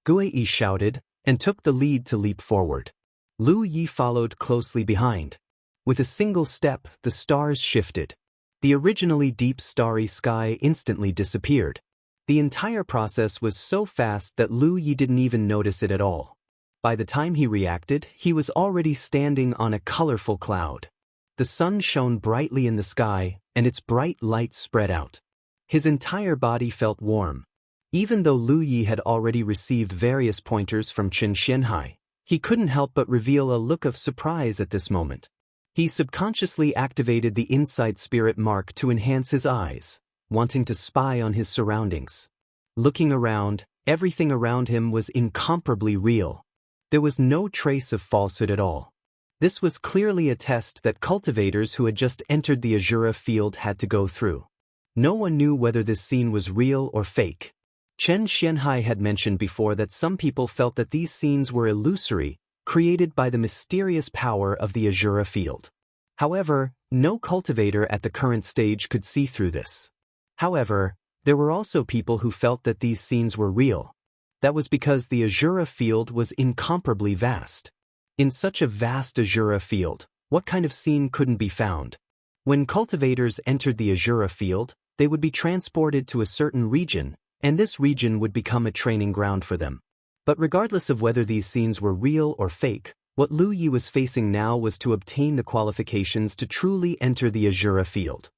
Gui Yi shouted, and took the lead to leap forward. Lu Yi followed closely behind. With a single step, the stars shifted. The originally deep starry sky instantly disappeared. The entire process was so fast that Lu Yi didn't even notice it at all. By the time he reacted, he was already standing on a colorful cloud. The sun shone brightly in the sky, and its bright light spread out. His entire body felt warm. Even though Lu Yi had already received various pointers from Chen Xianhai, he couldn't help but reveal a look of surprise at this moment. He subconsciously activated the inside spirit mark to enhance his eyes, wanting to spy on his surroundings. Looking around, everything around him was incomparably real. There was no trace of falsehood at all. This was clearly a test that cultivators who had just entered the Azura field had to go through. No one knew whether this scene was real or fake. Chen Xianhai had mentioned before that some people felt that these scenes were illusory, created by the mysterious power of the Azura field. However, no cultivator at the current stage could see through this. However, there were also people who felt that these scenes were real. That was because the Azura field was incomparably vast. In such a vast Azura field, what kind of scene couldn't be found? When cultivators entered the Azura field, they would be transported to a certain region, and this region would become a training ground for them. But regardless of whether these scenes were real or fake, what Lu Yi was facing now was to obtain the qualifications to truly enter the Azura field.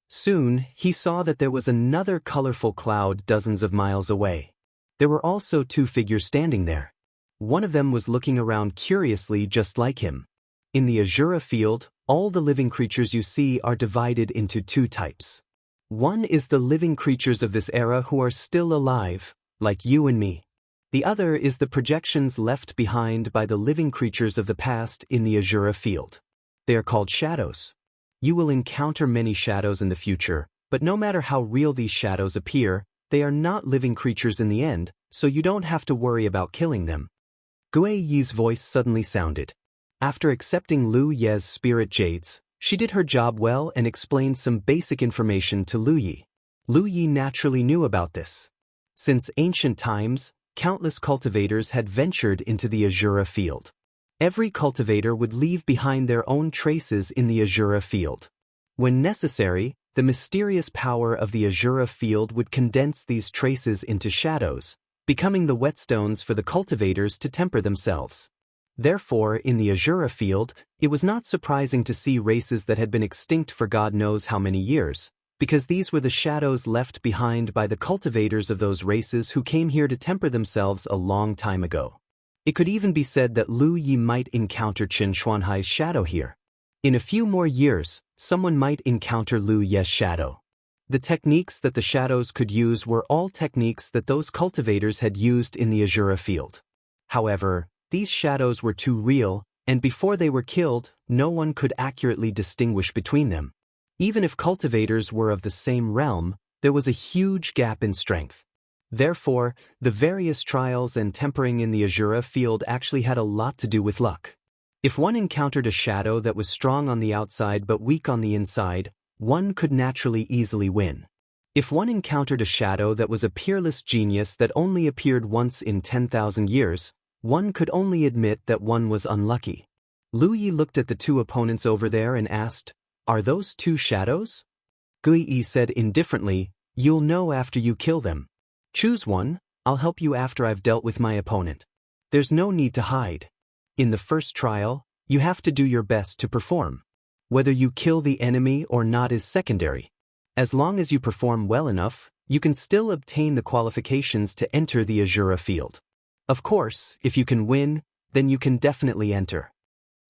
Soon, he saw that there was another colorful cloud dozens of miles away. There were also two figures standing there. One of them was looking around curiously just like him. In the Azura field, all the living creatures you see are divided into two types. One is the living creatures of this era who are still alive, like you and me. The other is the projections left behind by the living creatures of the past in the Azura field. They are called shadows. You will encounter many shadows in the future, but no matter how real these shadows appear, they are not living creatures in the end, so you don't have to worry about killing them. Gui Yi's voice suddenly sounded. After accepting Lu Ye's spirit jades, she did her job well and explained some basic information to Lu Yi. Lu Yi naturally knew about this. Since ancient times, countless cultivators had ventured into the Azura field. Every cultivator would leave behind their own traces in the Azura field. When necessary, the mysterious power of the Azura field would condense these traces into shadows, becoming the whetstones for the cultivators to temper themselves. Therefore, in the Azura field, it was not surprising to see races that had been extinct for God knows how many years, because these were the shadows left behind by the cultivators of those races who came here to temper themselves a long time ago. It could even be said that Lu Yi might encounter Qin Xuanhai's shadow here. In a few more years, someone might encounter Lu Ye's shadow. The techniques that the shadows could use were all techniques that those cultivators had used in the Azura field. However, these shadows were too real, and before they were killed, no one could accurately distinguish between them. Even if cultivators were of the same realm, there was a huge gap in strength. Therefore, the various trials and tempering in the Azura field actually had a lot to do with luck. If one encountered a shadow that was strong on the outside but weak on the inside, one could naturally easily win. If one encountered a shadow that was a peerless genius that only appeared once in 10,000 years, one could only admit that one was unlucky. Lu Yi looked at the two opponents over there and asked, "Are those two shadows?" Gui Yi said indifferently, "You'll know after you kill them. Choose one, I'll help you after I've dealt with my opponent. There's no need to hide. In the first trial, you have to do your best to perform. Whether you kill the enemy or not is secondary. As long as you perform well enough, you can still obtain the qualifications to enter the Azura field. Of course, if you can win, then you can definitely enter."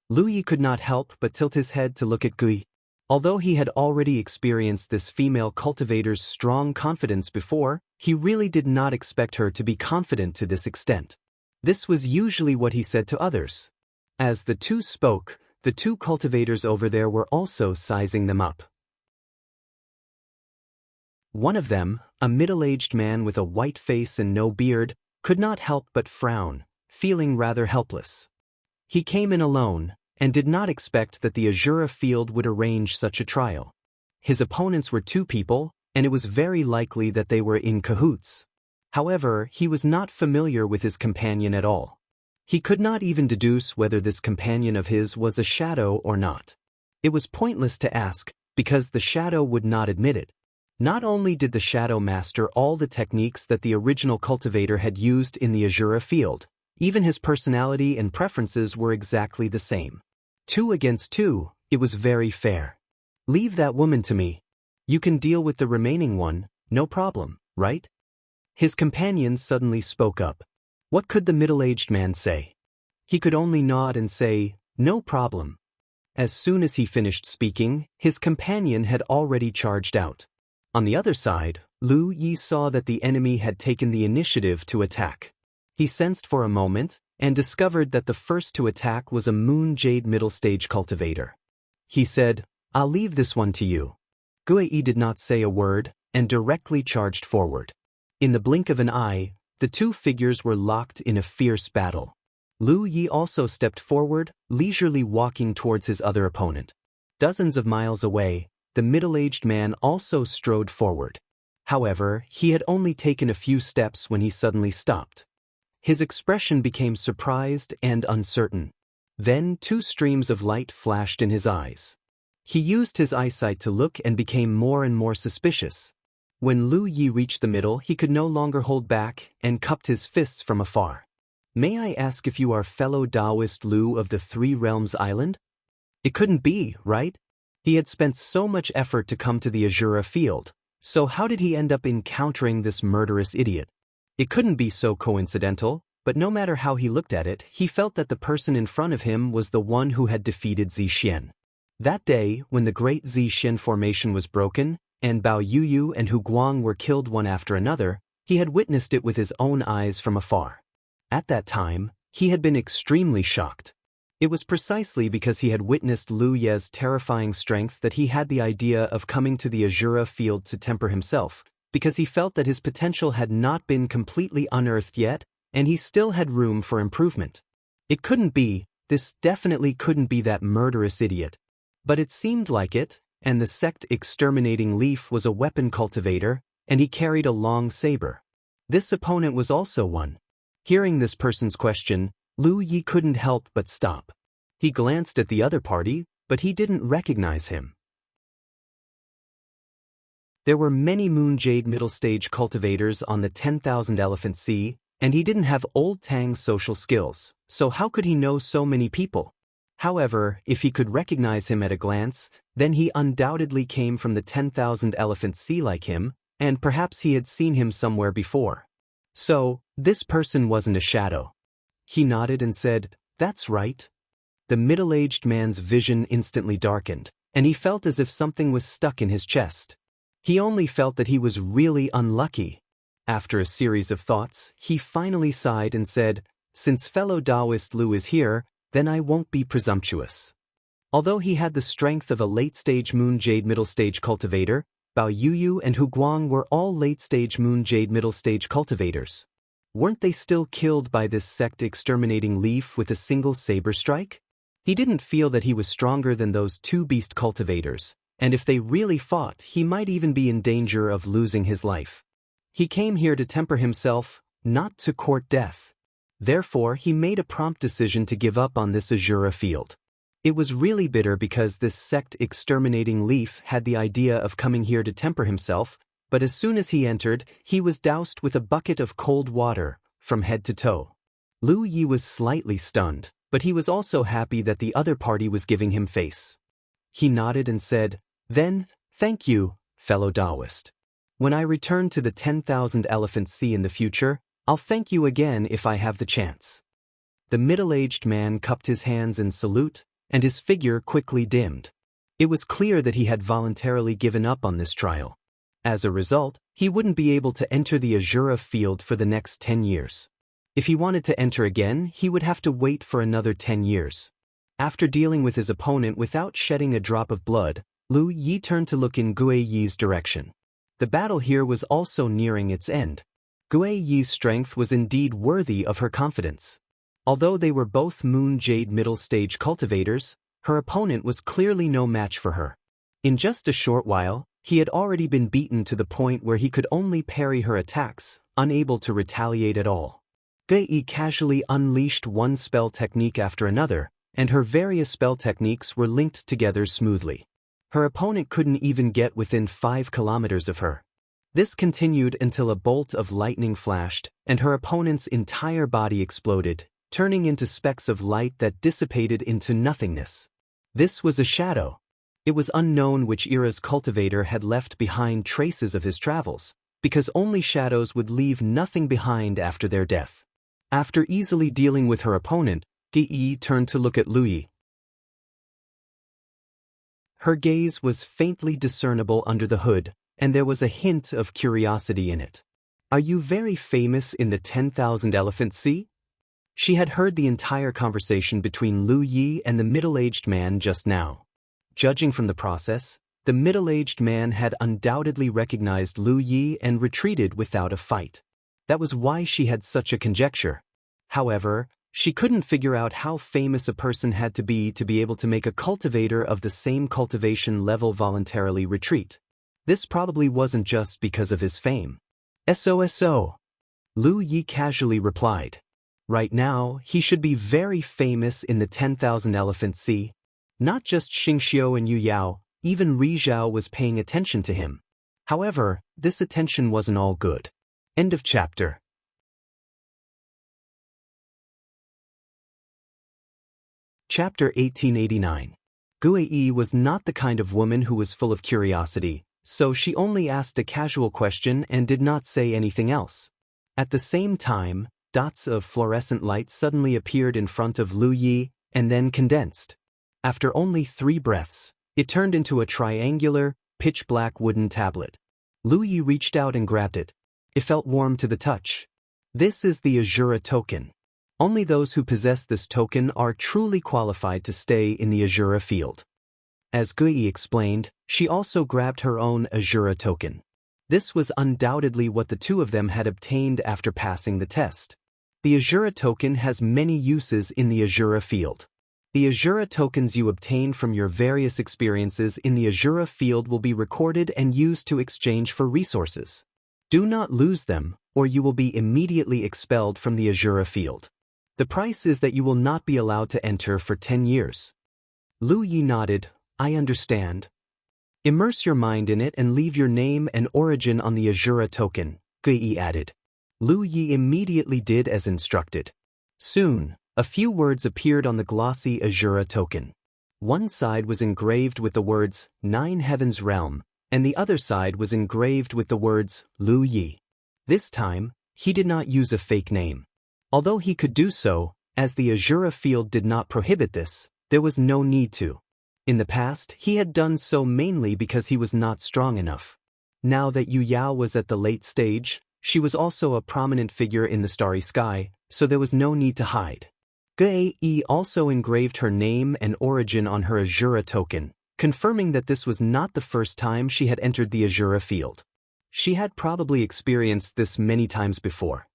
Lu Yi could not help but tilt his head to look at Gui. Although he had already experienced this female cultivator's strong confidence before, he really did not expect her to be confident to this extent. This was usually what he said to others. As the two spoke, the two cultivators over there were also sizing them up. One of them, a middle-aged man with a white face and no beard, could not help but frown, feeling rather helpless. He came in alone, and did not expect that the Azura field would arrange such a trial. His opponents were two people, and it was very likely that they were in cahoots. However, he was not familiar with his companion at all. He could not even deduce whether this companion of his was a shadow or not. It was pointless to ask, because the shadow would not admit it. Not only did the shadow master all the techniques that the original cultivator had used in the Azura field, even his personality and preferences were exactly the same. 2 against 2, it was very fair. "Leave that woman to me. You can deal with the remaining one, no problem, right?" His companion suddenly spoke up. What could the middle-aged man say? He could only nod and say, "No problem." As soon as he finished speaking, his companion had already charged out. On the other side, Lu Yi saw that the enemy had taken the initiative to attack. He sensed for a moment, and discovered that the first to attack was a moon jade middle-stage cultivator. He said, "I'll leave this one to you." Gui Yi did not say a word, and directly charged forward. In the blink of an eye, the two figures were locked in a fierce battle. Lu Yi also stepped forward, leisurely walking towards his other opponent. Dozens of miles away, the middle-aged man also strode forward. However, he had only taken a few steps when he suddenly stopped. His expression became surprised and uncertain. Then 2 streams of light flashed in his eyes. He used his eyesight to look and became more and more suspicious. When Lu Yi reached the middle, he could no longer hold back and cupped his fists from afar. "May I ask if you are fellow Taoist Lu of the Three Realms Island?" It couldn't be, right? He had spent so much effort to come to the Azura field, so how did he end up encountering this murderous idiot? It couldn't be so coincidental, but no matter how he looked at it, he felt that the person in front of him was the one who had defeated Zixian. That day, when the great Zixian formation was broken, and Bao Yuyu and Hu Guang were killed one after another, he had witnessed it with his own eyes from afar. At that time, he had been extremely shocked. It was precisely because he had witnessed Lu Ye's terrifying strength that he had the idea of coming to the Azura field to temper himself, because he felt that his potential had not been completely unearthed yet, and he still had room for improvement. It couldn't be, this definitely couldn't be that murderous idiot. But it seemed like it, and the sect exterminating leaf was a weapon cultivator, and he carried a long saber. This opponent was also one. Hearing this person's question, Lu Yi couldn't help but stop. He glanced at the other party, but he didn't recognize him. There were many Moon Jade middle stage cultivators on the 10,000 Elephant Sea, and he didn't have Old Tang's social skills, so how could he know so many people? However, if he could recognize him at a glance, then he undoubtedly came from the 10,000 Elephant Sea like him, and perhaps he had seen him somewhere before. So, this person wasn't a shadow. He nodded and said, "That's right." The middle-aged man's vision instantly darkened, and he felt as if something was stuck in his chest. He only felt that he was really unlucky. After a series of thoughts, he finally sighed and said, "Since fellow Taoist Lu is here, then I won't be presumptuous." Although he had the strength of a late-stage Moon Jade middle-stage cultivator, Bao Yuyu and Hu Guang were all late-stage Moon Jade middle-stage cultivators. Weren't they still killed by this sect-exterminating leaf with a single saber strike? He didn't feel that he was stronger than those two beast cultivators, and if they really fought, he might even be in danger of losing his life. He came here to temper himself, not to court death. Therefore, he made a prompt decision to give up on this Azura field. It was really bitter because this sect-exterminating leaf had the idea of coming here to temper himself, but as soon as he entered, he was doused with a bucket of cold water, from head to toe. Lu Yi was slightly stunned, but he was also happy that the other party was giving him face. He nodded and said, "Then, thank you, fellow Taoist. When I return to the 10,000 Elephant Sea in the future, I'll thank you again if I have the chance." The middle-aged man cupped his hands in salute, and his figure quickly dimmed. It was clear that he had voluntarily given up on this trial. As a result, he wouldn't be able to enter the Azura field for the next 10 years. If he wanted to enter again, he would have to wait for another 10 years. After dealing with his opponent without shedding a drop of blood, Lu Yi turned to look in Gui Yi's direction. The battle here was also nearing its end. Gui Yi's strength was indeed worthy of her confidence. Although they were both Moon Jade middle-stage cultivators, her opponent was clearly no match for her. In just a short while, he had already been beaten to the point where he could only parry her attacks, unable to retaliate at all. Gui Yi casually unleashed one spell technique after another, and her various spell techniques were linked together smoothly. Her opponent couldn't even get within 5 kilometers of her. This continued until a bolt of lightning flashed, and her opponent's entire body exploded, turning into specks of light that dissipated into nothingness. This was a shadow. It was unknown which era's cultivator had left behind traces of his travels, because only shadows would leave nothing behind after their death. After easily dealing with her opponent, Gui Yi turned to look at Lu Yi. Her gaze was faintly discernible under the hood, and there was a hint of curiosity in it. "Are you very famous in the 10,000 Elephant Sea?" She had heard the entire conversation between Lu Yi and the middle-aged man just now. Judging from the process, the middle-aged man had undoubtedly recognized Lu Yi and retreated without a fight. That was why she had such a conjecture. However, she couldn't figure out how famous a person had to be able to make a cultivator of the same cultivation level voluntarily retreat. This probably wasn't just because of his fame. "SOSO," Lu Yi casually replied. Right now, he should be very famous in the 10,000 Elephant Sea. Not just Xingxiu and Yu Yao, even Ri Zhao was paying attention to him. However, this attention wasn't all good. End of chapter. Chapter 1889. Gui Yi was not the kind of woman who was full of curiosity, so she only asked a casual question and did not say anything else. At the same time, dots of fluorescent light suddenly appeared in front of Lu Yi and then condensed. After only 3 breaths, it turned into a triangular, pitch-black wooden tablet. Lu Yi reached out and grabbed it. It felt warm to the touch. This is the Azura token. Only those who possess this token are truly qualified to stay in the Azura field. As Gui explained, she also grabbed her own Azura token. This was undoubtedly what the two of them had obtained after passing the test. The Azura token has many uses in the Azura field. The Azura tokens you obtain from your various experiences in the Azura field will be recorded and used to exchange for resources. Do not lose them, or you will be immediately expelled from the Azura field. The price is that you will not be allowed to enter for 10 years. Lu Yi nodded. "I understand." Immerse your mind in it and leave your name and origin on the Azura token, Gui added. Lu Yi immediately did as instructed. Soon, a few words appeared on the glossy Azura token. One side was engraved with the words, 9 Heavens Realm, and the other side was engraved with the words, Lu Yi. This time, he did not use a fake name. Although he could do so, as the Azura field did not prohibit this, there was no need to. In the past, he had done so mainly because he was not strong enough. Now that Yu Yao was at the late stage, she was also a prominent figure in the starry sky, so there was no need to hide. Ge also engraved her name and origin on her Azura token, confirming that this was not the first time she had entered the Azura field. She had probably experienced this many times before.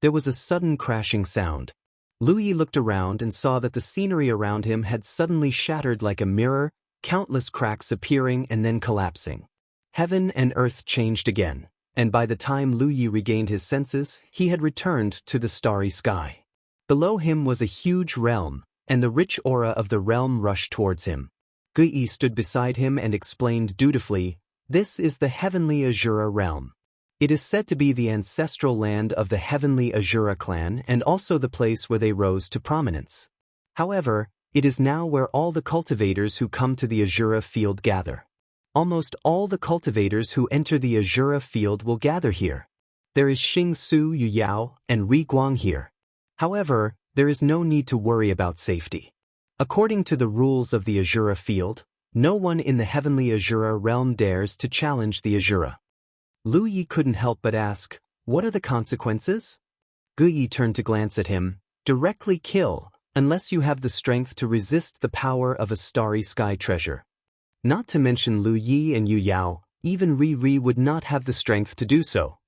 There was a sudden crashing sound. Lu Yi looked around and saw that the scenery around him had suddenly shattered like a mirror, countless cracks appearing and then collapsing. Heaven and earth changed again, and by the time Lu Yi regained his senses, he had returned to the starry sky. Below him was a huge realm, and the rich aura of the realm rushed towards him. Gui stood beside him and explained dutifully, "This is the heavenly Azura realm. It is said to be the ancestral land of the heavenly Azura clan and also the place where they rose to prominence. However, it is now where all the cultivators who come to the Azura field gather. Almost all the cultivators who enter the Azura field will gather here. There is Xing Su Yu Yao and Ri Guang here. However, there is no need to worry about safety. According to the rules of the Azura field, no one in the heavenly Azura realm dares to challenge the Azura." Lu Yi couldn't help but ask, "What are the consequences?" Gui turned to glance at him. "Directly kill, unless you have the strength to resist the power of a starry sky treasure." Not to mention Lu Yi and Yu Yao, even Ri would not have the strength to do so.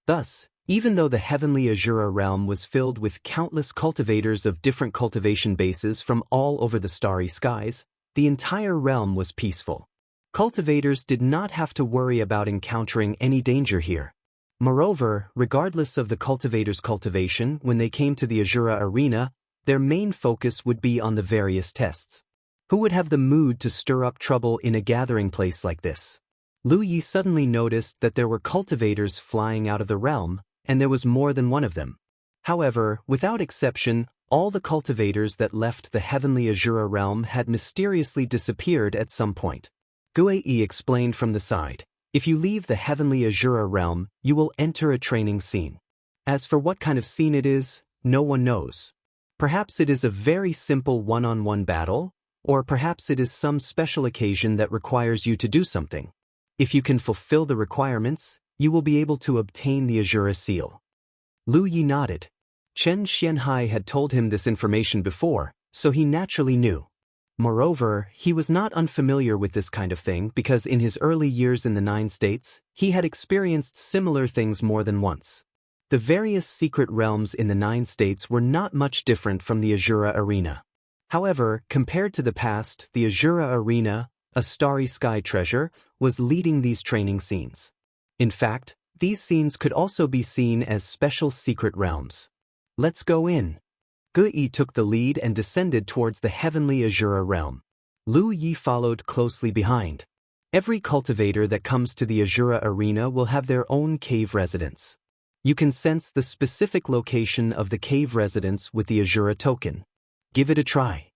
Thus, even though the heavenly Azura realm was filled with countless cultivators of different cultivation bases from all over the starry skies, the entire realm was peaceful. Cultivators did not have to worry about encountering any danger here. Moreover, regardless of the cultivators' cultivation, when they came to the Azura arena, their main focus would be on the various tests. Who would have the mood to stir up trouble in a gathering place like this? Lu Yi suddenly noticed that there were cultivators flying out of the realm, and there was more than one of them. However, without exception, all the cultivators that left the heavenly Azura realm had mysteriously disappeared at some point. Gui explained from the side, "If you leave the heavenly Azura realm, you will enter a training scene. As for what kind of scene it is, no one knows. Perhaps it is a very simple one-on-one battle, or perhaps it is some special occasion that requires you to do something. If you can fulfill the requirements, you will be able to obtain the Azura seal." Lu Yi nodded. Chen Xianhai had told him this information before, so he naturally knew. Moreover, he was not unfamiliar with this kind of thing because in his early years in the 9 states, he had experienced similar things more than once. The various secret realms in the 9 states were not much different from the Azura arena. However, compared to the past, the Azura arena, a starry sky treasure, was leading these training scenes. In fact, these scenes could also be seen as special secret realms. "Let's go in." Gui took the lead and descended towards the heavenly Azura realm. Lu Yi followed closely behind. Every cultivator that comes to the Azura arena will have their own cave residence. You can sense the specific location of the cave residence with the Azura token. Give it a try.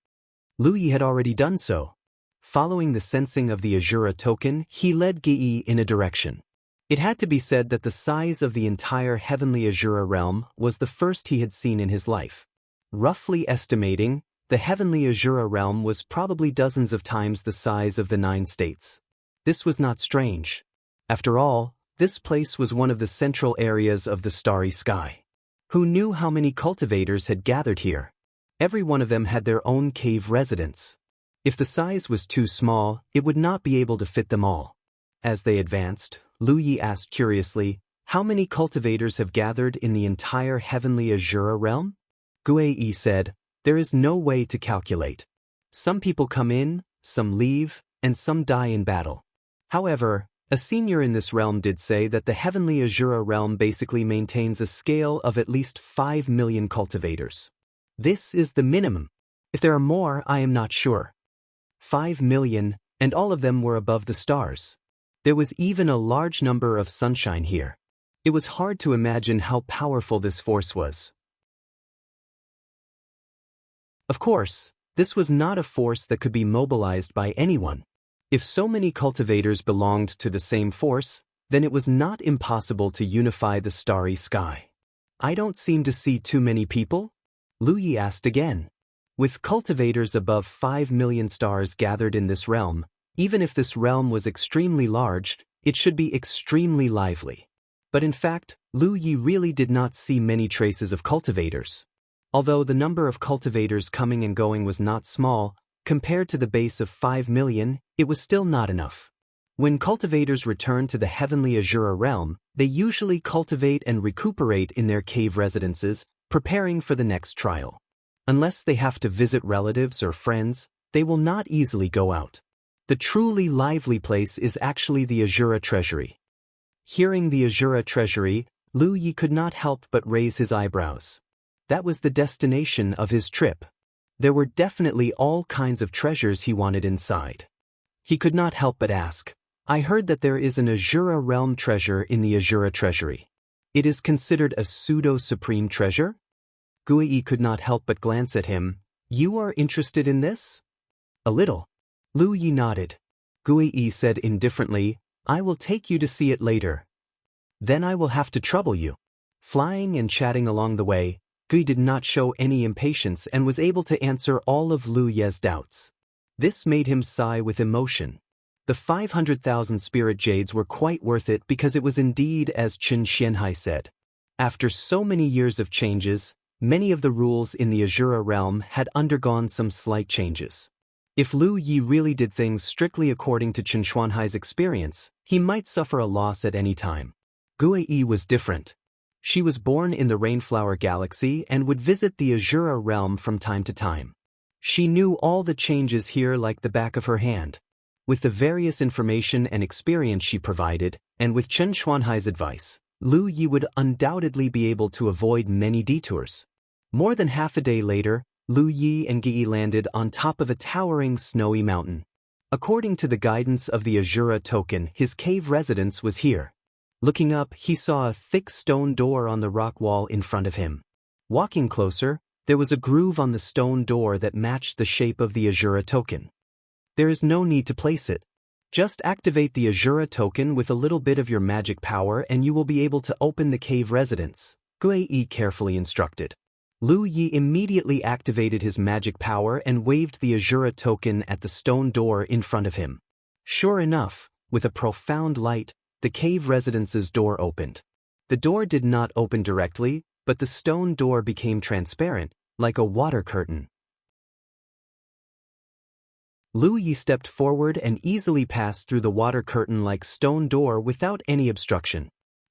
Lu Yi had already done so. Following the sensing of the Azura token, he led Gui in a direction. It had to be said that the size of the entire heavenly Azura realm was the first he had seen in his life. Roughly estimating, the heavenly Azura realm was probably dozens of times the size of the 9 states. This was not strange. After all, this place was one of the central areas of the starry sky. Who knew how many cultivators had gathered here? Every one of them had their own cave residence. If the size was too small, it would not be able to fit them all. As they advanced, Lu Yi asked curiously, "How many cultivators have gathered in the entire heavenly Azura realm?" Gui said, "There is no way to calculate. Some people come in, some leave, and some die in battle. However, a senior in this realm did say that the heavenly Azura realm basically maintains a scale of at least 5 million cultivators. This is the minimum. If there are more, I am not sure." 5 million, and all of them were above the stars. There was even a large number of sunshine here. It was hard to imagine how powerful this force was. Of course, this was not a force that could be mobilized by anyone. If so many cultivators belonged to the same force, then it was not impossible to unify the starry sky. I don't seem to see too many people? Lu Yi asked again. With cultivators above 5 million stars gathered in this realm, even if this realm was extremely large, it should be extremely lively. But in fact, Lu Yi really did not see many traces of cultivators. Although the number of cultivators coming and going was not small, compared to the base of 5 million, it was still not enough. When cultivators return to the heavenly Azura realm, they usually cultivate and recuperate in their cave residences, preparing for the next trial. Unless they have to visit relatives or friends, they will not easily go out. The truly lively place is actually the Azura treasury. Hearing the Azura treasury, Lu Yi could not help but raise his eyebrows. That was the destination of his trip. There were definitely all kinds of treasures he wanted inside. He could not help but ask, I heard that there is an Azura realm treasure in the Azura treasury. It is considered a pseudo-supreme treasure? Gui could not help but glance at him. You are interested in this? A little. Lu Yi nodded. Gui said indifferently, I will take you to see it later. Then I will have to trouble you. Flying and chatting along the way, Gui did not show any impatience and was able to answer all of Lu Ye's doubts. This made him sigh with emotion. The 500,000 spirit jades were quite worth it because it was indeed as Chen Xianhai said. After so many years of changes, many of the rules in the Azura realm had undergone some slight changes. If Lu Yi really did things strictly according to Chen Xuanhai's experience, he might suffer a loss at any time. Gui was different. She was born in the Rainflower Galaxy and would visit the Azura realm from time to time. She knew all the changes here like the back of her hand. With the various information and experience she provided, and with Chen Xuanhai's advice, Lu Yi would undoubtedly be able to avoid many detours. More than half a day later, Lu Yi and Gui landed on top of a towering snowy mountain. According to the guidance of the Azura token, his cave residence was here. Looking up, he saw a thick stone door on the rock wall in front of him. Walking closer, there was a groove on the stone door that matched the shape of the Azura token. There is no need to place it. Just activate the Azura token with a little bit of your magic power and you will be able to open the cave residence, Gui carefully instructed. Lu Yi immediately activated his magic power and waved the Azura token at the stone door in front of him. Sure enough, with a profound light, the cave residence's door opened. The door did not open directly, but the stone door became transparent, like a water curtain. Lu Yi stepped forward and easily passed through the water curtain-like stone door without any obstruction.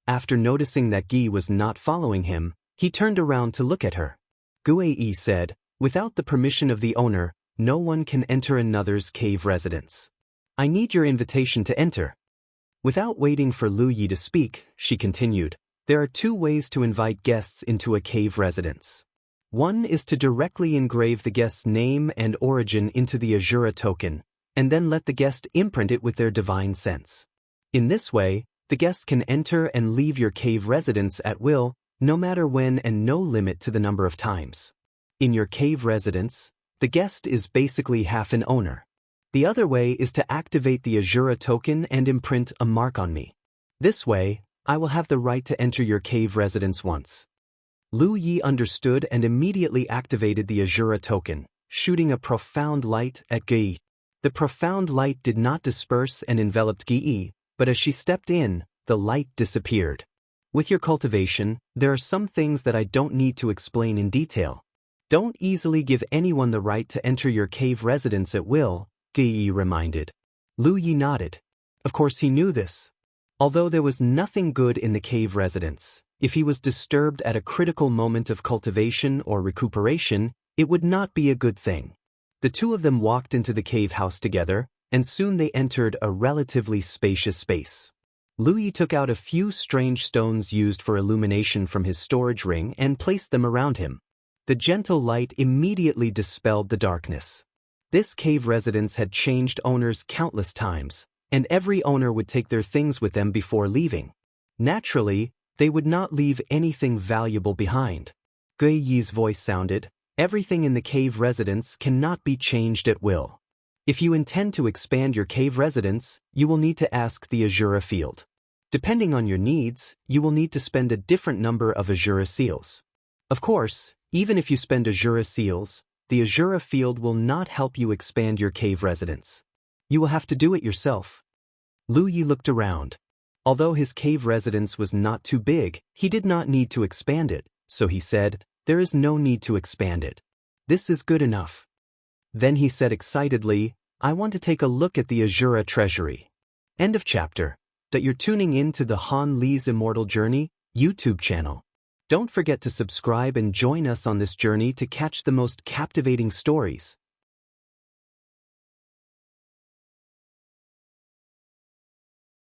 After noticing that Gui was not following him, he turned around to look at her. Gui said, without the permission of the owner, no one can enter another's cave residence. I need your invitation to enter. Without waiting for Lu Yi to speak, she continued, there are two ways to invite guests into a cave residence. One is to directly engrave the guest's name and origin into the Azura token, and then let the guest imprint it with their divine sense. In this way, the guest can enter and leave your cave residence at will, no matter when and no limit to the number of times. In your cave residence, the guest is basically half an owner. The other way is to activate the Azura token and imprint a mark on me. This way, I will have the right to enter your cave residence once. Lu Yi understood and immediately activated the Azura token, shooting a profound light at Gui. The profound light did not disperse and enveloped Gui, but as she stepped in, the light disappeared. With your cultivation, there are some things that I don't need to explain in detail. Don't easily give anyone the right to enter your cave residence at will, Gui reminded. Lu Yi nodded. Of course he knew this. Although there was nothing good in the cave residence, if he was disturbed at a critical moment of cultivation or recuperation, it would not be a good thing. The two of them walked into the cave house together, and soon they entered a relatively spacious space. Lu Yi took out a few strange stones used for illumination from his storage ring and placed them around him. The gentle light immediately dispelled the darkness. This cave residence had changed owners countless times, and every owner would take their things with them before leaving. Naturally, they would not leave anything valuable behind. Gui Yi's voice sounded, "Everything in the cave residence cannot be changed at will. If you intend to expand your cave residence, you will need to ask the Azura field. Depending on your needs, you will need to spend a different number of Azura seals. Of course, even if you spend Azura seals, the Azura field will not help you expand your cave residence. You will have to do it yourself." Lu Yi looked around. Although his cave residence was not too big, he did not need to expand it, so he said, "There is no need to expand it. This is good enough." Then he said excitedly, "I want to take a look at the Azura treasury." End of chapter. That you're tuning in to the Han Li's Immortal Journey YouTube channel. Don't forget to subscribe and join us on this journey to catch the most captivating stories.